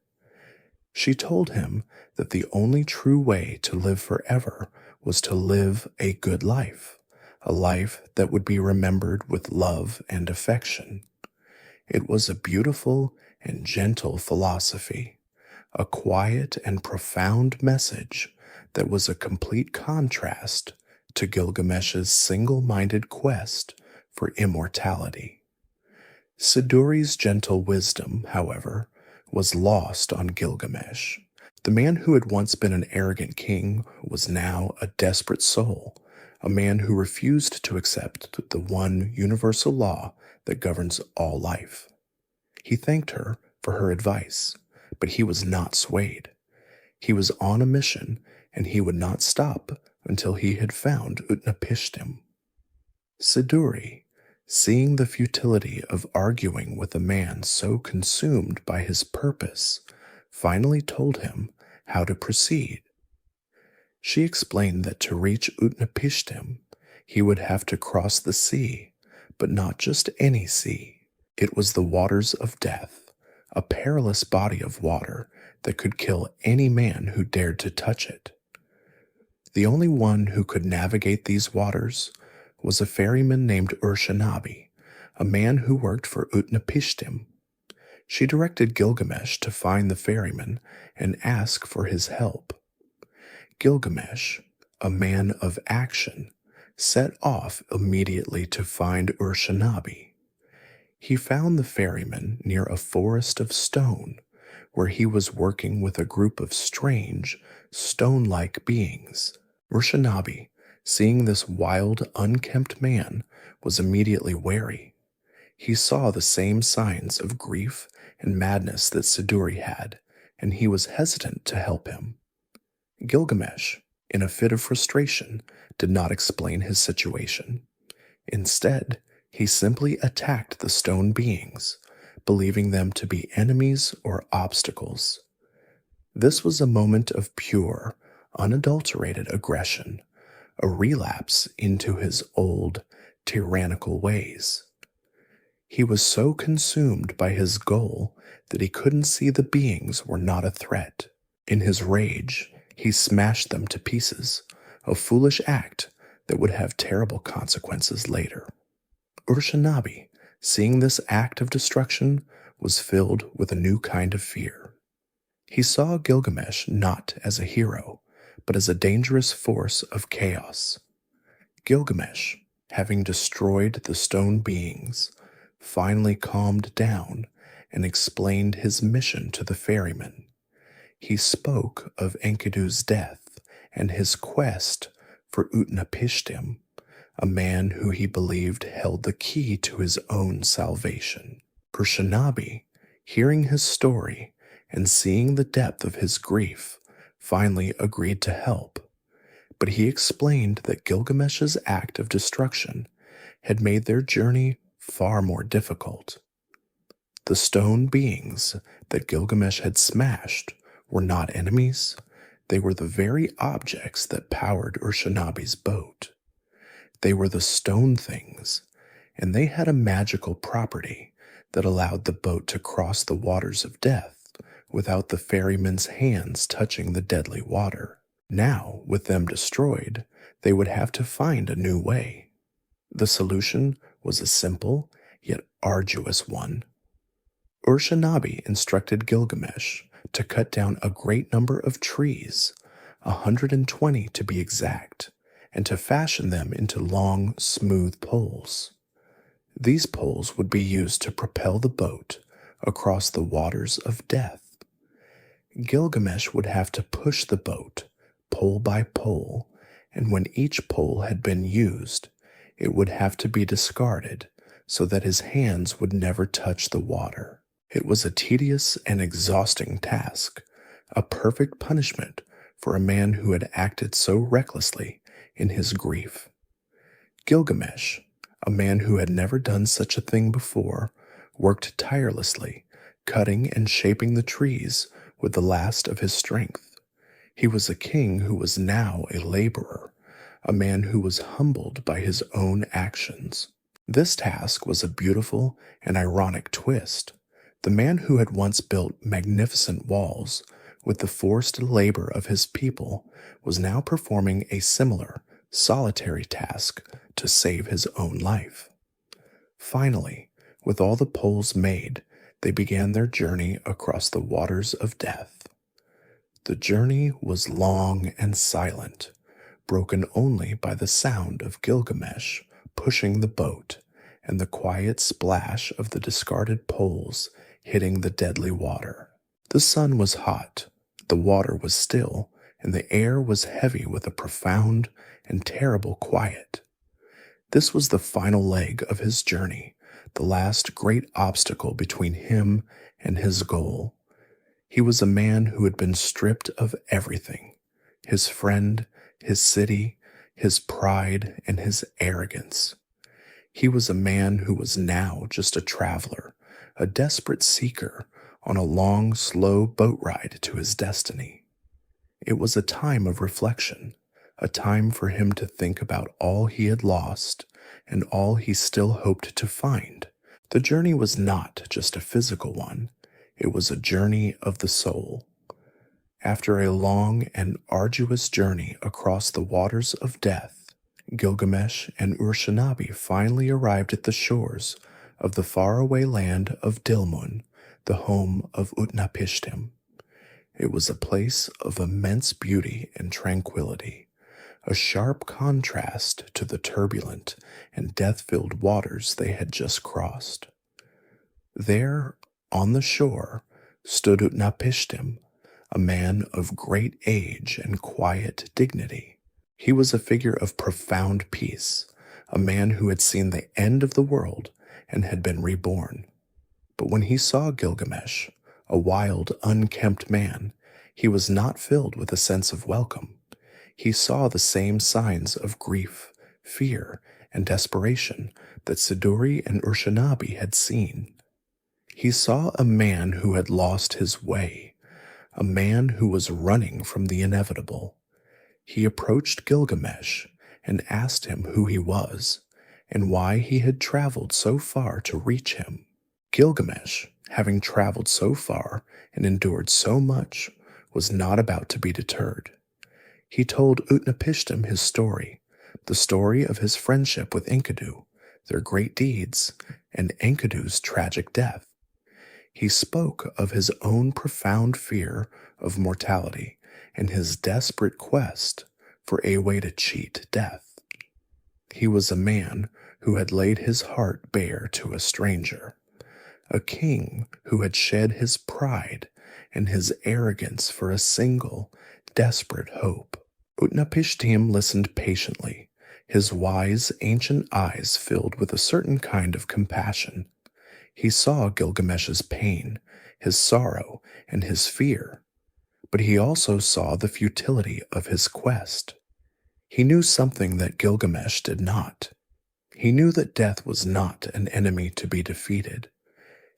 She told him that the only true way to live forever was to live a good life, a life that would be remembered with love and affection. It was a beautiful and gentle philosophy, a quiet and profound message that was a complete contrast to Gilgamesh's single-minded quest for immortality. Siduri's gentle wisdom, however, was lost on Gilgamesh. The man who had once been an arrogant king was now a desperate soul, a man who refused to accept the one universal law that governs all life. He thanked her for her advice, but he was not swayed. He was on a mission, and he would not stop until he had found Utnapishtim. Siduri, seeing the futility of arguing with a man so consumed by his purpose, finally told him how to proceed. She explained that to reach Utnapishtim, he would have to cross the sea, but not just any sea. It was the waters of death, a perilous body of water that could kill any man who dared to touch it. The only one who could navigate these waters was a ferryman named Urshanabi, a man who worked for Utnapishtim. She directed Gilgamesh to find the ferryman and ask for his help. Gilgamesh, a man of action, set off immediately to find Urshanabi. He found the ferryman near a forest of stone, where he was working with a group of strange, stone-like beings. Urshanabi, seeing this wild, unkempt man, was immediately wary. He saw the same signs of grief and madness that Siduri had, and he was hesitant to help him. Gilgamesh, in a fit of frustration, did not explain his situation. Instead, he simply attacked the stone beings, believing them to be enemies or obstacles. This was a moment of pure, unadulterated aggression, a relapse into his old, tyrannical ways. He was so consumed by his goal that he couldn't see the beings were not a threat. In his rage, he smashed them to pieces, a foolish act that would have terrible consequences later. Urshanabi, seeing this act of destruction, was filled with a new kind of fear. He saw Gilgamesh not as a hero, but as a dangerous force of chaos. Gilgamesh, having destroyed the stone beings, finally calmed down and explained his mission to the ferryman. He spoke of Enkidu's death and his quest for Utnapishtim, a man who he believed held the key to his own salvation. Urshanabi, hearing his story and seeing the depth of his grief, finally agreed to help, but he explained that Gilgamesh's act of destruction had made their journey far more difficult. The stone beings that Gilgamesh had smashed were not enemies, they were the very objects that powered Urshanabi's boat. They were the stone things, and they had a magical property that allowed the boat to cross the waters of death without the ferryman's hands touching the deadly water. Now, with them destroyed, they would have to find a new way. The solution was a simple yet arduous one. Urshanabi instructed Gilgamesh to cut down a great number of trees, 120 to be exact, and to fashion them into long, smooth poles. These poles would be used to propel the boat across the waters of death. Gilgamesh would have to push the boat, pole by pole, and when each pole had been used, it would have to be discarded so that his hands would never touch the water. It was a tedious and exhausting task, a perfect punishment for a man who had acted so recklessly in his grief. Gilgamesh, a man who had never done such a thing before, worked tirelessly, cutting and shaping the trees with the last of his strength. He was a king who was now a laborer, a man who was humbled by his own actions. This task was a beautiful and ironic twist. The man who had once built magnificent walls with the forced labor of his people was now performing a similar, solitary task to save his own life. Finally, with all the poles made, they began their journey across the waters of death. The journey was long and silent, broken only by the sound of Gilgamesh pushing the boat and the quiet splash of the discarded poles hitting the deadly water. The sun was hot, the water was still, and the air was heavy with a profound and terrible quiet. This was the final leg of his journey, the last great obstacle between him and his goal. He was a man who had been stripped of everything: his friend, his city, his pride, and his arrogance. He was a man who was now just a traveler, a desperate seeker on a long, slow boat ride to his destiny. It was a time of reflection, a time for him to think about all he had lost and all he still hoped to find. The journey was not just a physical one, it was a journey of the soul. After a long and arduous journey across the waters of death, Gilgamesh and Urshanabi finally arrived at the shores of the faraway land of Dilmun, the home of Utnapishtim. It was a place of immense beauty and tranquility, a sharp contrast to the turbulent and death-filled waters they had just crossed. There, on the shore, stood Utnapishtim, a man of great age and quiet dignity. He was a figure of profound peace, a man who had seen the end of the world and had been reborn. But when he saw Gilgamesh, a wild, unkempt man, he was not filled with a sense of welcome. He saw the same signs of grief, fear, and desperation that Siduri and Urshanabi had seen. He saw a man who had lost his way, a man who was running from the inevitable. He approached Gilgamesh and asked him who he was and why he had traveled so far to reach him. Gilgamesh, having traveled so far and endured so much, was not about to be deterred. He told Utnapishtim his story, the story of his friendship with Enkidu, their great deeds, and Enkidu's tragic death. He spoke of his own profound fear of mortality and his desperate quest for a way to cheat death. He was a man who had laid his heart bare to a stranger, a king who had shed his pride and his arrogance for a single, desperate hope. Utnapishtim listened patiently, his wise, ancient eyes filled with a certain kind of compassion. He saw Gilgamesh's pain, his sorrow, and his fear, but he also saw the futility of his quest. He knew something that Gilgamesh did not. He knew that death was not an enemy to be defeated.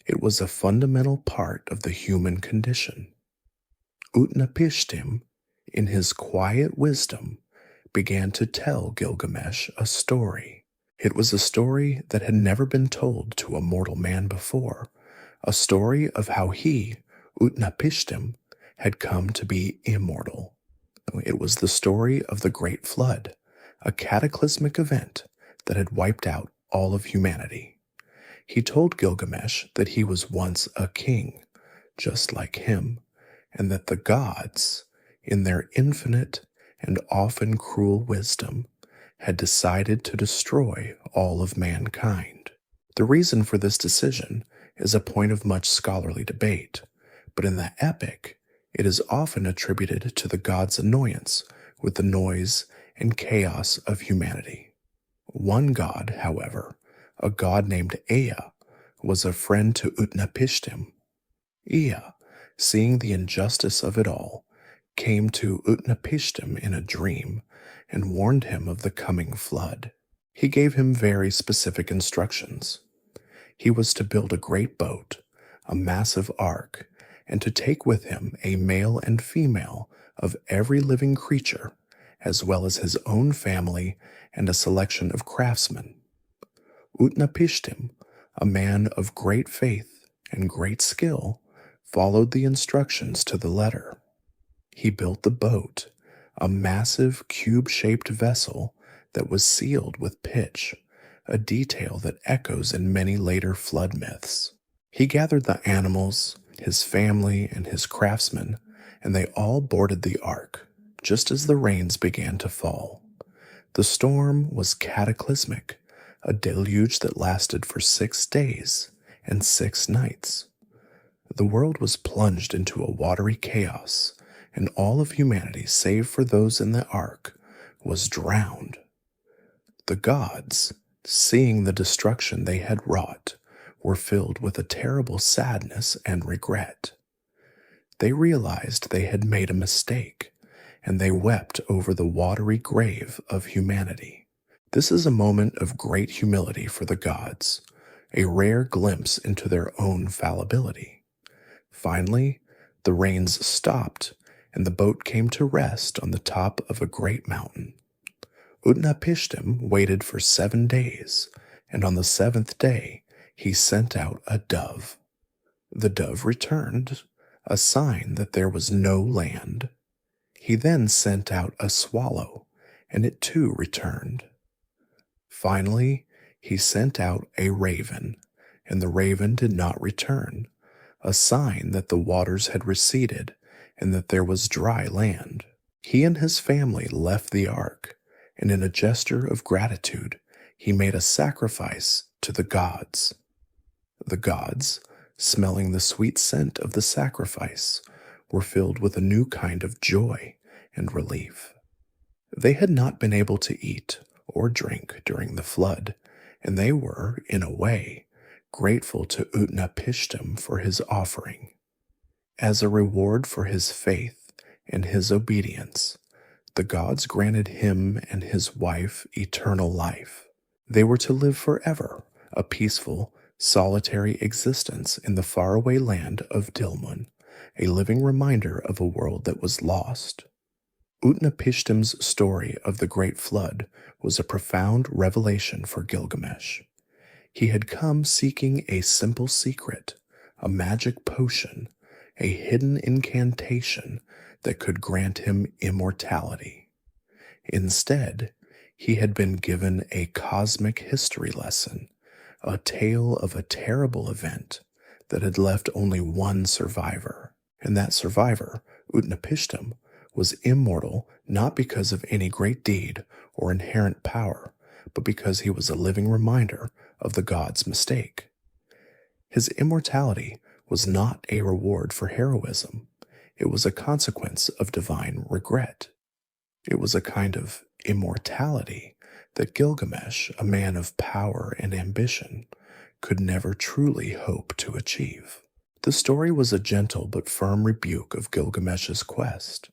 It was a fundamental part of the human condition. Utnapishtim, in his quiet wisdom, began to tell Gilgamesh a story. It was a story that had never been told to a mortal man before, a story of how he, Utnapishtim, had come to be immortal. It was the story of the Great Flood, a cataclysmic event that had wiped out all of humanity. He told Gilgamesh that he was once a king, just like him, and that the gods, in their infinite and often cruel wisdom, had decided to destroy all of mankind. The reason for this decision is a point of much scholarly debate, but in the epic, it is often attributed to the gods' annoyance with the noise and chaos of humanity. One god, however, a god named Ea, was a friend to Utnapishtim. Ea, seeing the injustice of it all, came to Utnapishtim in a dream and warned him of the coming flood. He gave him very specific instructions. He was to build a great boat, a massive ark, and to take with him a male and female of every living creature, as well as his own family and a selection of craftsmen. Utnapishtim, a man of great faith and great skill, followed the instructions to the letter. He built the boat, a massive cube-shaped vessel that was sealed with pitch, a detail that echoes in many later flood myths. He gathered the animals, his family, and his craftsmen, and they all boarded the ark, just as the rains began to fall. The storm was cataclysmic, a deluge that lasted for 6 days and 6 nights. The world was plunged into a watery chaos, and all of humanity, save for those in the ark, was drowned. The gods, seeing the destruction they had wrought, were filled with a terrible sadness and regret. They realized they had made a mistake, and they wept over the watery grave of humanity. This is a moment of great humility for the gods, a rare glimpse into their own fallibility. Finally, the rains stopped, and the boat came to rest on the top of a great mountain. Utnapishtim waited for 7 days, and on the 7th day he sent out a dove. The dove returned, a sign that there was no land. He then sent out a swallow, and it too returned. Finally, he sent out a raven, and the raven did not return, a sign that the waters had receded and that there was dry land. He and his family left the ark, and in a gesture of gratitude, he made a sacrifice to the gods. The gods, smelling the sweet scent of the sacrifice, were filled with a new kind of joy and relief. They had not been able to eat or drink during the flood, and they were, in a way, grateful to Utnapishtim for his offering. As a reward for his faith and his obedience, the gods granted him and his wife eternal life. They were to live forever, a peaceful, solitary existence in the faraway land of Dilmun, a living reminder of a world that was lost. Utnapishtim's story of the Great Flood was a profound revelation for Gilgamesh. He had come seeking a simple secret, a magic potion, a hidden incantation that could grant him immortality. Instead, he had been given a cosmic history lesson, a tale of a terrible event that had left only one survivor, and that survivor, Utnapishtim, was immortal not because of any great deed or inherent power, but because he was a living reminder of the gods' mistake. His immortality was not a reward for heroism. It was a consequence of divine regret. It was a kind of immortality that Gilgamesh, a man of power and ambition, could never truly hope to achieve. The story was a gentle but firm rebuke of Gilgamesh's quest,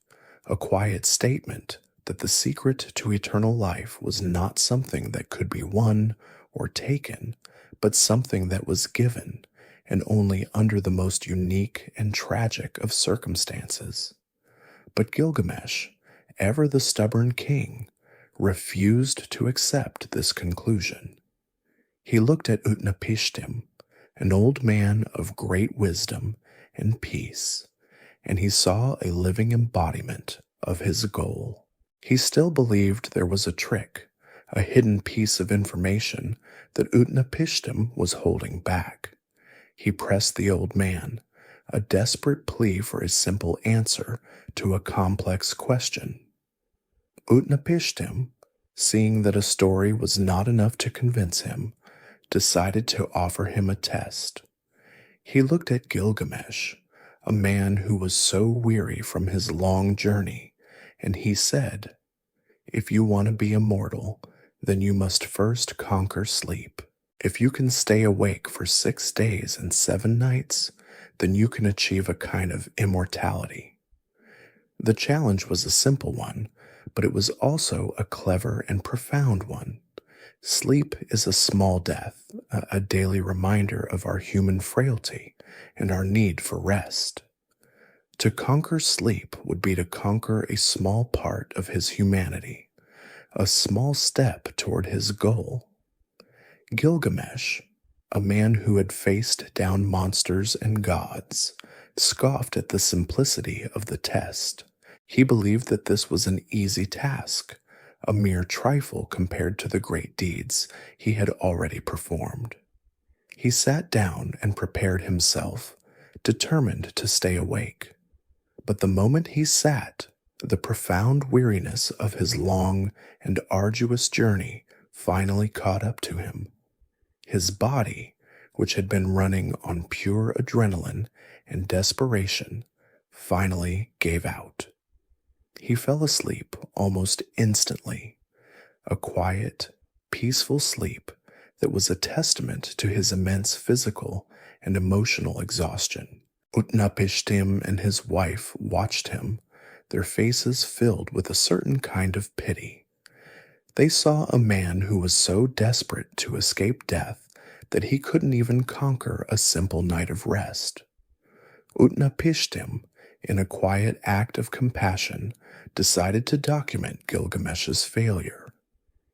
a quiet statement that the secret to eternal life was not something that could be won or taken, but something that was given, and only under the most unique and tragic of circumstances. But Gilgamesh, ever the stubborn king, refused to accept this conclusion. He looked at Utnapishtim, an old man of great wisdom and peace, and he saw a living embodiment of his goal. He still believed there was a trick, a hidden piece of information that Utnapishtim was holding back. He pressed the old man, a desperate plea for a simple answer to a complex question. Utnapishtim, seeing that a story was not enough to convince him, decided to offer him a test. He looked at Gilgamesh, a man who was so weary from his long journey, and he said, If you want to be immortal, then you must first conquer sleep. If you can stay awake for 6 days and 7 nights, then you can achieve a kind of immortality. The challenge was a simple one, but it was also a clever and profound one. Sleep is a small death, a daily reminder of our human frailty and our need for rest. To conquer sleep would be to conquer a small part of his humanity, a small step toward his goal. Gilgamesh, a man who had faced down monsters and gods, scoffed at the simplicity of the test. He believed that this was an easy task, a mere trifle compared to the great deeds he had already performed. He sat down and prepared himself, determined to stay awake. But the moment he sat, the profound weariness of his long and arduous journey finally caught up to him. His body, which had been running on pure adrenaline and desperation, finally gave out. He fell asleep almost instantly, a quiet, peaceful sleep that was a testament to his immense physical and emotional exhaustion. Utnapishtim and his wife watched him, their faces filled with a certain kind of pity. They saw a man who was so desperate to escape death that he couldn't even conquer a simple night of rest. Utnapishtim, in a quiet act of compassion, decided to document Gilgamesh's failure.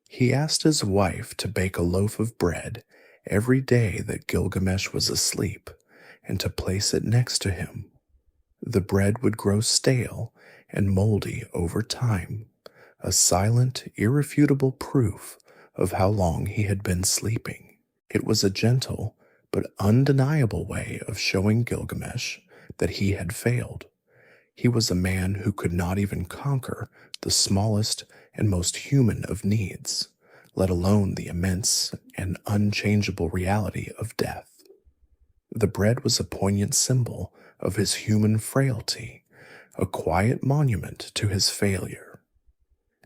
He asked his wife to bake a loaf of bread every day that Gilgamesh was asleep and to place it next to him. The bread would grow stale and moldy over time, a silent, irrefutable proof of how long he had been sleeping. It was a gentle but undeniable way of showing Gilgamesh that he had failed. He was a man who could not even conquer the smallest and most human of needs, let alone the immense and unchangeable reality of death. The bread was a poignant symbol of his human frailty, a quiet monument to his failure.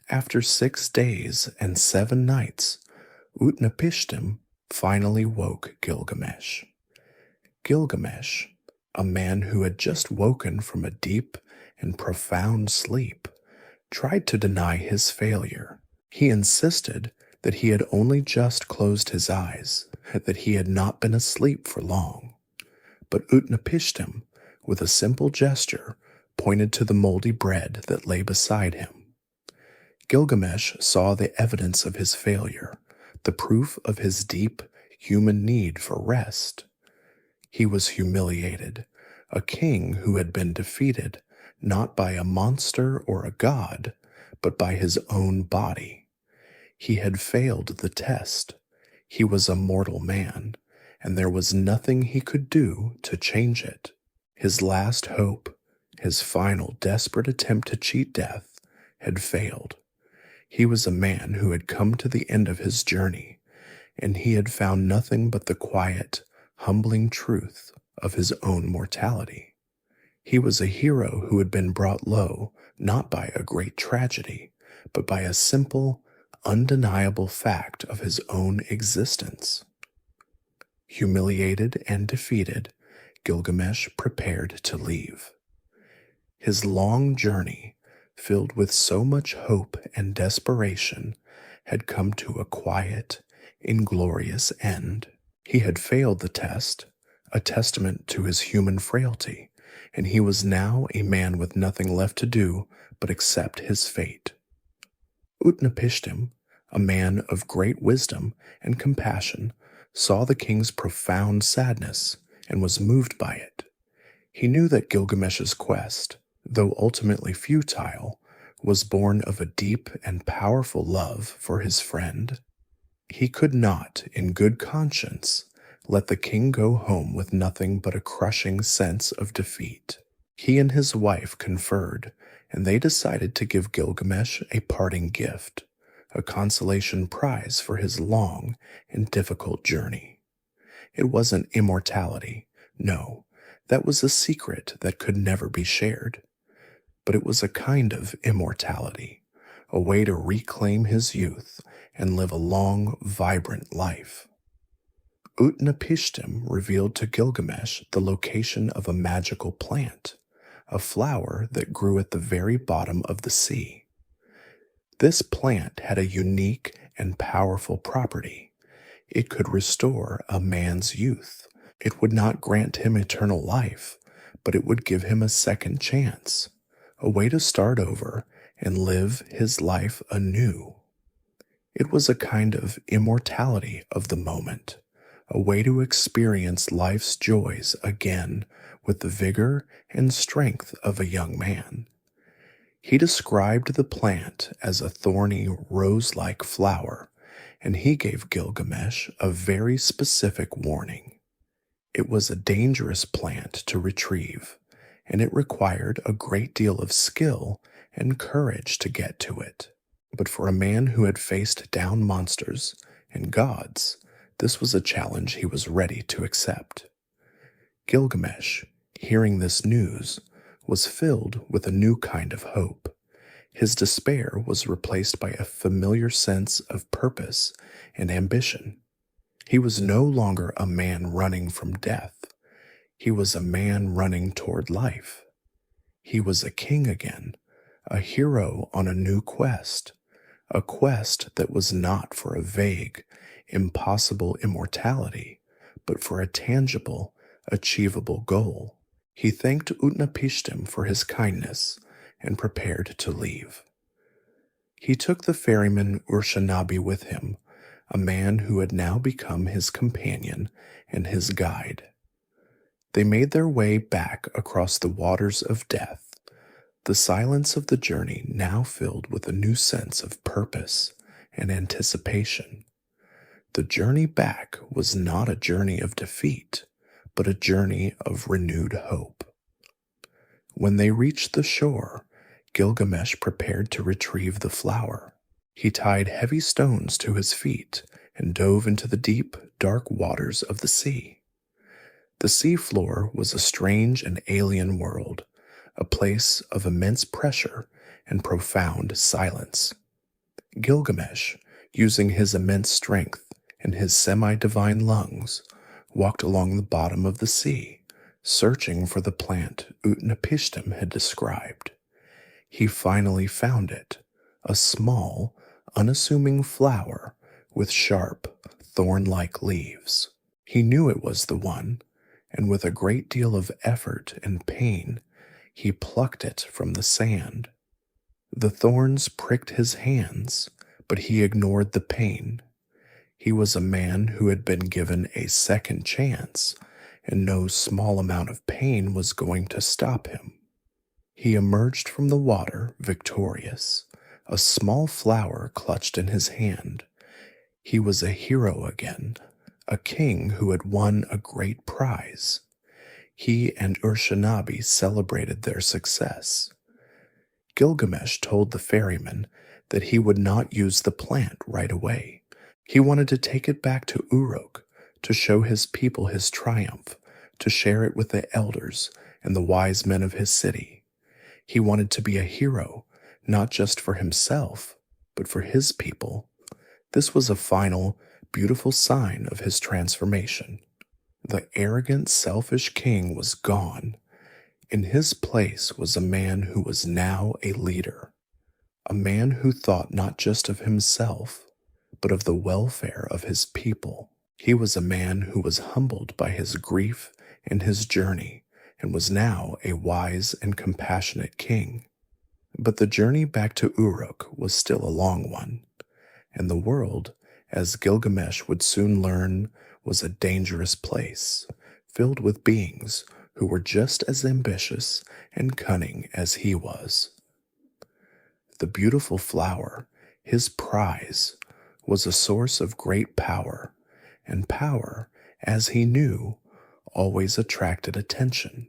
After 6 days and 7 nights, Utnapishtim finally woke Gilgamesh. Gilgamesh, a man who had just woken from a deep and profound sleep, tried to deny his failure. He insisted that he had only just closed his eyes, that he had not been asleep for long. But Utnapishtim, with a simple gesture, pointed to the moldy bread that lay beside him. Gilgamesh saw the evidence of his failure, the proof of his deep human need for rest. He was humiliated, a king who had been defeated not by a monster or a god, but by his own body. He had failed the test. He was a mortal man, and there was nothing he could do to change it. His last hope, his final desperate attempt to cheat death, had failed. He was a man who had come to the end of his journey, and he had found nothing but the quiet, humbling truth of his own mortality. He was a hero who had been brought low not by a great tragedy, but by a simple, undeniable fact of his own existence. Humiliated and defeated, Gilgamesh prepared to leave. His long journey, filled with so much hope and desperation, had come to a quiet, inglorious end. He had failed the test, a testament to his human frailty, and he was now a man with nothing left to do but accept his fate. Utnapishtim, a man of great wisdom and compassion, saw the king's profound sadness and was moved by it. He knew that Gilgamesh's quest, though ultimately futile, was born of a deep and powerful love for his friend. He could not, in good conscience, let the king go home with nothing but a crushing sense of defeat. He and his wife conferred, and they decided to give Gilgamesh a parting gift, a consolation prize for his long and difficult journey. It wasn't immortality, no, that was a secret that could never be shared. But it was a kind of immortality, a way to reclaim his youth and live a long, vibrant life. Utnapishtim revealed to Gilgamesh the location of a magical plant, a flower that grew at the very bottom of the sea. This plant had a unique and powerful property. It could restore a man's youth. It would not grant him eternal life, but it would give him a second chance, a way to start over and live his life anew. It was a kind of immortality of the moment, a way to experience life's joys again with the vigor and strength of a young man. He described the plant as a thorny, rose-like flower, and he gave Gilgamesh a very specific warning. It was a dangerous plant to retrieve, and it required a great deal of skill and courage to get to it. But for a man who had faced down monsters and gods, this was a challenge he was ready to accept. Gilgamesh, hearing this news, was filled with a new kind of hope. His despair was replaced by a familiar sense of purpose and ambition. He was no longer a man running from death. He was a man running toward life. He was a king again, a hero on a new quest, a quest that was not for a vague, impossible immortality, but for a tangible, achievable goal. He thanked Utnapishtim for his kindness and prepared to leave. He took the ferryman Urshanabi with him, a man who had now become his companion and his guide. They made their way back across the waters of death, the silence of the journey now filled with a new sense of purpose and anticipation. The journey back was not a journey of defeat, but a journey of renewed hope. When they reached the shore, Gilgamesh prepared to retrieve the flower. He tied heavy stones to his feet and dove into the deep, dark waters of the sea. The sea floor was a strange and alien world, a place of immense pressure and profound silence. Gilgamesh, using his immense strength and his semi-divine lungs, walked along the bottom of the sea, searching for the plant Utnapishtim had described. He finally found it, a small, unassuming flower with sharp, thorn-like leaves. He knew it was the one, and with a great deal of effort and pain, he plucked it from the sand. The thorns pricked his hands, but he ignored the pain. He was a man who had been given a second chance, and no small amount of pain was going to stop him. He emerged from the water victorious, a small flower clutched in his hand. He was a hero again, a king who had won a great prize. He and Urshanabi celebrated their success. Gilgamesh told the ferryman that he would not use the plant right away. He wanted to take it back to Uruk, to show his people his triumph, to share it with the elders and the wise men of his city. He wanted to be a hero, not just for himself, but for his people. This was a final, beautiful sign of his transformation. The arrogant, selfish king was gone. In his place was a man who was now a leader, a man who thought not just of himself, but of the welfare of his people. He was a man who was humbled by his grief and his journey, and was now a wise and compassionate king. But the journey back to Uruk was still a long one, and the world, as Gilgamesh would soon learn, was a dangerous place, filled with beings who were just as ambitious and cunning as he was. The beautiful flower, his prize, was a source of great power, and power, as he knew, always attracted attention.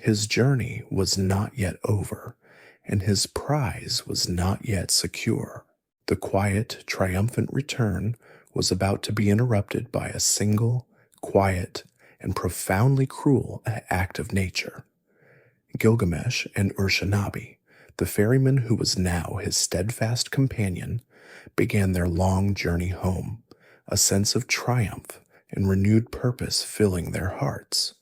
His journey was not yet over, and his prize was not yet secure. The quiet, triumphant return was about to be interrupted by a single, quiet, and profoundly cruel act of nature. Gilgamesh and Urshanabi, The ferryman, who was now his steadfast companion, began their long journey home, a sense of triumph and renewed purpose filling their hearts.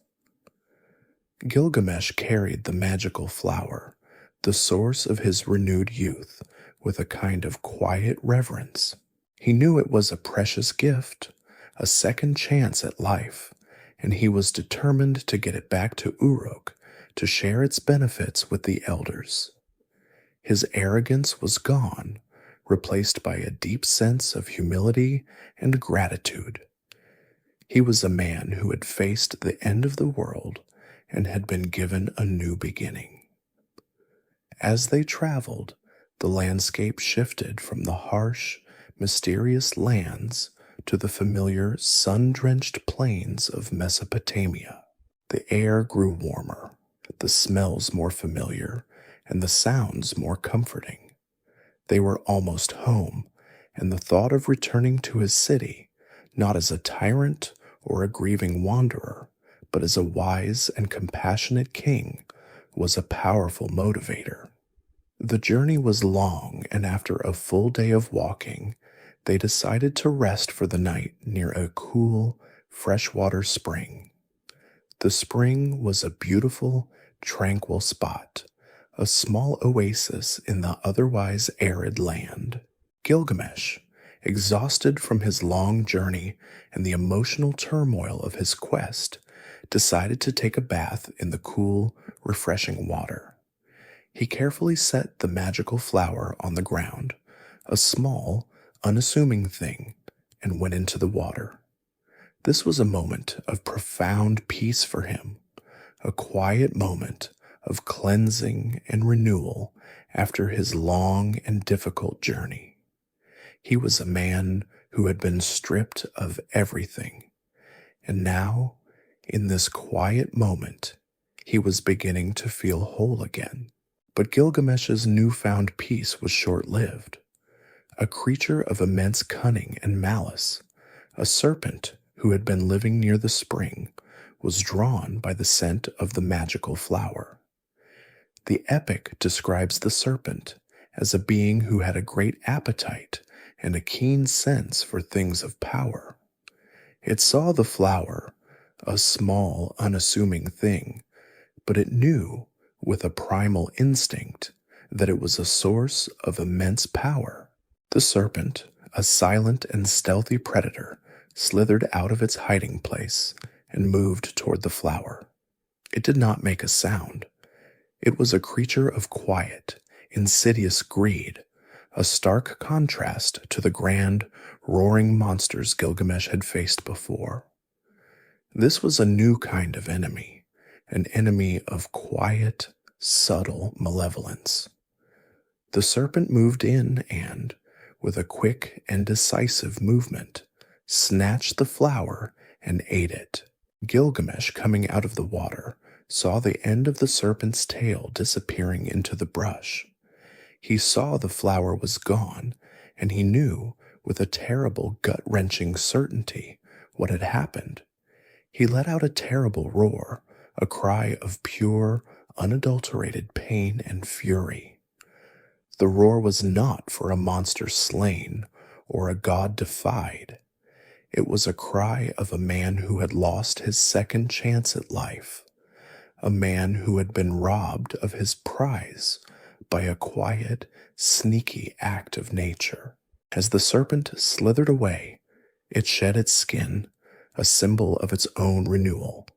Gilgamesh carried the magical flower, the source of his renewed youth, with a kind of quiet reverence. He knew it was a precious gift, a second chance at life, and he was determined to get it back to Uruk to share its benefits with the elders. His arrogance was gone, replaced by a deep sense of humility and gratitude. He was a man who had faced the end of the world and had been given a new beginning. As they traveled, the landscape shifted from the harsh, mysterious lands to the familiar, sun-drenched plains of Mesopotamia. The air grew warmer, the smells more familiar, and the sounds more comforting. They were almost home, and the thought of returning to his city, not as a tyrant or a grieving wanderer, but as a wise and compassionate king, was a powerful motivator. The journey was long, and after a full day of walking, they decided to rest for the night near a cool, freshwater spring. The spring was a beautiful, tranquil spot, a small oasis in the otherwise arid land. Gilgamesh, exhausted from his long journey and the emotional turmoil of his quest, decided to take a bath in the cool, refreshing water. He carefully set the magical flower on the ground, a small, unassuming thing, and went into the water. This was a moment of profound peace for him, a quiet moment of cleansing and renewal after his long and difficult journey. He was a man who had been stripped of everything, and now, in this quiet moment, he was beginning to feel whole again. But Gilgamesh's newfound peace was short-lived. A creature of immense cunning and malice, a serpent who had been living near the spring, was drawn by the scent of the magical flower. The epic describes the serpent as a being who had a great appetite and a keen sense for things of power. It saw the flower, a small, unassuming thing, but it knew, with a primal instinct, that it was a source of immense power. The serpent, a silent and stealthy predator, slithered out of its hiding place and moved toward the flower. It did not make a sound. It was a creature of quiet, insidious greed, a stark contrast to the grand, roaring monsters Gilgamesh had faced before. This was a new kind of enemy, an enemy of quiet, subtle malevolence. The serpent moved in and, with a quick and decisive movement, snatched the flower and ate it. Gilgamesh, coming out of the water, saw the end of the serpent's tail disappearing into the brush. He saw the flower was gone, and he knew, with a terrible, gut-wrenching certainty, what had happened. He let out a terrible roar, a cry of pure, unadulterated pain and fury. The roar was not for a monster slain or a god defied. It was a cry of a man who had lost his second chance at life, a man who had been robbed of his prize by a quiet, sneaky act of nature. As the serpent slithered away, it shed its skin, a symbol of its own renewal.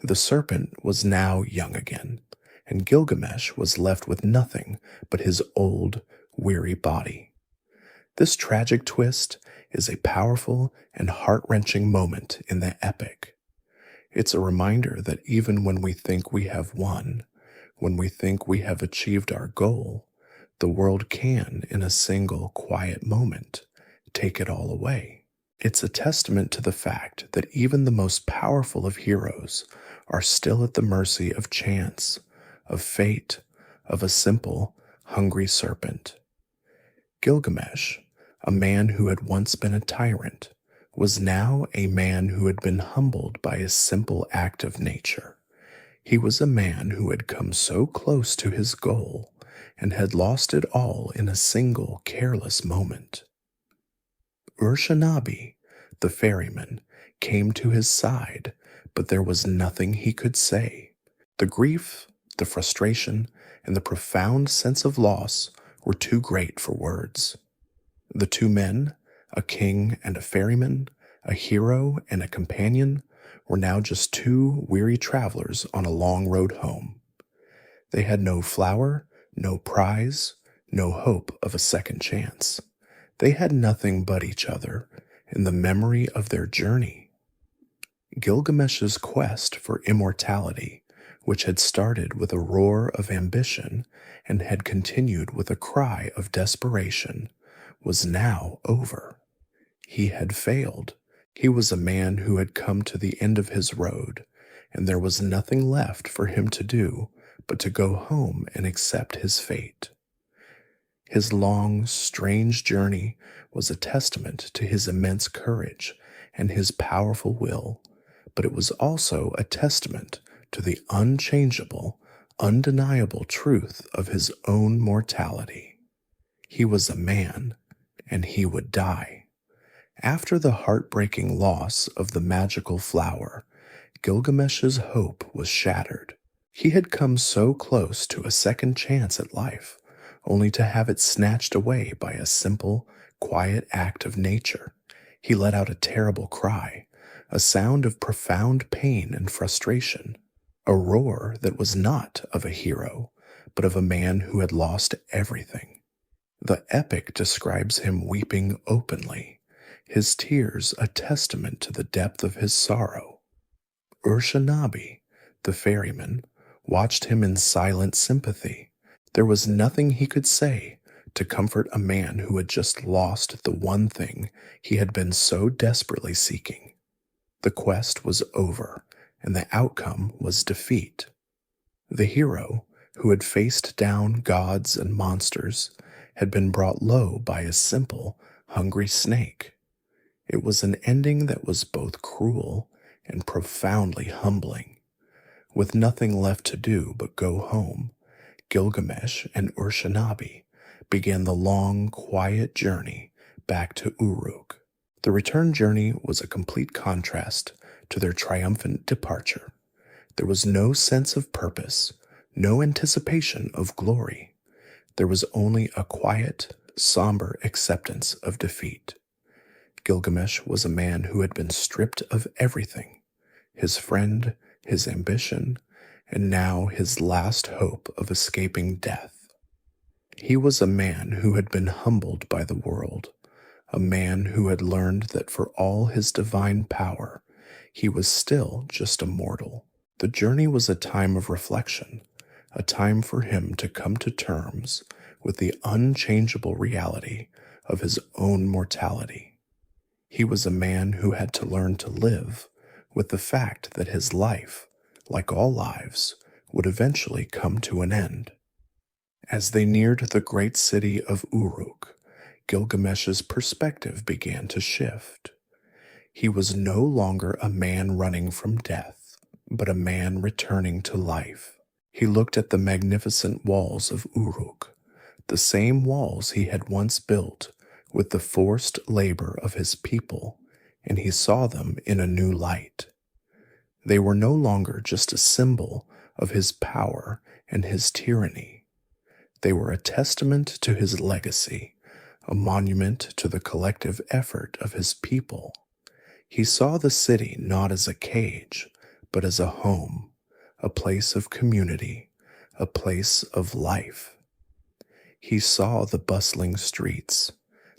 The serpent was now young again, and Gilgamesh was left with nothing but his old, weary body. This tragic twist is a powerful and heart-wrenching moment in the epic. It's a reminder that even when we think we have won, when we think we have achieved our goal, the world can, in a single quiet moment, take it all away. It's a testament to the fact that even the most powerful of heroes are still at the mercy of chance, of fate, of a simple, hungry serpent. Gilgamesh, a man who had once been a tyrant, was now a man who had been humbled by a simple act of nature. He was a man who had come so close to his goal and had lost it all in a single careless moment. Urshanabi, the ferryman, came to his side, but there was nothing he could say. The grief, the frustration, and the profound sense of loss were too great for words. The two men, a king and a ferryman, a hero and a companion, were now just two weary travelers on a long road home. They had no flower, no prize, no hope of a second chance. They had nothing but each other and the memory of their journey. Gilgamesh's quest for immortality, which had started with a roar of ambition and had continued with a cry of desperation, was now over. He had failed. He was a man who had come to the end of his road, and there was nothing left for him to do but to go home and accept his fate. His long, strange journey was a testament to his immense courage and his powerful will, but it was also a testament to the unchangeable, undeniable truth of his own mortality. He was a man, and he would die. After the heartbreaking loss of the magical flower, Gilgamesh's hope was shattered. He had come so close to a second chance at life, only to have it snatched away by a simple, quiet act of nature. He let out a terrible cry, a sound of profound pain and frustration, a roar that was not of a hero, but of a man who had lost everything. The epic describes him weeping openly, his tears a testament to the depth of his sorrow. Urshanabi, the ferryman, watched him in silent sympathy. There was nothing he could say to comfort a man who had just lost the one thing he had been so desperately seeking. The quest was over, and the outcome was defeat. The hero, who had faced down gods and monsters, had been brought low by a simple, hungry snake. It was an ending that was both cruel and profoundly humbling. With nothing left to do but go home, Gilgamesh and Urshanabi began the long, quiet journey back to Uruk. The return journey was a complete contrast to their triumphant departure. There was no sense of purpose, no anticipation of glory. There was only a quiet, somber acceptance of defeat. Gilgamesh was a man who had been stripped of everything: his friend, his ambition, and now his last hope of escaping death. He was a man who had been humbled by the world, a man who had learned that for all his divine power, he was still just a mortal. The journey was a time of reflection, a time for him to come to terms with the unchangeable reality of his own mortality. He was a man who had to learn to live with the fact that his life, like all lives, would eventually come to an end. As they neared the great city of Uruk, Gilgamesh's perspective began to shift. He was no longer a man running from death, but a man returning to life. He looked at the magnificent walls of Uruk, the same walls he had once built with the forced labor of his people, and he saw them in a new light. They were no longer just a symbol of his power and his tyranny. They were a testament to his legacy, a monument to the collective effort of his people. He saw the city not as a cage, but as a home, a place of community, a place of life. He saw the bustling streets,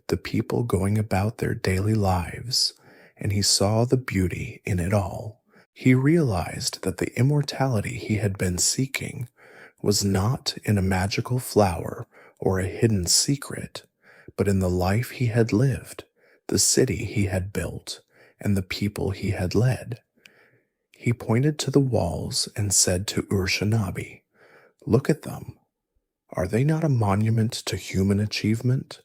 the people going about their daily lives, and he saw the beauty in it all. He realized that the immortality he had been seeking was not in a magical flower or a hidden secret, but in the life he had lived, the city he had built, and the people he had led. He pointed to the walls and said to Urshanabi, "Look at them. Are they not a monument to human achievement?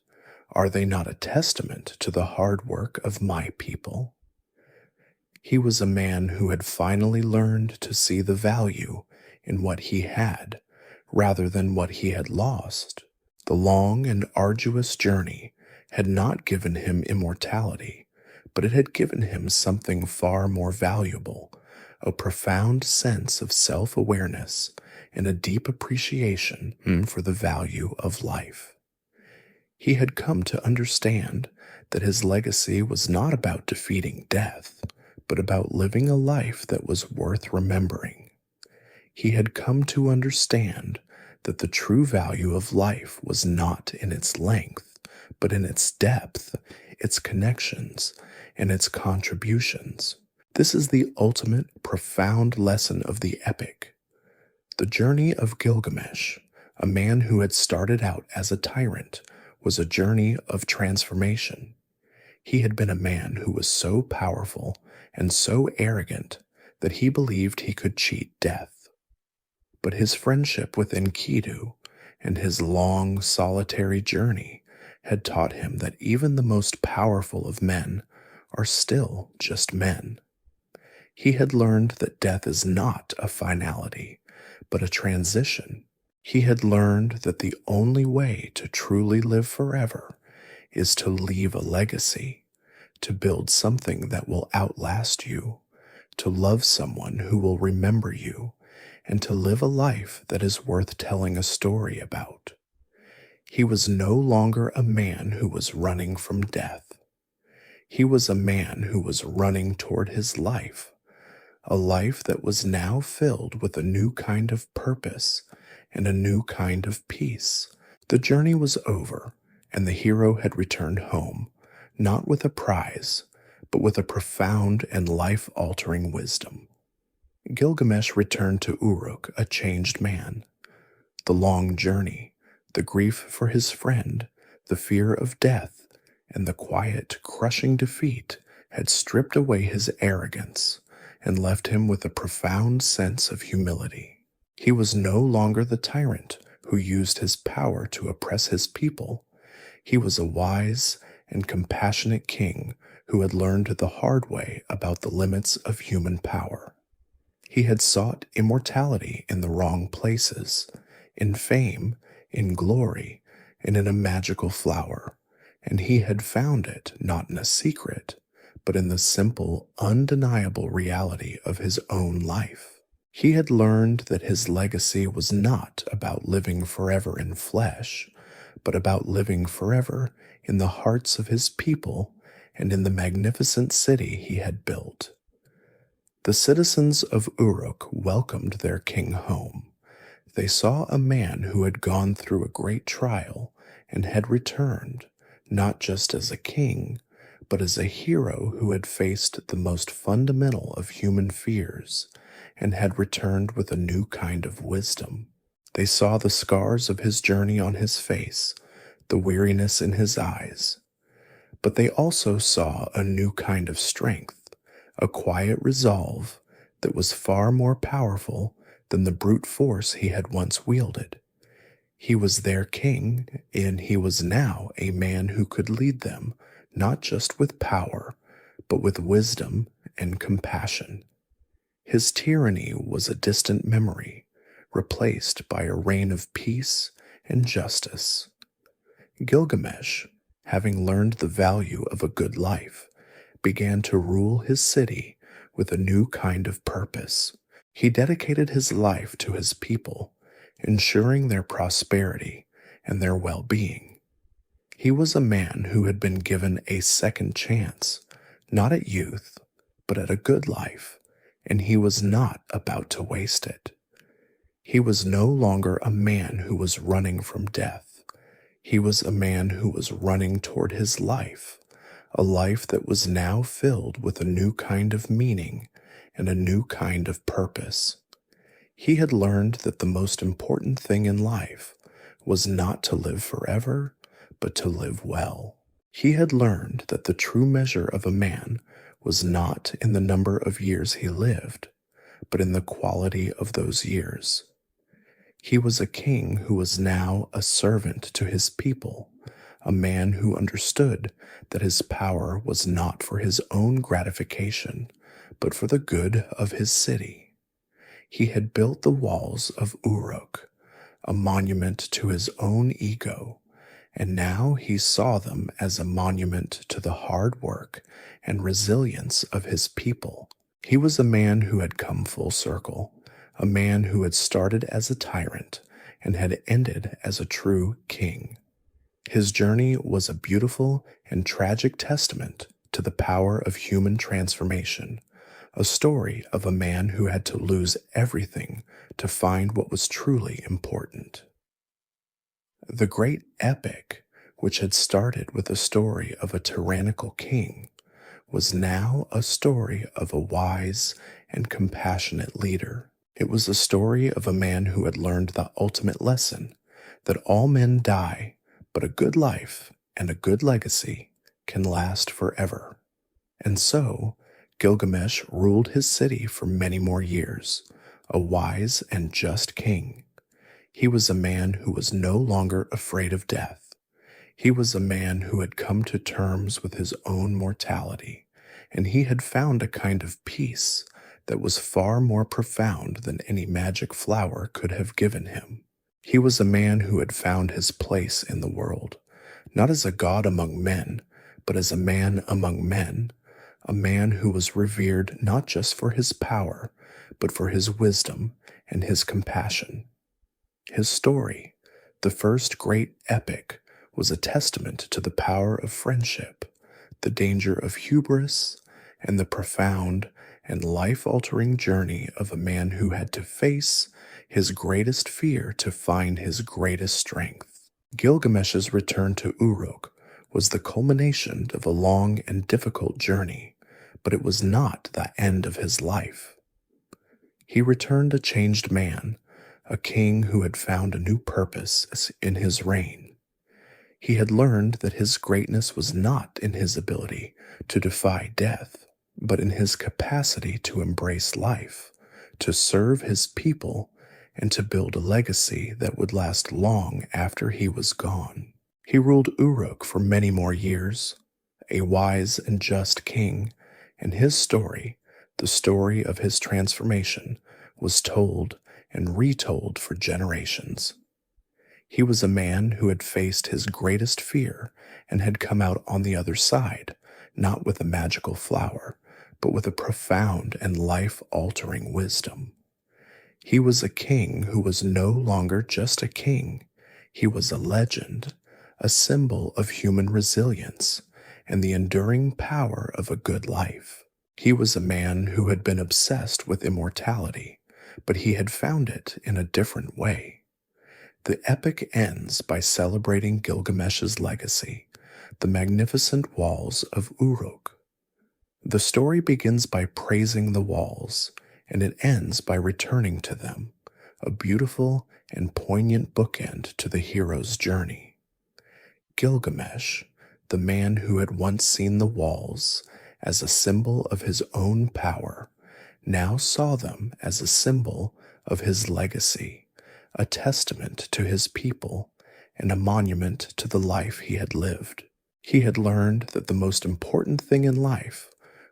Are they not a testament to the hard work of my people?" He was a man who had finally learned to see the value in what he had, rather than what he had lost. The long and arduous journey had not given him immortality, but it had given him something far more valuable, a profound sense of self-awareness and a deep appreciation for the value of life. He had come to understand that his legacy was not about defeating death, but about living a life that was worth remembering. He had come to understand that the true value of life was not in its length, but in its depth, its connections, and its contributions. This is the ultimate, profound lesson of the epic. The journey of Gilgamesh, a man who had started out as a tyrant, was a journey of transformation. He had been a man who was so powerful and so arrogant that he believed he could cheat death. But his friendship with Enkidu and his long, solitary journey had taught him that even the most powerful of men are still just men. He had learned that death is not a finality, but a transition. He had learned that the only way to truly live forever is to leave a legacy, to build something that will outlast you, to love someone who will remember you, and to live a life that is worth telling a story about. He was no longer a man who was running from death. He was a man who was running toward his life, a life that was now filled with a new kind of purpose and a new kind of peace. The journey was over, and the hero had returned home, not with a prize, but with a profound and life-altering wisdom. Gilgamesh returned to Uruk a changed man. The long journey, the grief for his friend, the fear of death, and the quiet, crushing defeat had stripped away his arrogance and left him with a profound sense of humility. He was no longer the tyrant who used his power to oppress his people. He was a wise and compassionate king who had learned the hard way about the limits of human power. He had sought immortality in the wrong places, in fame, in glory, and in a magical flower, and he had found it not in a secret, but in the simple, undeniable reality of his own life. He had learned that his legacy was not about living forever in flesh, but about living forever in the hearts of his people and in the magnificent city he had built. The citizens of Uruk welcomed their king home. They saw a man who had gone through a great trial and had returned, not just as a king, but as a hero who had faced the most fundamental of human fears and had returned with a new kind of wisdom. They saw the scars of his journey on his face, the weariness in his eyes, but they also saw a new kind of strength, a quiet resolve that was far more powerful than the brute force he had once wielded. He was their king, and he was now a man who could lead them not just with power, but with wisdom and compassion. His tyranny was a distant memory, replaced by a reign of peace and justice. Gilgamesh, having learned the value of a good life, began to rule his city with a new kind of purpose. He dedicated his life to his people, ensuring their prosperity and their well-being. He was a man who had been given a second chance, not at youth, but at a good life, and he was not about to waste it. He was no longer a man who was running from death. He was a man who was running toward his life, a life that was now filled with a new kind of meaning and a new kind of purpose. He had learned that the most important thing in life was not to live forever, but to live well. He had learned that the true measure of a man was not in the number of years he lived, but in the quality of those years. He was a king who was now a servant to his people, a man who understood that his power was not for his own gratification, but for the good of his city. He had built the walls of Uruk, a monument to his own ego, and now he saw them as a monument to the hard work and resilience of his people. He was a man who had come full circle, a man who had started as a tyrant and had ended as a true king. His journey was a beautiful and tragic testament to the power of human transformation, a story of a man who had to lose everything to find what was truly important. The great epic, which had started with a story of a tyrannical king, was now a story of a wise and compassionate leader. It was a story of a man who had learned the ultimate lesson that all men die, but a good life and a good legacy can last forever. And so, Gilgamesh ruled his city for many more years, a wise and just king. He was a man who was no longer afraid of death. He was a man who had come to terms with his own mortality, and he had found a kind of peace that was far more profound than any magic flower could have given him. He was a man who had found his place in the world, not as a god among men, but as a man among men, a man who was revered not just for his power, but for his wisdom and his compassion. His story, the first great epic, was a testament to the power of friendship, the danger of hubris, and the profound and life-altering journey of a man who had to face his greatest fear to find his greatest strength. Gilgamesh's return to Uruk was the culmination of a long and difficult journey, but it was not the end of his life. He returned a changed man, a king who had found a new purpose in his reign. He had learned that his greatness was not in his ability to defy death, but in his capacity to embrace life, to serve his people, and to build a legacy that would last long after he was gone. He ruled Uruk for many more years, a wise and just king, and his story, the story of his transformation, was told and retold for generations. He was a man who had faced his greatest fear and had come out on the other side, not with a magical flower, but with a profound and life-altering wisdom. He was a king who was no longer just a king. He was a legend, a symbol of human resilience and the enduring power of a good life. He was a man who had been obsessed with immortality, but he had found it in a different way. The epic ends by celebrating Gilgamesh's legacy, the magnificent walls of Uruk. The story begins by praising the walls, and it ends by returning to them, a beautiful and poignant bookend to the hero's journey. Gilgamesh, the man who had once seen the walls as a symbol of his own power, now saw them as a symbol of his legacy, a testament to his people, and a monument to the life he had lived. He had learned that the most important thing in life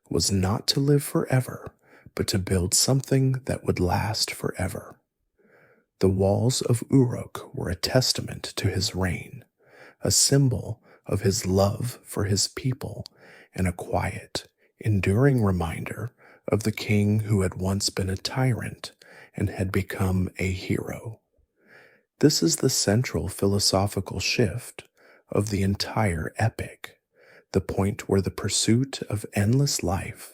was not to live forever, but to build something that would last forever. The walls of Uruk were a testament to his reign, a symbol of his love for his people, and a quiet, enduring reminder of the king who had once been a tyrant and had become a hero. This is the central philosophical shift of the entire epic, the point where the pursuit of endless life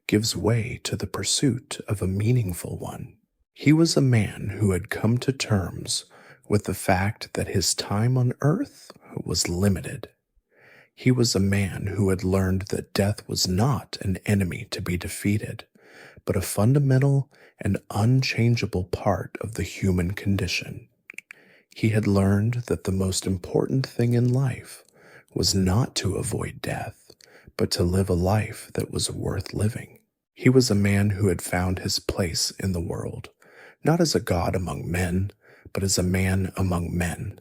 gives way to the pursuit of a meaningful one. He was a man who had come to terms with the fact that his time on earth was limited. He was a man who had learned that death was not an enemy to be defeated, but a fundamental and unchangeable part of the human condition. He had learned that the most important thing in life was not to avoid death, but to live a life that was worth living. He was a man who had found his place in the world, not as a god among men, but as a man among men,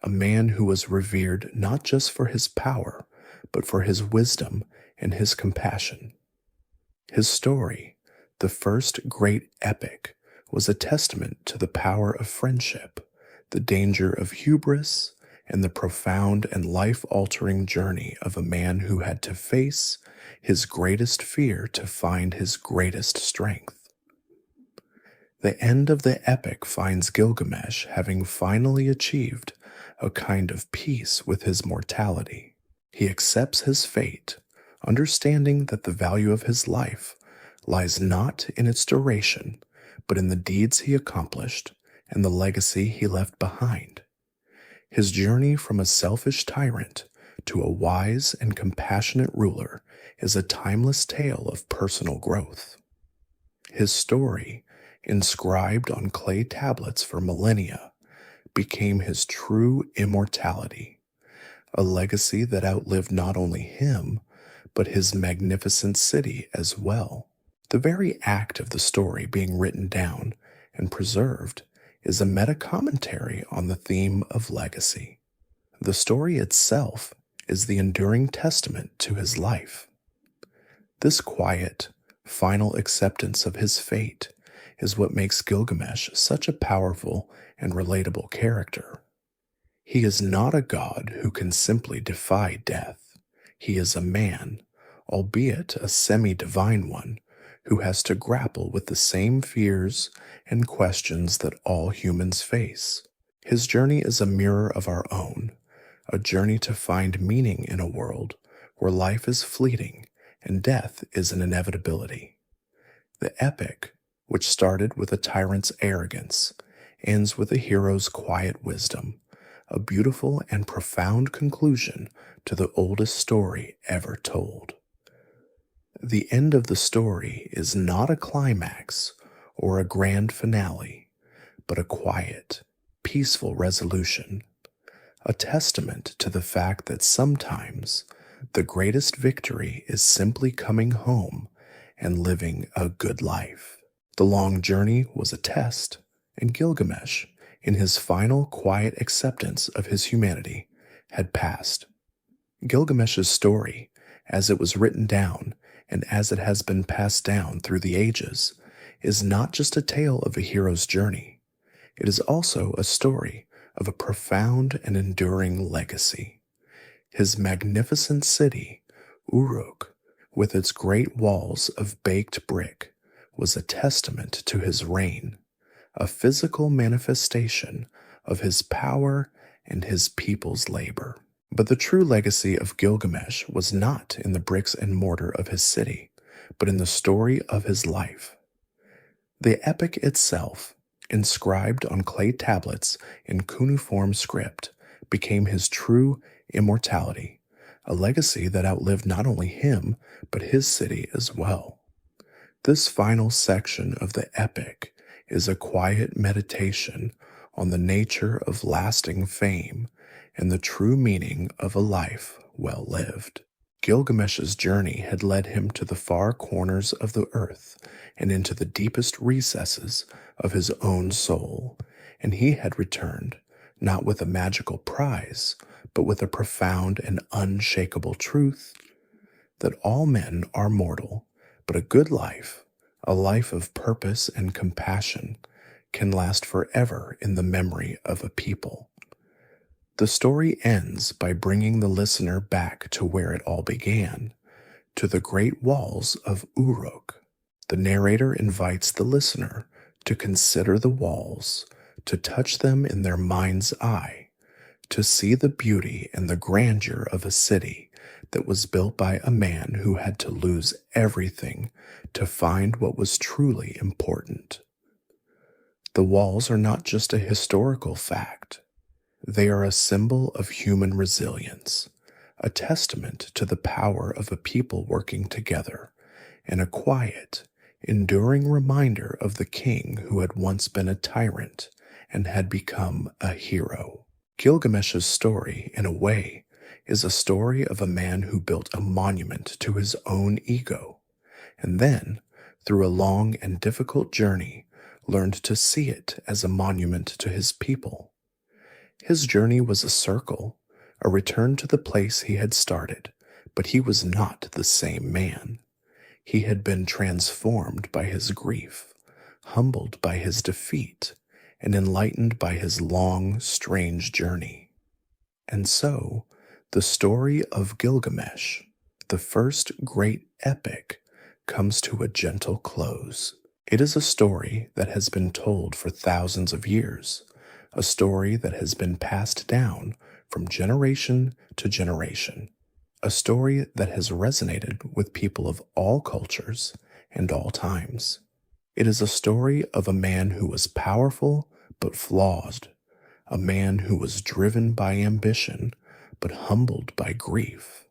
a man who was revered not just for his power, but for his wisdom and his compassion. His story, the first great epic, was a testament to the power of friendship, the danger of hubris, and the profound and life-altering journey of a man who had to face his greatest fear to find his greatest strength. The end of the epic finds Gilgamesh having finally achieved a kind of peace with his mortality. He accepts his fate, understanding that the value of his life lies not in its duration, but in the deeds he accomplished and the legacy he left behind. His journey from a selfish tyrant to a wise and compassionate ruler is a timeless tale of personal growth. His story, inscribed on clay tablets for millennia, became his true immortality, a legacy that outlived not only him, but his magnificent city as well. The very act of the story being written down and preserved is a meta-commentary on the theme of legacy. The story itself is the enduring testament to his life. This quiet, final acceptance of his fate is what makes Gilgamesh such a powerful and relatable character. He is not a god who can simply defy death. He is a man, albeit a semi-divine one, who has to grapple with the same fears and questions that all humans face. His journey is a mirror of our own, a journey to find meaning in a world where life is fleeting and death is an inevitability. The epic, which started with a tyrant's arrogance, ends with a hero's quiet wisdom, a beautiful and profound conclusion to the oldest story ever told. The end of the story is not a climax or a grand finale, but a quiet, peaceful resolution, a testament to the fact that sometimes the greatest victory is simply coming home and living a good life. The long journey was a test, and Gilgamesh, in his final quiet acceptance of his humanity, had passed. Gilgamesh's story, as it was written down and as it has been passed down through the ages, is not just a tale of a hero's journey. It is also a story of a profound and enduring legacy. His magnificent city, Uruk, with its great walls of baked brick, was a testament to his reign, a physical manifestation of his power and his people's labor. But the true legacy of Gilgamesh was not in the bricks and mortar of his city, but in the story of his life. The epic itself, inscribed on clay tablets in cuneiform script, became his true immortality, a legacy that outlived not only him, but his city as well. This final section of the epic is a quiet meditation on the nature of lasting fame and the true meaning of a life well lived. Gilgamesh's journey had led him to the far corners of the earth and into the deepest recesses of his own soul, and he had returned not with a magical prize, but with a profound and unshakable truth that all men are mortal, but a good life, a life of purpose and compassion, can last forever in the memory of a people. The story ends by bringing the listener back to where it all began, to the great walls of Uruk. The narrator invites the listener to consider the walls, to touch them in their mind's eye, to see the beauty and the grandeur of a city that was built by a man who had to lose everything to find what was truly important. The walls are not just a historical fact. They are a symbol of human resilience, a testament to the power of a people working together, and a quiet, enduring reminder of the king who had once been a tyrant and had become a hero. Gilgamesh's story, in a way, is a story of a man who built a monument to his own ego, and then, through a long and difficult journey, learned to see it as a monument to his people. His journey was a circle, a return to the place he had started, but he was not the same man. He had been transformed by his grief, humbled by his defeat, and enlightened by his long, strange journey. And so, the story of Gilgamesh, the first great epic, comes to a gentle close. It is a story that has been told for thousands of years, a story that has been passed down from generation to generation, a story that has resonated with people of all cultures and all times. It is a story of a man who was powerful but flawed, a man who was driven by ambition but humbled by grief,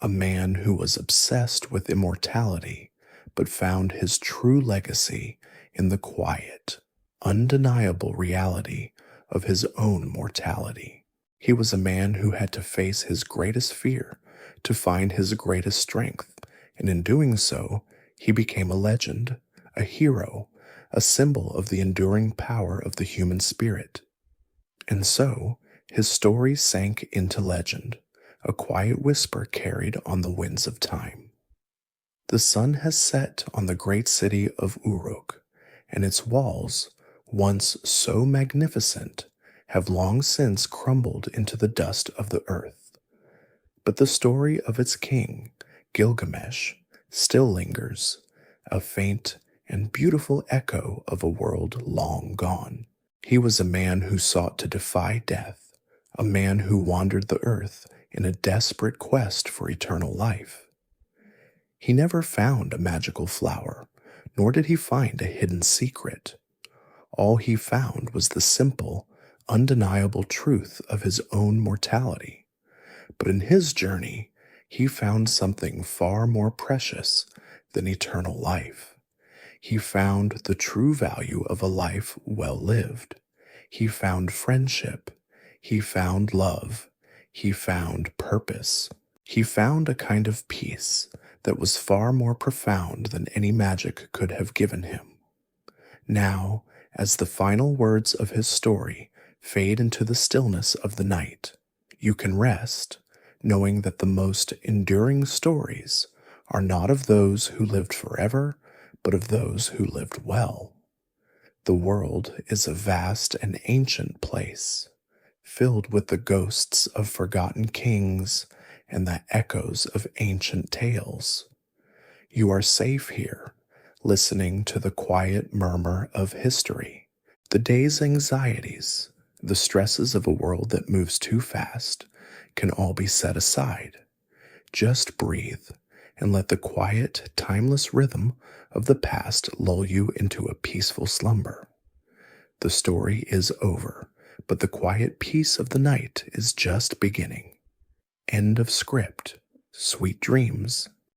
a man who was obsessed with immortality but found his true legacy in the quiet, undeniable reality of his own mortality. He was a man who had to face his greatest fear to find his greatest strength, and in doing so, he became a legend, a hero, a symbol of the enduring power of the human spirit. And so, his story sank into legend, a quiet whisper carried on the winds of time. The sun has set on the great city of Uruk, and its walls, once so magnificent, have long since crumbled into the dust of the earth. But the story of its king, Gilgamesh, still lingers, a faint and beautiful echo of a world long gone. He was a man who sought to defy death, a man who wandered the earth in a desperate quest for eternal life. He never found a magical flower, nor did he find a hidden secret. All he found was the simple, undeniable truth of his own mortality. But in his journey, he found something far more precious than eternal life. He found the true value of a life well lived. He found friendship. He found love. He found purpose. He found a kind of peace that was far more profound than any magic could have given him. Now, as the final words of his story fade into the stillness of the night, you can rest, knowing that the most enduring stories are not of those who lived forever, but of those who lived well. The world is a vast and ancient place, filled with the ghosts of forgotten kings and the echoes of ancient tales. You are safe here, listening to the quiet murmur of history. The day's anxieties, the stresses of a world that moves too fast, can all be set aside. Just breathe and let the quiet, timeless rhythm of the past lull you into a peaceful slumber. The story is over, but the quiet peace of the night is just beginning. End of script. Sweet dreams.